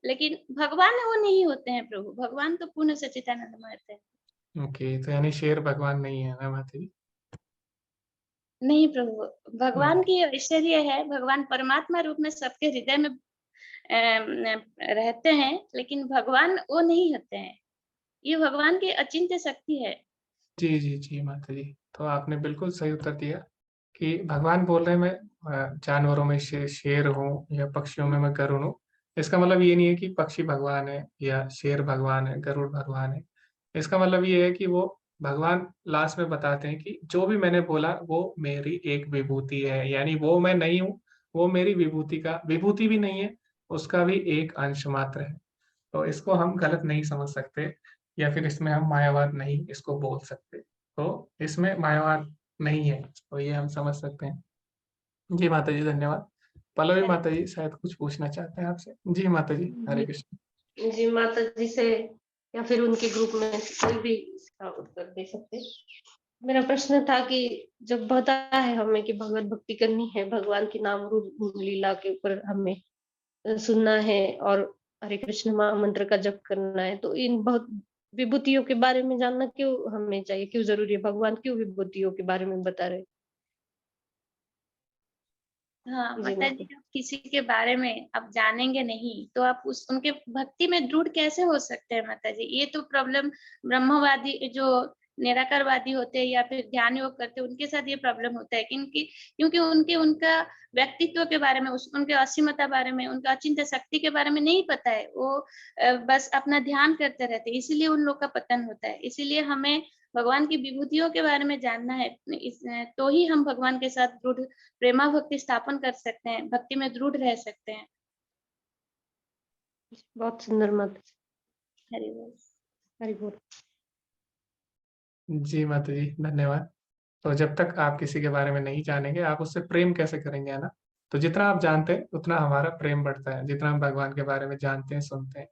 लेकिन भगवान वो नहीं होते हैं प्रभु, भगवान तो पूर्ण सच्चिदानंदमय होते हैं। ओके, तो यानी शेर भगवान नहीं है ना माता जी? नहीं प्रभु, भगवान की ऐश्वर्य है, भगवान परमात्मा रूप में सबके हृदय में रहते हैं, लेकिन भगवान वो नहीं होते हैं, ये भगवान की अचिंत्य शक्ति है। जी जी जी माता जी, तो आपने बिल्कुल सही उत्तर दिया कि भगवान बोल रहे हैं मैं जानवरों में शेर हूँ या पक्षियों में मैं गरुड़ हूँ। इसका मतलब ये नहीं है कि पक्षी भगवान है या शेर भगवान है, गरुड़ भगवान है। इसका मतलब ये है कि वो भगवान लास्ट में बताते हैं कि जो भी मैंने बोला वो मेरी एक विभूति है, यानी वो मैं नहीं हूँ, वो मेरी विभूति का, विभूति भी नहीं है, उसका भी एक अंश मात्र है। तो इसको हम गलत नहीं समझ सकते। या फिर इसमें हम मायावाद नहीं इसको बोल सकते। तो इसमें मायावाद नहीं है, तो ये हम समझ सकते हैं। जी माता जी धन्यवाद। पल्लवी माता जी शायद कुछ पूछना चाहते हैं आपसे। जी माता जी, हरे कृष्ण। जी माता जी से या फिर उनके ग्रुप में से कोई भी इसका उत्तर दे सकते हैं। मेरा प्रश्न था कि जब पता है हमें कि भगवत भक्ति करनी है, भगवान के नाम रूप लीला के ऊपर हमें सुनना है और हरे कृष्ण महामंत्र का जप करना है, तो इन बहुत विभूतियों के बारे में जानना क्यों हमें चाहिए, क्यों जरूरी है, भगवान क्यों विभूतियों के बारे में बता रहे? हाँ जी माता जी, माता। आप किसी के बारे में आप जानेंगे नहीं तो आप उस उनके भक्ति में दृढ़ कैसे हो सकते हैं माता जी? ये तो प्रॉब्लम ब्रह्मवादी जो निराकारवादी होते हैं या फिर ध्यान योग करते हैं उनके साथ ये प्रॉब्लम होता है, क्योंकि उनके उनका व्यक्तित्व के बारे में, उनके असीमता बारे में, उनका अचिंत्य शक्ति के बारे में नहीं पता है। वो बस अपना ध्यान करते रहते हैं, इसीलिए उन लोग का पतन होता है। इसीलिए हमें भगवान की विभूतियों के बारे में जानना है, तो ही हम भगवान के साथ दृढ़ प्रेमा भक्ति स्थापन कर सकते हैं, भक्ति में दृढ़ रह सकते हैं। बहुत सुंदर माता। हरि बोल। हरि बोल। जी माता जी धन्यवाद। तो जब तक आप किसी के बारे में नहीं जानेंगे आप उससे प्रेम कैसे करेंगे, है ना? तो जितना आप जानते हैं उतना हमारा प्रेम बढ़ता है, जितना हम भगवान के बारे में जानते हैं, सुनते हैं।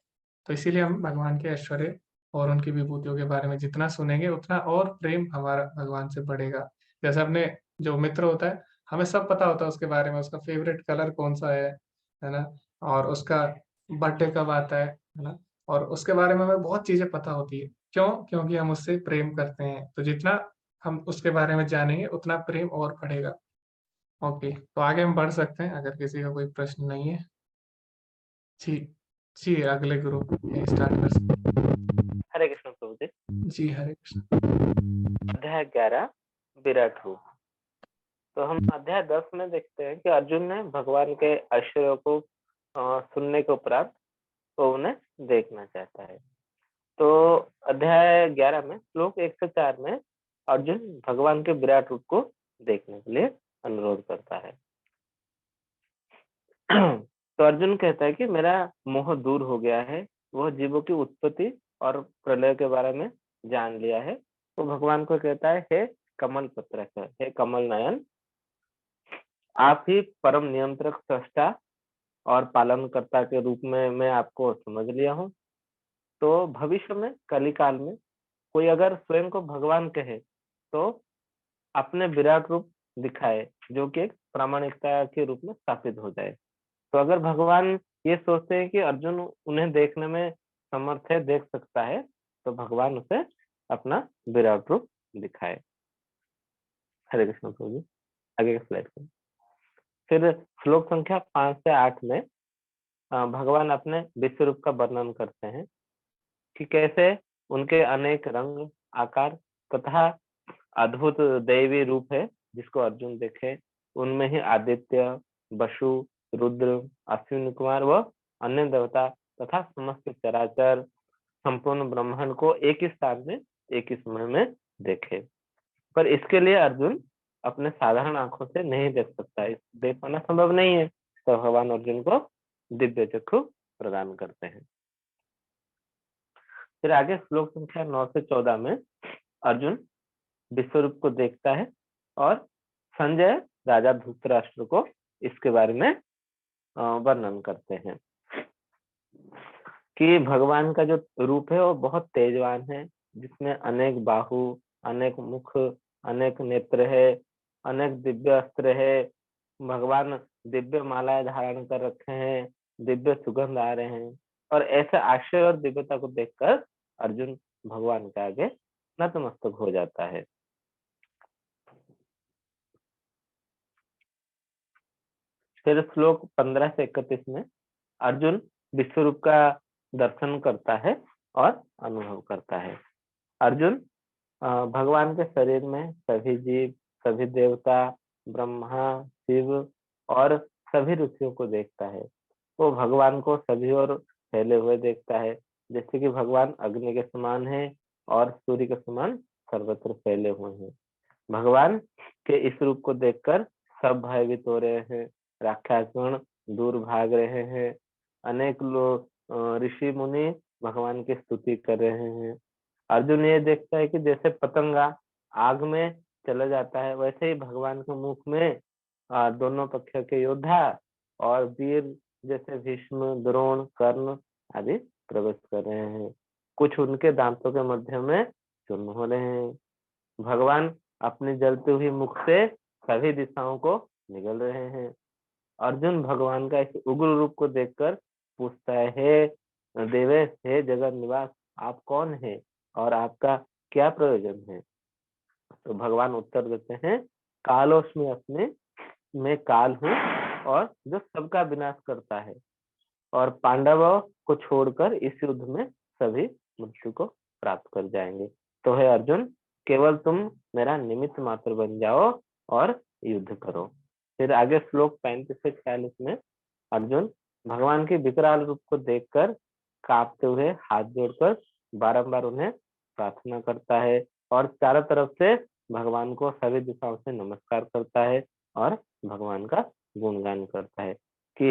तो इसीलिए हम भगवान के ऐश्वर्य और उनकी विभूतियों के बारे में जितना सुनेंगे उतना और प्रेम हमारा भगवान से बढ़ेगा। जैसे अपने जो मित्र होता है, हमें सब पता होता है उसके बारे में, उसका फेवरेट कलर कौन सा है ना? और उसका बर्थडे कब आता है ना? और उसके बारे में हमें बहुत चीजें पता होती है। क्यों? क्योंकि हम उससे प्रेम करते हैं। तो जितना हम उसके बारे में जानेंगे उतना प्रेम और बढ़ेगा। ओके, तो आगे हम बढ़ सकते हैं अगर किसी का कोई प्रश्न नहीं है। जी, जी अगले ग्रुप में स्टार्ट कर सकते हैं। हरे कृष्ण प्रभु जी। जी हरे कृष्ण। अध्याय 11 विराट रूप। तो हम अध्याय 10 में देखते हैं कि अर्जुन ने भगवान के ऐश्वर्य को सुनने के उपरांत तो उन्हें देखना चाहता है। तो अध्याय 11 में श्लोक 104 में अर्जुन भगवान के विराट रूप को देखने के लिए अनुरोध करता है। तो अर्जुन कहता है कि मेरा मोह दूर हो गया है, वह जीवों की उत्पत्ति और प्रलय के बारे में जान लिया है। तो भगवान को कहता है, हे कमल पत्रक, हे कमल नयन, आप ही परम नियंत्रक, सृष्टा और पालनकर्ता के रूप में मैं आपको समझ लिया हूँ। तो भविष्य में कलिकाल में कोई अगर स्वयं को भगवान कहे तो अपने विराट रूप दिखाए, जो कि एक प्रामाणिकता के रूप में स्थापित हो जाए। तो अगर भगवान ये सोचते हैं कि अर्जुन उन्हें देखने में समर्थ है, देख सकता है, तो भगवान उसे अपना विराट रूप दिखाए। हरे कृष्ण प्रभु जी, आगे का स्लाइड करें। फिर श्लोक संख्या 5 से 8 में भगवान अपने विश्व रूप का वर्णन करते हैं कि कैसे उनके अनेक रंग, आकार तथा अद्भुत दैवी रूप है जिसको अर्जुन देखे। उनमें ही आदित्य, वसु, रुद्र, अश्विनी कुमार व अन्य देवता तथा समस्त चराचर संपूर्ण ब्रह्मांड को एक ही स्थान में एक ही समय में देखे। पर इसके लिए अर्जुन अपने साधारण आंखों से नहीं देख सकता, देख पाना संभव नहीं है। तो भगवान अर्जुन को दिव्य चक्षु प्रदान करते हैं। फिर आगे श्लोक संख्या 9 से 14 में अर्जुन विश्वरूप को देखता है और संजय राजा धृतराष्ट्र को इसके बारे में वर्णन करते हैं कि भगवान का जो रूप है वो बहुत तेजवान है, जिसमें अनेक बाहु, अनेक मुख, अनेक नेत्र है, अनेक दिव्य अस्त्र है। भगवान दिव्य मालाएं धारण कर रखे हैं, दिव्य सुगंध आ रहे हैं। और ऐसे आश्चर्य और दिव्यता को देखकर अर्जुन भगवान के आगे नतमस्तक हो जाता है। फिर श्लोक 15 से 31 में अर्जुन विश्वरूप का दर्शन करता है और अनुभव करता है। अर्जुन भगवान के शरीर में सभी जीव, सभी देवता, ब्रह्मा, शिव और सभी ऋषियों को देखता है। वो भगवान को सभी ओर फैले हुए देखता है, जैसे कि भगवान अग्नि के समान है और सूर्य के समान सर्वत्र फैले हुए हैं। भगवान के इस रूप को देखकर सब भयभीत हो रहे हैं, राक्षसगण दूर भाग रहे हैं, अनेक लोग ऋषि मुनि भगवान की स्तुति कर रहे हैं अर्जुन ये देखता है कि जैसे पतंगा आग में चला जाता है, वैसे ही भगवान के मुख में दोनों पक्ष के योद्धा और वीर जैसे भीष्म, द्रोण, कर्ण आदि प्रवेश कर रहे हैं। कुछ उनके दांतों के मध्य में चूर्ण हो रहे हैं। भगवान अपनी जलती हुई मुख से सभी दिशाओं को निगल रहे हैं। अर्जुन भगवान का इस उग्र रूप को देखकर पूछता है, हे देवेश, हे जगत निवास, आप कौन है और आपका क्या प्रयोजन है? तो भगवान उत्तर देते हैं, कालोस्मि अस्मि, मैं काल हूँ और जो सबका विनाश करता है, और पांडवों को छोड़कर इस युद्ध में सभी मृत्यु को प्राप्त कर जाएंगे। तो हे अर्जुन, केवल तुम मेरा निमित्त मात्र बन जाओ और युद्ध करो। फिर आगे श्लोक 35 से 46 में अर्जुन भगवान के विकराल रूप को देखकर कांपते हुए हाथ जोड़कर बारंबार उन्हें प्रार्थना करता है और चारों तरफ से भगवान को सभी दिशाओं से नमस्कार करता है और भगवान का गुणगान करता है कि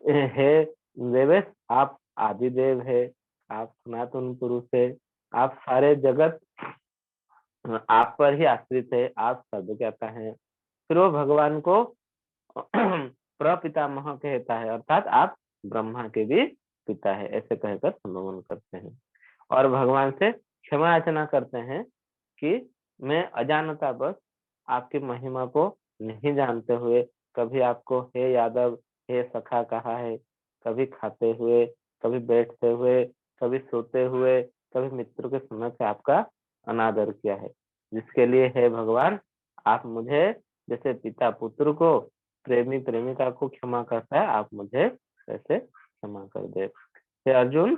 हे देवेश, आप आदिदेव है, आप सनातन पुरुष है, आप सारे जगत आप पर ही आश्रित है, आप सर्वज्ञाता है। फिर वो भगवान को प्रपितामह कहता है, अर्थात आप ब्रह्मा के भी पिता है, ऐसे कहकर संबोधन करते हैं और भगवान से क्षमा याचना करते हैं कि मैं अजानता बस आपकी महिमा को नहीं जानते हुए कभी आपको हे यादव, हे सखा कहा है, कभी खाते हुए, कभी बैठते हुए, कभी सोते हुए, कभी मित्रों के समय से आपका अनादर किया है, जिसके लिए हे भगवान आप मुझे जैसे पिता पुत्र को, प्रेमी प्रेमिका को क्षमा करता है, आप मुझे ऐसे क्षमा कर दे। हे अर्जुन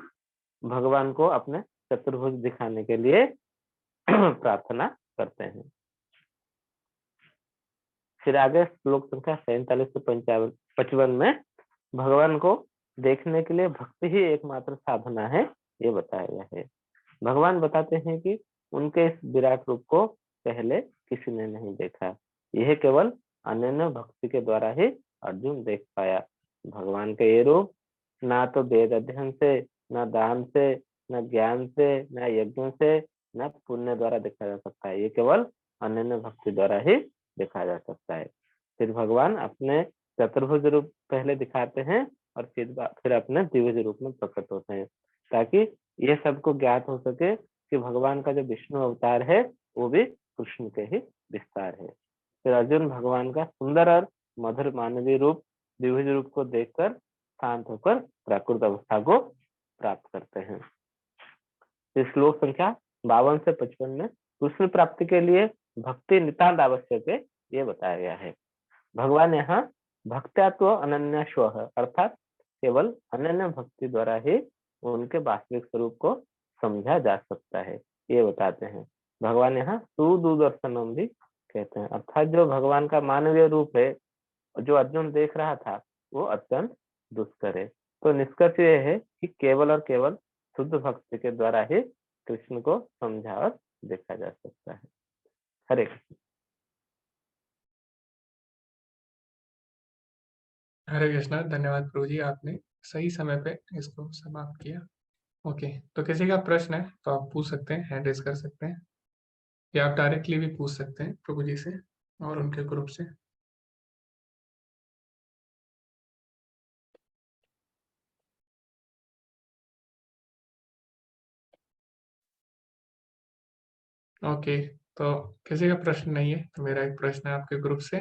भगवान को अपने चतुर्भुज दिखाने के लिए प्रार्थना करते हैं। फिर आगे श्लोक संख्या 47 से 55 में भगवान को देखने के लिए भक्ति ही एकमात्र साधना है, ये बताया गया है। भगवान बताते हैं कि उनके इस विराट रूप को पहले किसी ने नहीं देखा, यह केवल अनन्य भक्ति के द्वारा ही अर्जुन देख पाया। भगवान के ये रूप ना तो वेद अध्ययन से, न दान से, न ज्ञान से, न यज्ञ से, न पुण्य द्वारा देखा जा सकता है, ये केवल अनन्य भक्ति द्वारा ही देखा जा सकता है। फिर भगवान अपने चतुर्भुज रूप पहले दिखाते हैं और फिर अपने द्विभुज रूप में प्रकट होते हैं, ताकि ये सबको ज्ञात हो सके कि भगवान का जो विष्णु अवतार है वो भी कृष्ण के ही विस्तार है। फिर अर्जुन भगवान का सुंदर और मधुर मानवीय रूप द्विभुज रूप को देखकर शांत होकर प्राकृत अवस्था को प्राप्त करते हैं। इस श्लोक संख्या 52 से 55 में कृष्ण प्राप्ति के लिए भक्ति नितांत आवश्यक है, ये बताया गया है। भगवान यहाँ भक्त्यात्व अनन्यस्व अर्थात केवल अनन्य भक्ति द्वारा ही उनके वास्तविक स्वरूप को समझा जा सकता है, ये बताते हैं। भगवान यहाँ सुदूरदर्शनम भी कहते हैं, अर्थात जो भगवान का मानवीय रूप है जो अर्जुन देख रहा था वो अत्यंत दुष्कर है। तो निष्कर्ष ये है कि केवल और केवल शुद्ध भक्ति के द्वारा ही कृष्ण को समझा और देखा जा सकता है। हरे कृष्ण। हरे कृष्णा। धन्यवाद प्रभु जी, आपने सही समय पे इसको समाप्त किया। ओके, तो किसी का प्रश्न है तो आप पूछ सकते हैं, हैंड रेज कर सकते हैं, या आप डायरेक्टली भी पूछ सकते हैं प्रभु जी से और उनके ग्रुप से। ओके, तो किसी का प्रश्न नहीं है तो मेरा एक प्रश्न है आपके ग्रुप से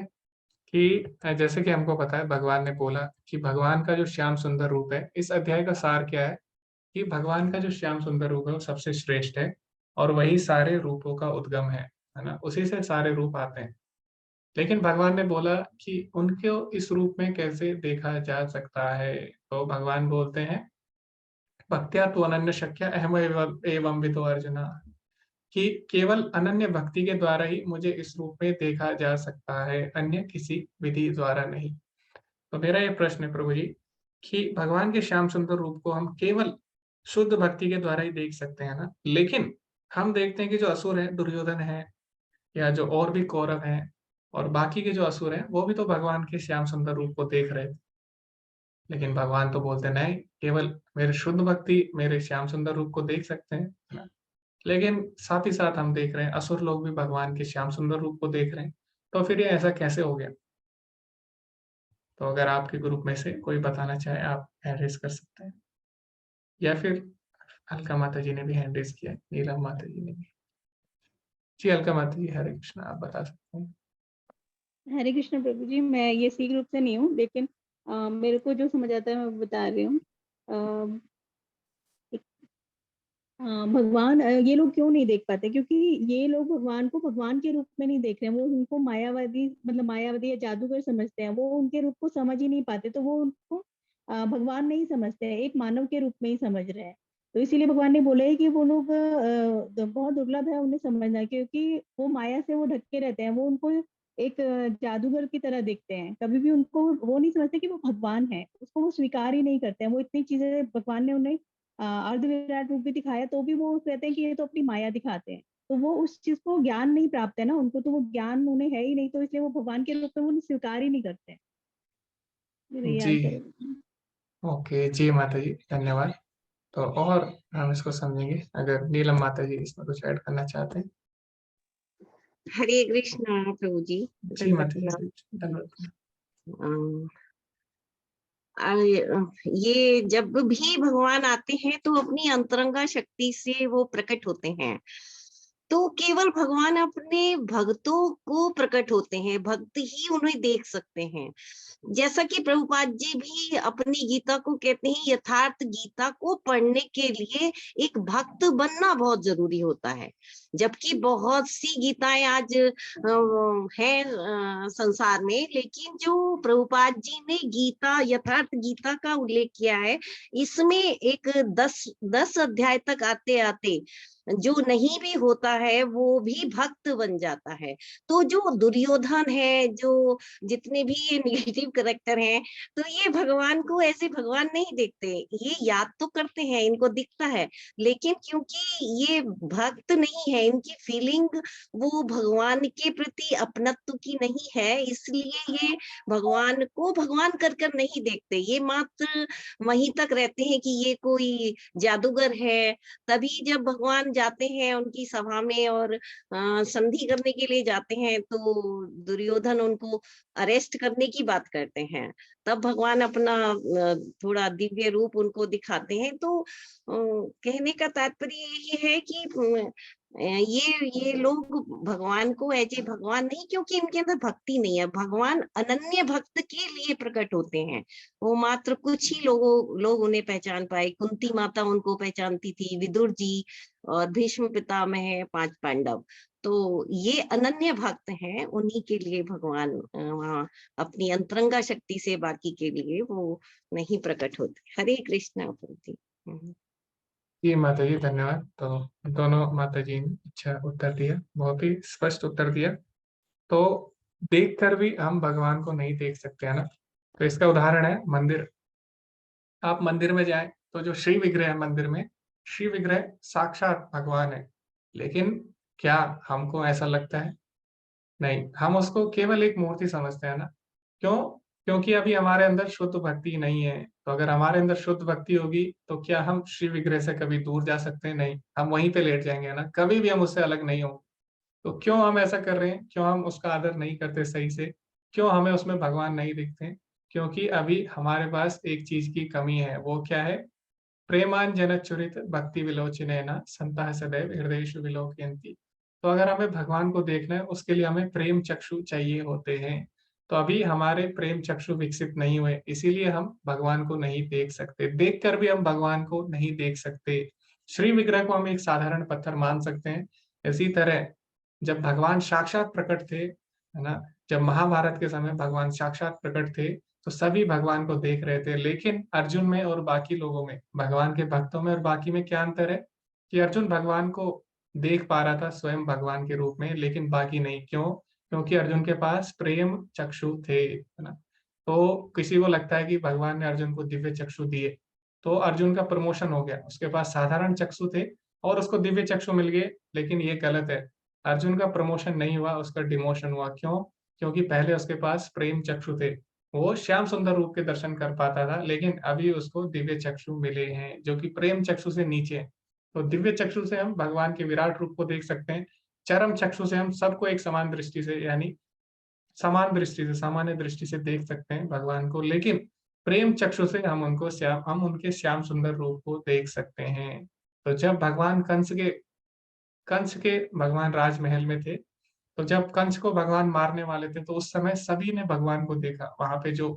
कि जैसे कि हमको पता है भगवान ने बोला कि भगवान का जो श्याम सुंदर रूप है, इस अध्याय का सार क्या है कि भगवान का जो श्याम सुंदर रूप है वो सबसे श्रेष्ठ है और वही सारे रूपों का उद्गम है ना, उसी से सारे रूप आते हैं। लेकिन भगवान ने बोला कि उनके इस रूप में कैसे देखा जा सकता है, तो भगवान बोलते हैं भक्त्या तो अनन्य शक्य अहम एवं विदो अर्जुना, कि केवल अनन्य भक्ति के द्वारा ही मुझे इस रूप में देखा जा सकता है, अन्य किसी विधि द्वारा नहीं। तो मेरा ये प्रश्न है प्रभु जी कि भगवान के श्याम सुंदर रूप को हम केवल शुद्ध भक्ति के द्वारा ही देख सकते हैं ना, लेकिन हम देखते हैं कि जो असुर है, दुर्योधन है या जो और भी कौरव हैं और बाकी के जो असुर हैं, वो भी तो भगवान के श्याम सुंदर रूप को देख रहे थे, लेकिन भगवान तो बोलते नहीं, केवल मेरे शुद्ध भक्ति मेरे श्याम सुंदर रूप को देख सकते हैं ना। लेकिन साथ ही साथ हम देख रहे हैं असुर लोग भी भगवान के श्याम सुंदर रूप को देख रहे हैं। तो फिर ये ऐसा कैसे हो गया? तो अगर आपके ग्रुप में से कोई बताना चाहे, आप हैंड रेज कर सकते हैं, या फिर अलका माता जी ने भी हैंड रेज किया है, नीलम माता जी ने भी। जी अलका माता जी, हरे कृष्ण, आप बता सकते हैं। हरे कृष्ण प्रभु जी, मैं ये सी ग्रुप से नहीं हूँ, लेकिन मेरे को जो समझ आता है मैं बता रही हूँ। भगवान ये लोग क्यों नहीं देख पाते? क्योंकि ये लोग भगवान को भगवान के रूप में नहीं देख रहे हैं, वो उनको मायावादी, मतलब मायावादी या जादूगर समझते हैं। वो उनके रूप को समझ ही नहीं पाते, तो वो उनको भगवान नहीं समझते हैं, एक मानव के रूप में ही समझ रहे हैं। तो इसीलिए भगवान ने बोला है कि वो लोग बहुत दुर्लभ है उन्हें समझना, क्योंकि वो माया से वो ढके रहते हैं। वो उनको एक जादूगर की तरह देखते हैं, कभी भी उनको वो नहीं समझते कि वो भगवान है, उसको वो स्वीकार ही नहीं करते हैं। वो इतनी चीजें भगवान ने उन्हें अर्ध विराट रूप भी दिखाया, तो भी वो कहते हैं कि ये तो अपनी माया दिखाते हैं। तो वो उस चीज को ज्ञान नहीं प्राप्त है ना उनको, तो वो ज्ञान उन्हें है ही नहीं, तो इसलिए वो भगवान के रूप में वो स्वीकार ही नहीं करते हैं। मेरा ये जी, आंसर है। ओके, जी माता जी, धन्यवाद। तो और हम इसको समझेंगे, अगर नीलम माता जी इसमें कुछ ऐड करना चाहते हैं। हरे कृष्णा प्रभु जी, जी दंडवत माता जी, प्रणाम। धन्यवाद। अम, ये जब भी भगवान आते हैं तो अपनी अंतरंगा शक्ति से वो प्रकट होते हैं। तो केवल भगवान अपने भक्तों को प्रकट होते हैं, भक्त ही उन्हें देख सकते हैं। जैसा कि प्रभुपाद जी भी अपनी गीता को कहते हैं, यथार्थ गीता को पढ़ने के लिए एक भक्त बनना बहुत जरूरी होता है। जबकि बहुत सी गीताएं आज हैं संसार में, लेकिन जो प्रभुपाद जी ने गीता, यथार्थ गीता का उल्लेख किया है, इसमें एक 10 अध्याय तक आते आते जो नहीं भी होता है वो भी भक्त बन जाता है। तो जो दुर्योधन है, जो जितने भी ये निगेटिव कैरेक्टर हैं, तो ये भगवान को ऐसे भगवान नहीं देखते। ये याद तो करते हैं, इनको दिखता है, लेकिन क्योंकि ये भक्त नहीं है, इनकी फीलिंग वो भगवान के प्रति अपनत्व की नहीं है, इसलिए ये भगवान को भगवान कर कर नहीं देखते। ये मात्र वहीं तक रहते हैं कि ये कोई जादूगर है। तभी जब भगवान जाते हैं उनकी सभा में और संधि करने के लिए जाते हैं, तो दुर्योधन उनको अरेस्ट करने की बात करते हैं। तब भगवान अपना थोड़ा दिव्य रूप उनको दिखाते हैं। तो कहने का तात्पर्य यही है कि ये लोग भगवान को ऐसे भगवान नहीं, क्योंकि इनके अंदर भक्ति नहीं है। भगवान अनन्य भक्त के लिए प्रकट होते हैं। वो मात्र कुछ ही लोग उन्हें पहचान पाए। कुंती माता उनको पहचानती थी, विदुर जी और भीष्म पितामह, 5 पांडव। तो ये अनन्य भक्त हैं, उन्हीं के लिए भगवान वहाँ अपनी अंतरंगा शक्ति से बाकी के लिए वो नहीं प्रकट होते। हरे कृष्णा प्रभु जी। जी माता जी, धन्यवाद। तो दोनों माता जी ने अच्छा उत्तर दिया, बहुत ही स्पष्ट उत्तर दिया। तो देखकर भी हम भगवान को नहीं देख सकते, है ना? तो इसका उदाहरण है मंदिर। आप मंदिर में जाएं तो जो श्री विग्रह है मंदिर में, श्री विग्रह साक्षात भगवान है। लेकिन क्या हमको ऐसा लगता है? नहीं, हम उसको केवल एक मूर्ति समझते हैं ना। क्यों? क्योंकि अभी हमारे अंदर शुद्ध भक्ति नहीं है। तो अगर हमारे अंदर शुद्ध भक्ति होगी तो क्या हम श्री विग्रह से कभी दूर जा सकते हैं? नहीं, हम वहीं पे लेट जाएंगे ना, कभी भी हम उससे अलग नहीं होंगे। तो क्यों हम ऐसा कर रहे हैं? क्यों हम उसका आदर नहीं करते सही से? क्यों हमें उसमें भगवान नहीं दिखते? क्योंकि अभी हमारे पास एक चीज की कमी है। वो क्या है? प्रेमांजन चुरित भक्ति विलोचनेन संतः सदैव हृदयेषु विलोकयन्ति। तो अगर हमें भगवान को देखना है, उसके लिए हमें प्रेम चक्षु चाहिए होते हैं। तो अभी हमारे प्रेम चक्षु विकसित नहीं हुए, इसीलिए हम भगवान को नहीं देख सकते। देखकर भी हम भगवान को नहीं देख सकते। श्री विग्रह को हम एक साधारण पत्थर मान सकते हैं। इसी तरह जब भगवान साक्षात प्रकट थे, है ना, जब महाभारत के समय भगवान साक्षात प्रकट थे, तो सभी भगवान को देख रहे थे। लेकिन अर्जुन में और बाकी लोगों में, भगवान के भक्तों में और बाकी में क्या अंतर है? कि अर्जुन भगवान को देख पा रहा था स्वयं भगवान के रूप में, लेकिन बाकी नहीं। क्यों? क्योंकि अर्जुन के पास प्रेम चक्षु थे, है ना। तो किसी को लगता है कि भगवान ने अर्जुन को दिव्य चक्षु दिए, तो अर्जुन का प्रमोशन हो गया। उसके पास साधारण चक्षु थे और उसको दिव्य चक्षु मिल गए, लेकिन ये गलत है। अर्जुन का प्रमोशन नहीं हुआ, उसका डिमोशन हुआ। क्यों? क्योंकि पहले उसके पास प्रेम चक्षु थे, वो श्याम सुंदर रूप के दर्शन कर पाता था, लेकिन अभी उसको दिव्य चक्षु मिले हैं जो कि प्रेम चक्षु से नीचे है। तो दिव्य चक्षु से हम भगवान के विराट रूप को देख सकते हैं, चरम चक्षु से हम सबको एक समान दृष्टि से, यानी समान दृष्टि से, सामान्य दृष्टि से देख सकते हैं भगवान को, लेकिन प्रेम चक्षु से हम उनके श्याम सुंदर रूप को देख सकते हैं। तो जब भगवान कंस के भगवान राजमहल में थे, तो जब कंस को भगवान मारने वाले थे, तो उस समय सभी ने भगवान को देखा। वहां पे जो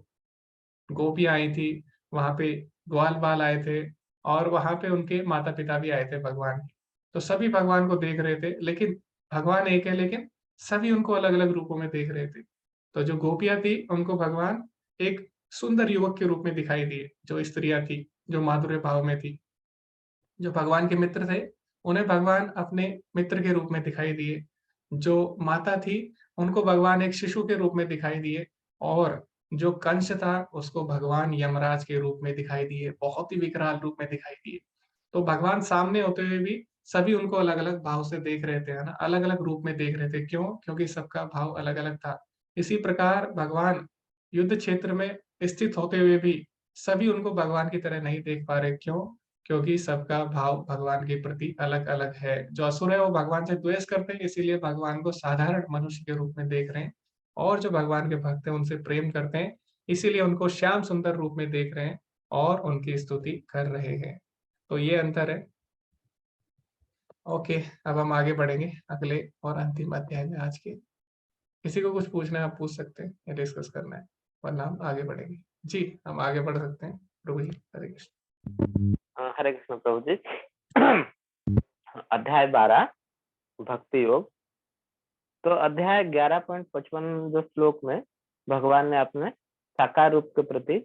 गोपियां आई थी, वहां पे ग्वाल बाल आए थे, और वहां पे उनके माता पिता भी आए थे भगवान के। तो सभी भगवान को देख रहे थे, लेकिन भगवान एक है, लेकिन सभी उनको अलग अलग रूपों में देख रहे थे। तो जो गोपियां थी, उनको भगवान एक सुंदर युवक के रूप में दिखाई दिए। जो स्त्रियां थी, जो माधुर्य भाव में थी, जो भगवान के मित्र थे, उन्हें भगवान अपने मित्र के रूप में दिखाई दिए। जो माता थी, उनको भगवान एक शिशु के रूप में दिखाई दिए, और जो कंस था, उसको भगवान यमराज के रूप में दिखाई दिए, बहुत ही विकराल रूप में दिखाई दिए। तो भगवान सामने होते हुए भी सभी उनको अलग अलग भाव से देख रहे थे, है ना, अलग अलग रूप में देख रहे थे। क्यों? क्योंकि सबका भाव अलग अलग था। इसी प्रकार भगवान युद्ध क्षेत्र में स्थित होते हुए भी सभी उनको भगवान की तरह नहीं देख पा रहे। क्यों? क्योंकि सबका भाव भगवान के प्रति अलग अलग है। जो असुर है, वो भगवान से द्वेष करते हैं, इसीलिए भगवान को साधारण मनुष्य के रूप में देख रहे हैं, और जो भगवान के भक्त हैं, उनसे प्रेम करते हैं, इसीलिए उनको श्याम सुंदर रूप में देख रहे हैं और उनकी स्तुति कर रहे हैं। तो ये अंतर है। ओके, अब हम आगे बढ़ेंगे अगले और अंतिम अध्याय में आज के। किसी को कुछ पूछना है, आप पूछ सकते हैं या डिस्कस करना है, वरना हम आगे बढ़ेंगे। जी, हम आगे बढ़ सकते हैं। प्रभु जी, हरे कृष्ण। हरे कृष्ण प्रभु जी। अध्याय 12 भक्ति योग। तो अध्याय 11.55 जो श्लोक में भगवान ने अपने साकार रूप के प्रति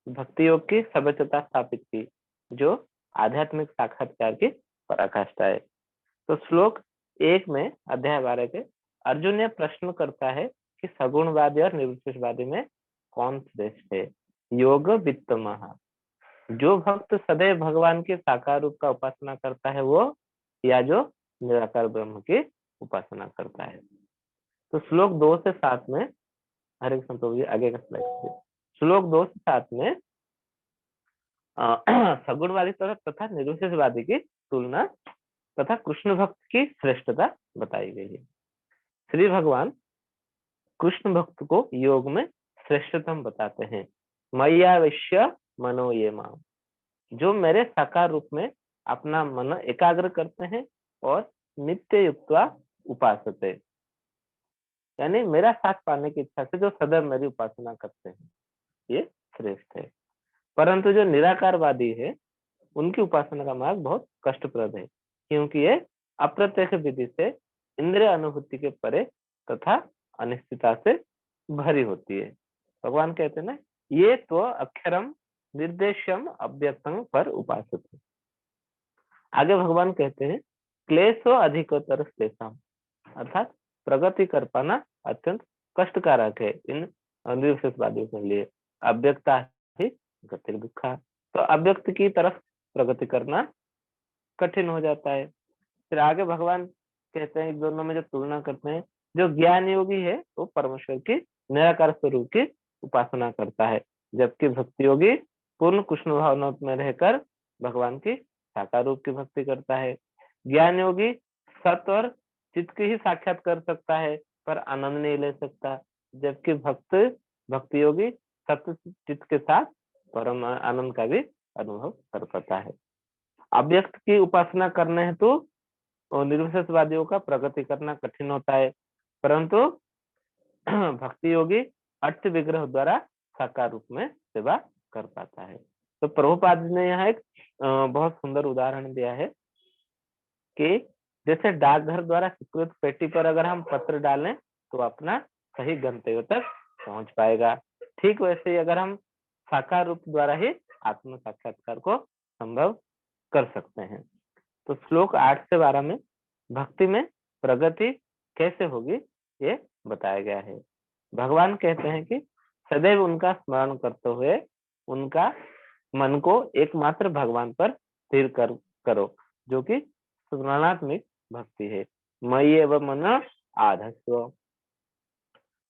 भक्ति योग की सर्वोच्चता स्थापित की, जो आध्यात्मिक साक्षात्कार की पराकाष्ठा है। तो श्लोक 1 में अध्याय 12 के अर्जुन ने प्रश्न करता है कि सगुणवादी और निर्विशेषवादी में कौन श्रेष्ठ है। योग वित्तमः, जो भक्त सदैव भगवान के साकार रूप का उपासना करता है वो, या जो निराकार ब्रह्म की उपासना करता है। तो श्लोक 2 से 7 में, हरे कृष्ण प्रभु जी आगे का स्लाइड। श्लोक 2 से 7 में सगुणवादी तथा निर्विशेषवादी की तुलना तथा कृष्ण भक्त की श्रेष्ठता बताई गई है। श्री भगवान कृष्ण भक्त को योग में श्रेष्ठतम बताते हैं। मय्यावेश्य मनो ये माम, जो मेरे साकार रूप में अपना मन एकाग्र करते हैं और नित्य युक्त्वा उपासते, यानी मेरा साथ पाने की इच्छा से जो सदैव मेरी उपासना करते हैं, ये श्रेष्ठ है। परंतु जो निराकारवादी है, उनकी उपासना का मार्ग बहुत कष्टप्रद है, क्योंकि ये अप्रत्यक्ष विधि से इंद्रिय अनुभूति के परे तथा अनिश्चितता से भरी होती है। भगवान कहते हैं ना, ये तो अक्षरम निर्देशम अव्यक्तम पर उपासते। आगे भगवान कहते हैं क्लेशो अधिकतर श्लेषम, अर्थात प्रगति कर पाना अत्यंत कष्टकारक है इन निर्विशेषवादियों के लिए। अव्यक्ता ही गति दुखा, तो अव्यक्त की तरफ प्रगति करना कठिन हो जाता है। फिर आगे भगवान कहते हैं, दोनों में जो तुलना करते हैं, जो ज्ञान योगी है वो परमेश्वर की निराकार स्वरूप की उपासना करता है, जबकि भक्ति योगी पूर्ण कृष्ण भावना में रहकर भगवान की साकार रूप की भक्ति करता है। ज्ञान योगी सत्व और चित्त की ही साक्षात कर सकता है, पर आनंद नहीं ले सकता, जबकि भक्ति योगी सत्व चित्त के साथ परम आनंद का भी अनुभव कर पाता है। अव्यक्त की उपासना करने हेतु निर्विशेषवादियों का प्रगति करना कठिन होता है, परंतु भक्ति योगी अर्थ विग्रह द्वारा साकार रूप में सेवा कर पाता है। तो प्रभुपाद जी ने यहाँ एक बहुत सुंदर उदाहरण दिया है कि जैसे डाकघर द्वारा स्वीकृत पेटी पर अगर हम पत्र डालें तो अपना सही गंतव्य तक पहुंच पाएगा, ठीक वैसे ही अगर हम साकार रूप द्वारा ही आत्म साक्षात्कार को संभव कर सकते हैं। तो श्लोक 8 से 12 में भक्ति में प्रगति कैसे होगी ये बताया गया है। भगवान कहते हैं कि सदैव उनका स्मरण करते हुए उनका मन को एकमात्र भगवान पर स्थिर करो, जो कि स्मरणात्मिक भक्ति है। मयि एव मन आधत्स्व।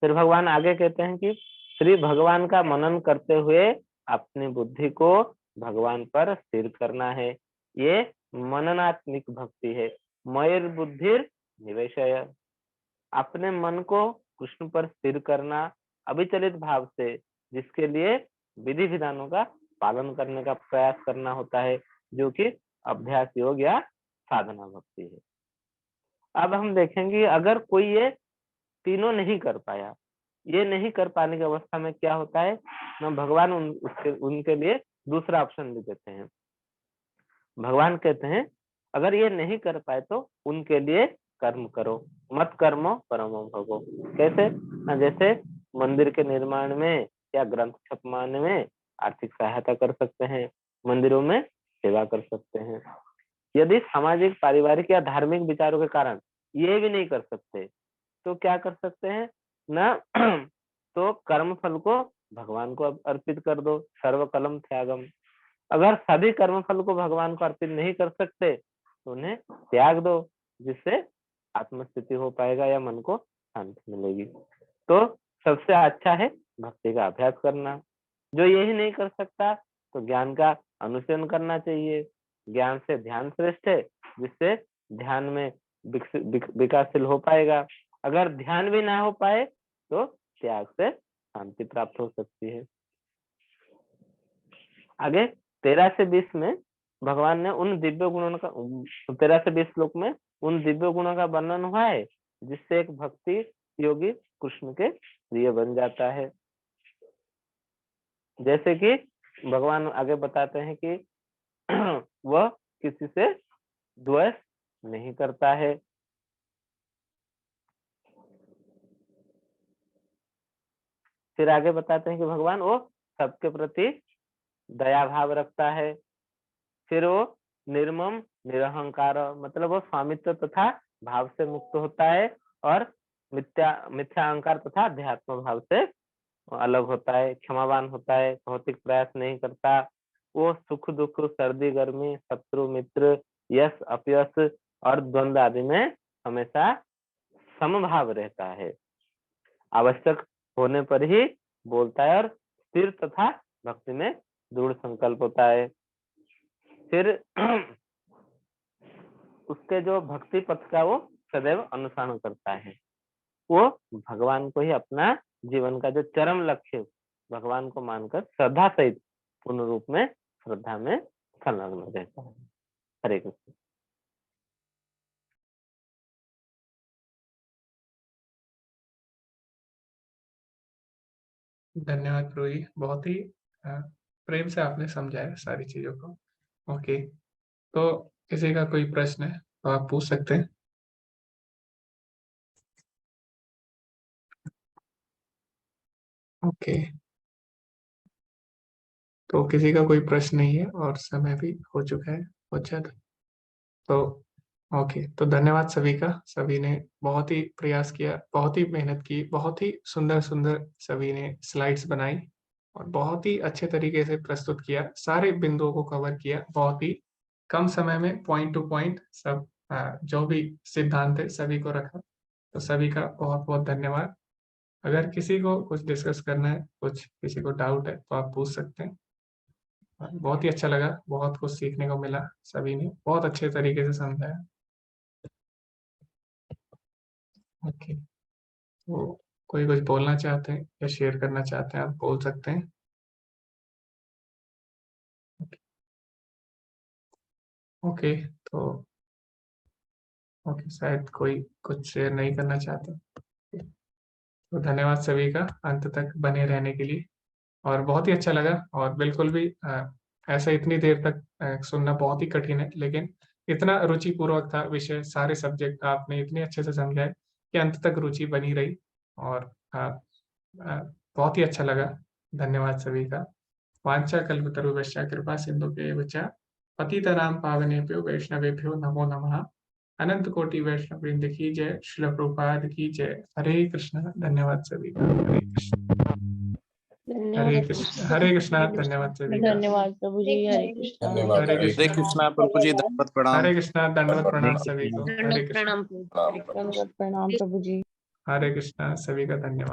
फिर भगवान आगे कहते हैं कि श्री भगवान का मनन करते हुए अपनी बुद्धि को भगवान पर स्थिर करना है। ये मननात्मिक भक्ति है। मयर बुद्धिर निवेशय, अपने मन को कृष्ण पर स्थिर करना अविचलित भाव से, जिसके लिए विधि विधानों का पालन करने का प्रयास करना होता है, जो कि अभ्यास योग या साधना भक्ति है। अब हम देखेंगे अगर कोई ये तीनों नहीं कर पाया, ये नहीं कर पाने की अवस्था में क्या होता है ना, भगवान उनके लिए दूसरा ऑप्शन भी देते हैं। भगवान कहते हैं अगर ये नहीं कर पाए तो उनके लिए कर्म करो, मत कर्मो परमो भगो। कैसे ना, जैसे मंदिर के निर्माण में या ग्रंथ छपवाने में आर्थिक सहायता कर सकते हैं, मंदिरों में सेवा कर सकते हैं। यदि सामाजिक, पारिवारिक या धार्मिक विचारों के कारण ये भी नहीं कर सकते तो क्या कर सकते हैं ना, तो कर्म फल को भगवान को अर्पित कर दो, सर्व कलम त्यागम। अगर सभी कर्म फल को भगवान को अर्पित नहीं कर सकते तो उन्हें त्याग दो, जिससे आत्मस्थिति हो पाएगा या मन को शांति मिलेगी। तो सबसे अच्छा है भक्ति का अभ्यास करना। जो यही नहीं कर सकता तो ज्ञान का अनुसरण करना चाहिए। ज्ञान से ध्यान श्रेष्ठ है, जिससे ध्यान में विकासशील हो पाएगा। अगर ध्यान भी ना हो पाए तो त्याग से शांति प्राप्त हो सकती है। आगे 13 से 20 में भगवान ने उन दिव्य गुणों का, 13 से 20 श्लोक में उन दिव्य गुणों का वर्णन हुआ है जिससे एक भक्ति योगी कृष्ण के प्रिय बन जाता है। जैसे कि भगवान आगे बताते हैं कि वह किसी से द्वेष नहीं करता है, फिर आगे बताते हैं कि भगवान वो सबके प्रति दया भाव रखता है, फिर वो निर्मम निरहंकार, मतलब वो स्वामित्व तथा भाव से मुक्त होता है और मिथ्या अहंकार तथा अध्यात्म भाव से अलग होता है, क्षमावान होता है, भौतिक प्रयास नहीं करता। वो सुख दुख, सर्दी गर्मी, शत्रु मित्र, यश अपयश और द्वंद्व आदि में हमेशा समभाव रहता है, आवश्यक होने पर ही बोलता है और स्थिर तथा भक्ति में दृढ़ संकल्प होता है। फिर उसके जो भक्ति पथ का वो सदैव अनुसरण करता है, वो भगवान को ही अपना जीवन का जो चरम लक्ष्य भगवान को मानकर श्रद्धा सहित पूर्ण रूप में श्रद्धा में संलग्न रहता है। हरे कृष्ण। धन्यवाद प्रभु जी, बहुत ही प्रेम से आपने समझाया सारी चीजों को। ओके, तो किसी का कोई प्रश्न है तो आप पूछ सकते हैं। ओके, तो किसी का कोई प्रश्न नहीं है और समय भी हो चुका है बहुत ज्यादा। तो ओके, तो धन्यवाद सभी का। सभी ने बहुत ही प्रयास किया, बहुत ही मेहनत की, बहुत ही सुंदर सुंदर सभी ने स्लाइड्स बनाई और बहुत ही अच्छे तरीके से प्रस्तुत किया, सारे बिंदुओं को कवर किया, बहुत ही कम समय में पॉइंट टू पॉइंट सब जो भी सिद्धांत है सभी को रखा। तो सभी का बहुत बहुत धन्यवाद। अगर किसी को कुछ डिस्कस करना है, कुछ किसी को डाउट है तो आप पूछ सकते हैं। बहुत ही अच्छा लगा, बहुत कुछ सीखने को मिला, सभी ने बहुत अच्छे तरीके से समझाया। ओके, तो कोई कुछ बोलना चाहते हैं या शेयर करना चाहते हैं आप बोल सकते हैं। ओके, तो ओके, शायद कोई कुछ शेयर नहीं करना चाहते। तो धन्यवाद सभी का अंत तक बने रहने के लिए, और बहुत ही अच्छा लगा। और बिल्कुल भी ऐसा इतनी देर तक सुनना बहुत ही कठिन है, लेकिन इतना रुचिपूर्वक था विषय, सारे सब्जेक्ट आपने इतने अच्छे से समझाए कि अंत तक रुचि बनी रही और बहुत ही अच्छा लगा। धन्यवाद सभी का। वांछा कल्पतरुभ्यश्च कृपा सिन्धुभ्येव च पतितनां पावनेभ्यो वैष्णवेभ्यो नमो नमः। अनंत कोटि वैष्णव वृंद की जय, श्रील प्रभुपाद की जय। हरे कृष्ण। धन्यवाद सभी का। हरे कृष्ण। हरे कृष्ण। हरे कृष्ण। धन्यवाद सभी का। धन्यवाद प्रभु जी। हरे कृष्ण। धन्यवाद हरे प्रभु जी। हरे कृष्णा प्रभु जी, दंडवत प्रणाम। हरे कृष्ण। दंडवत प्रणाम सभी को। हरे कृष्ण। प्रणाम। दंडवत प्रणाम प्रभु जी। हरे कृष्ण। सभी का धन्यवाद।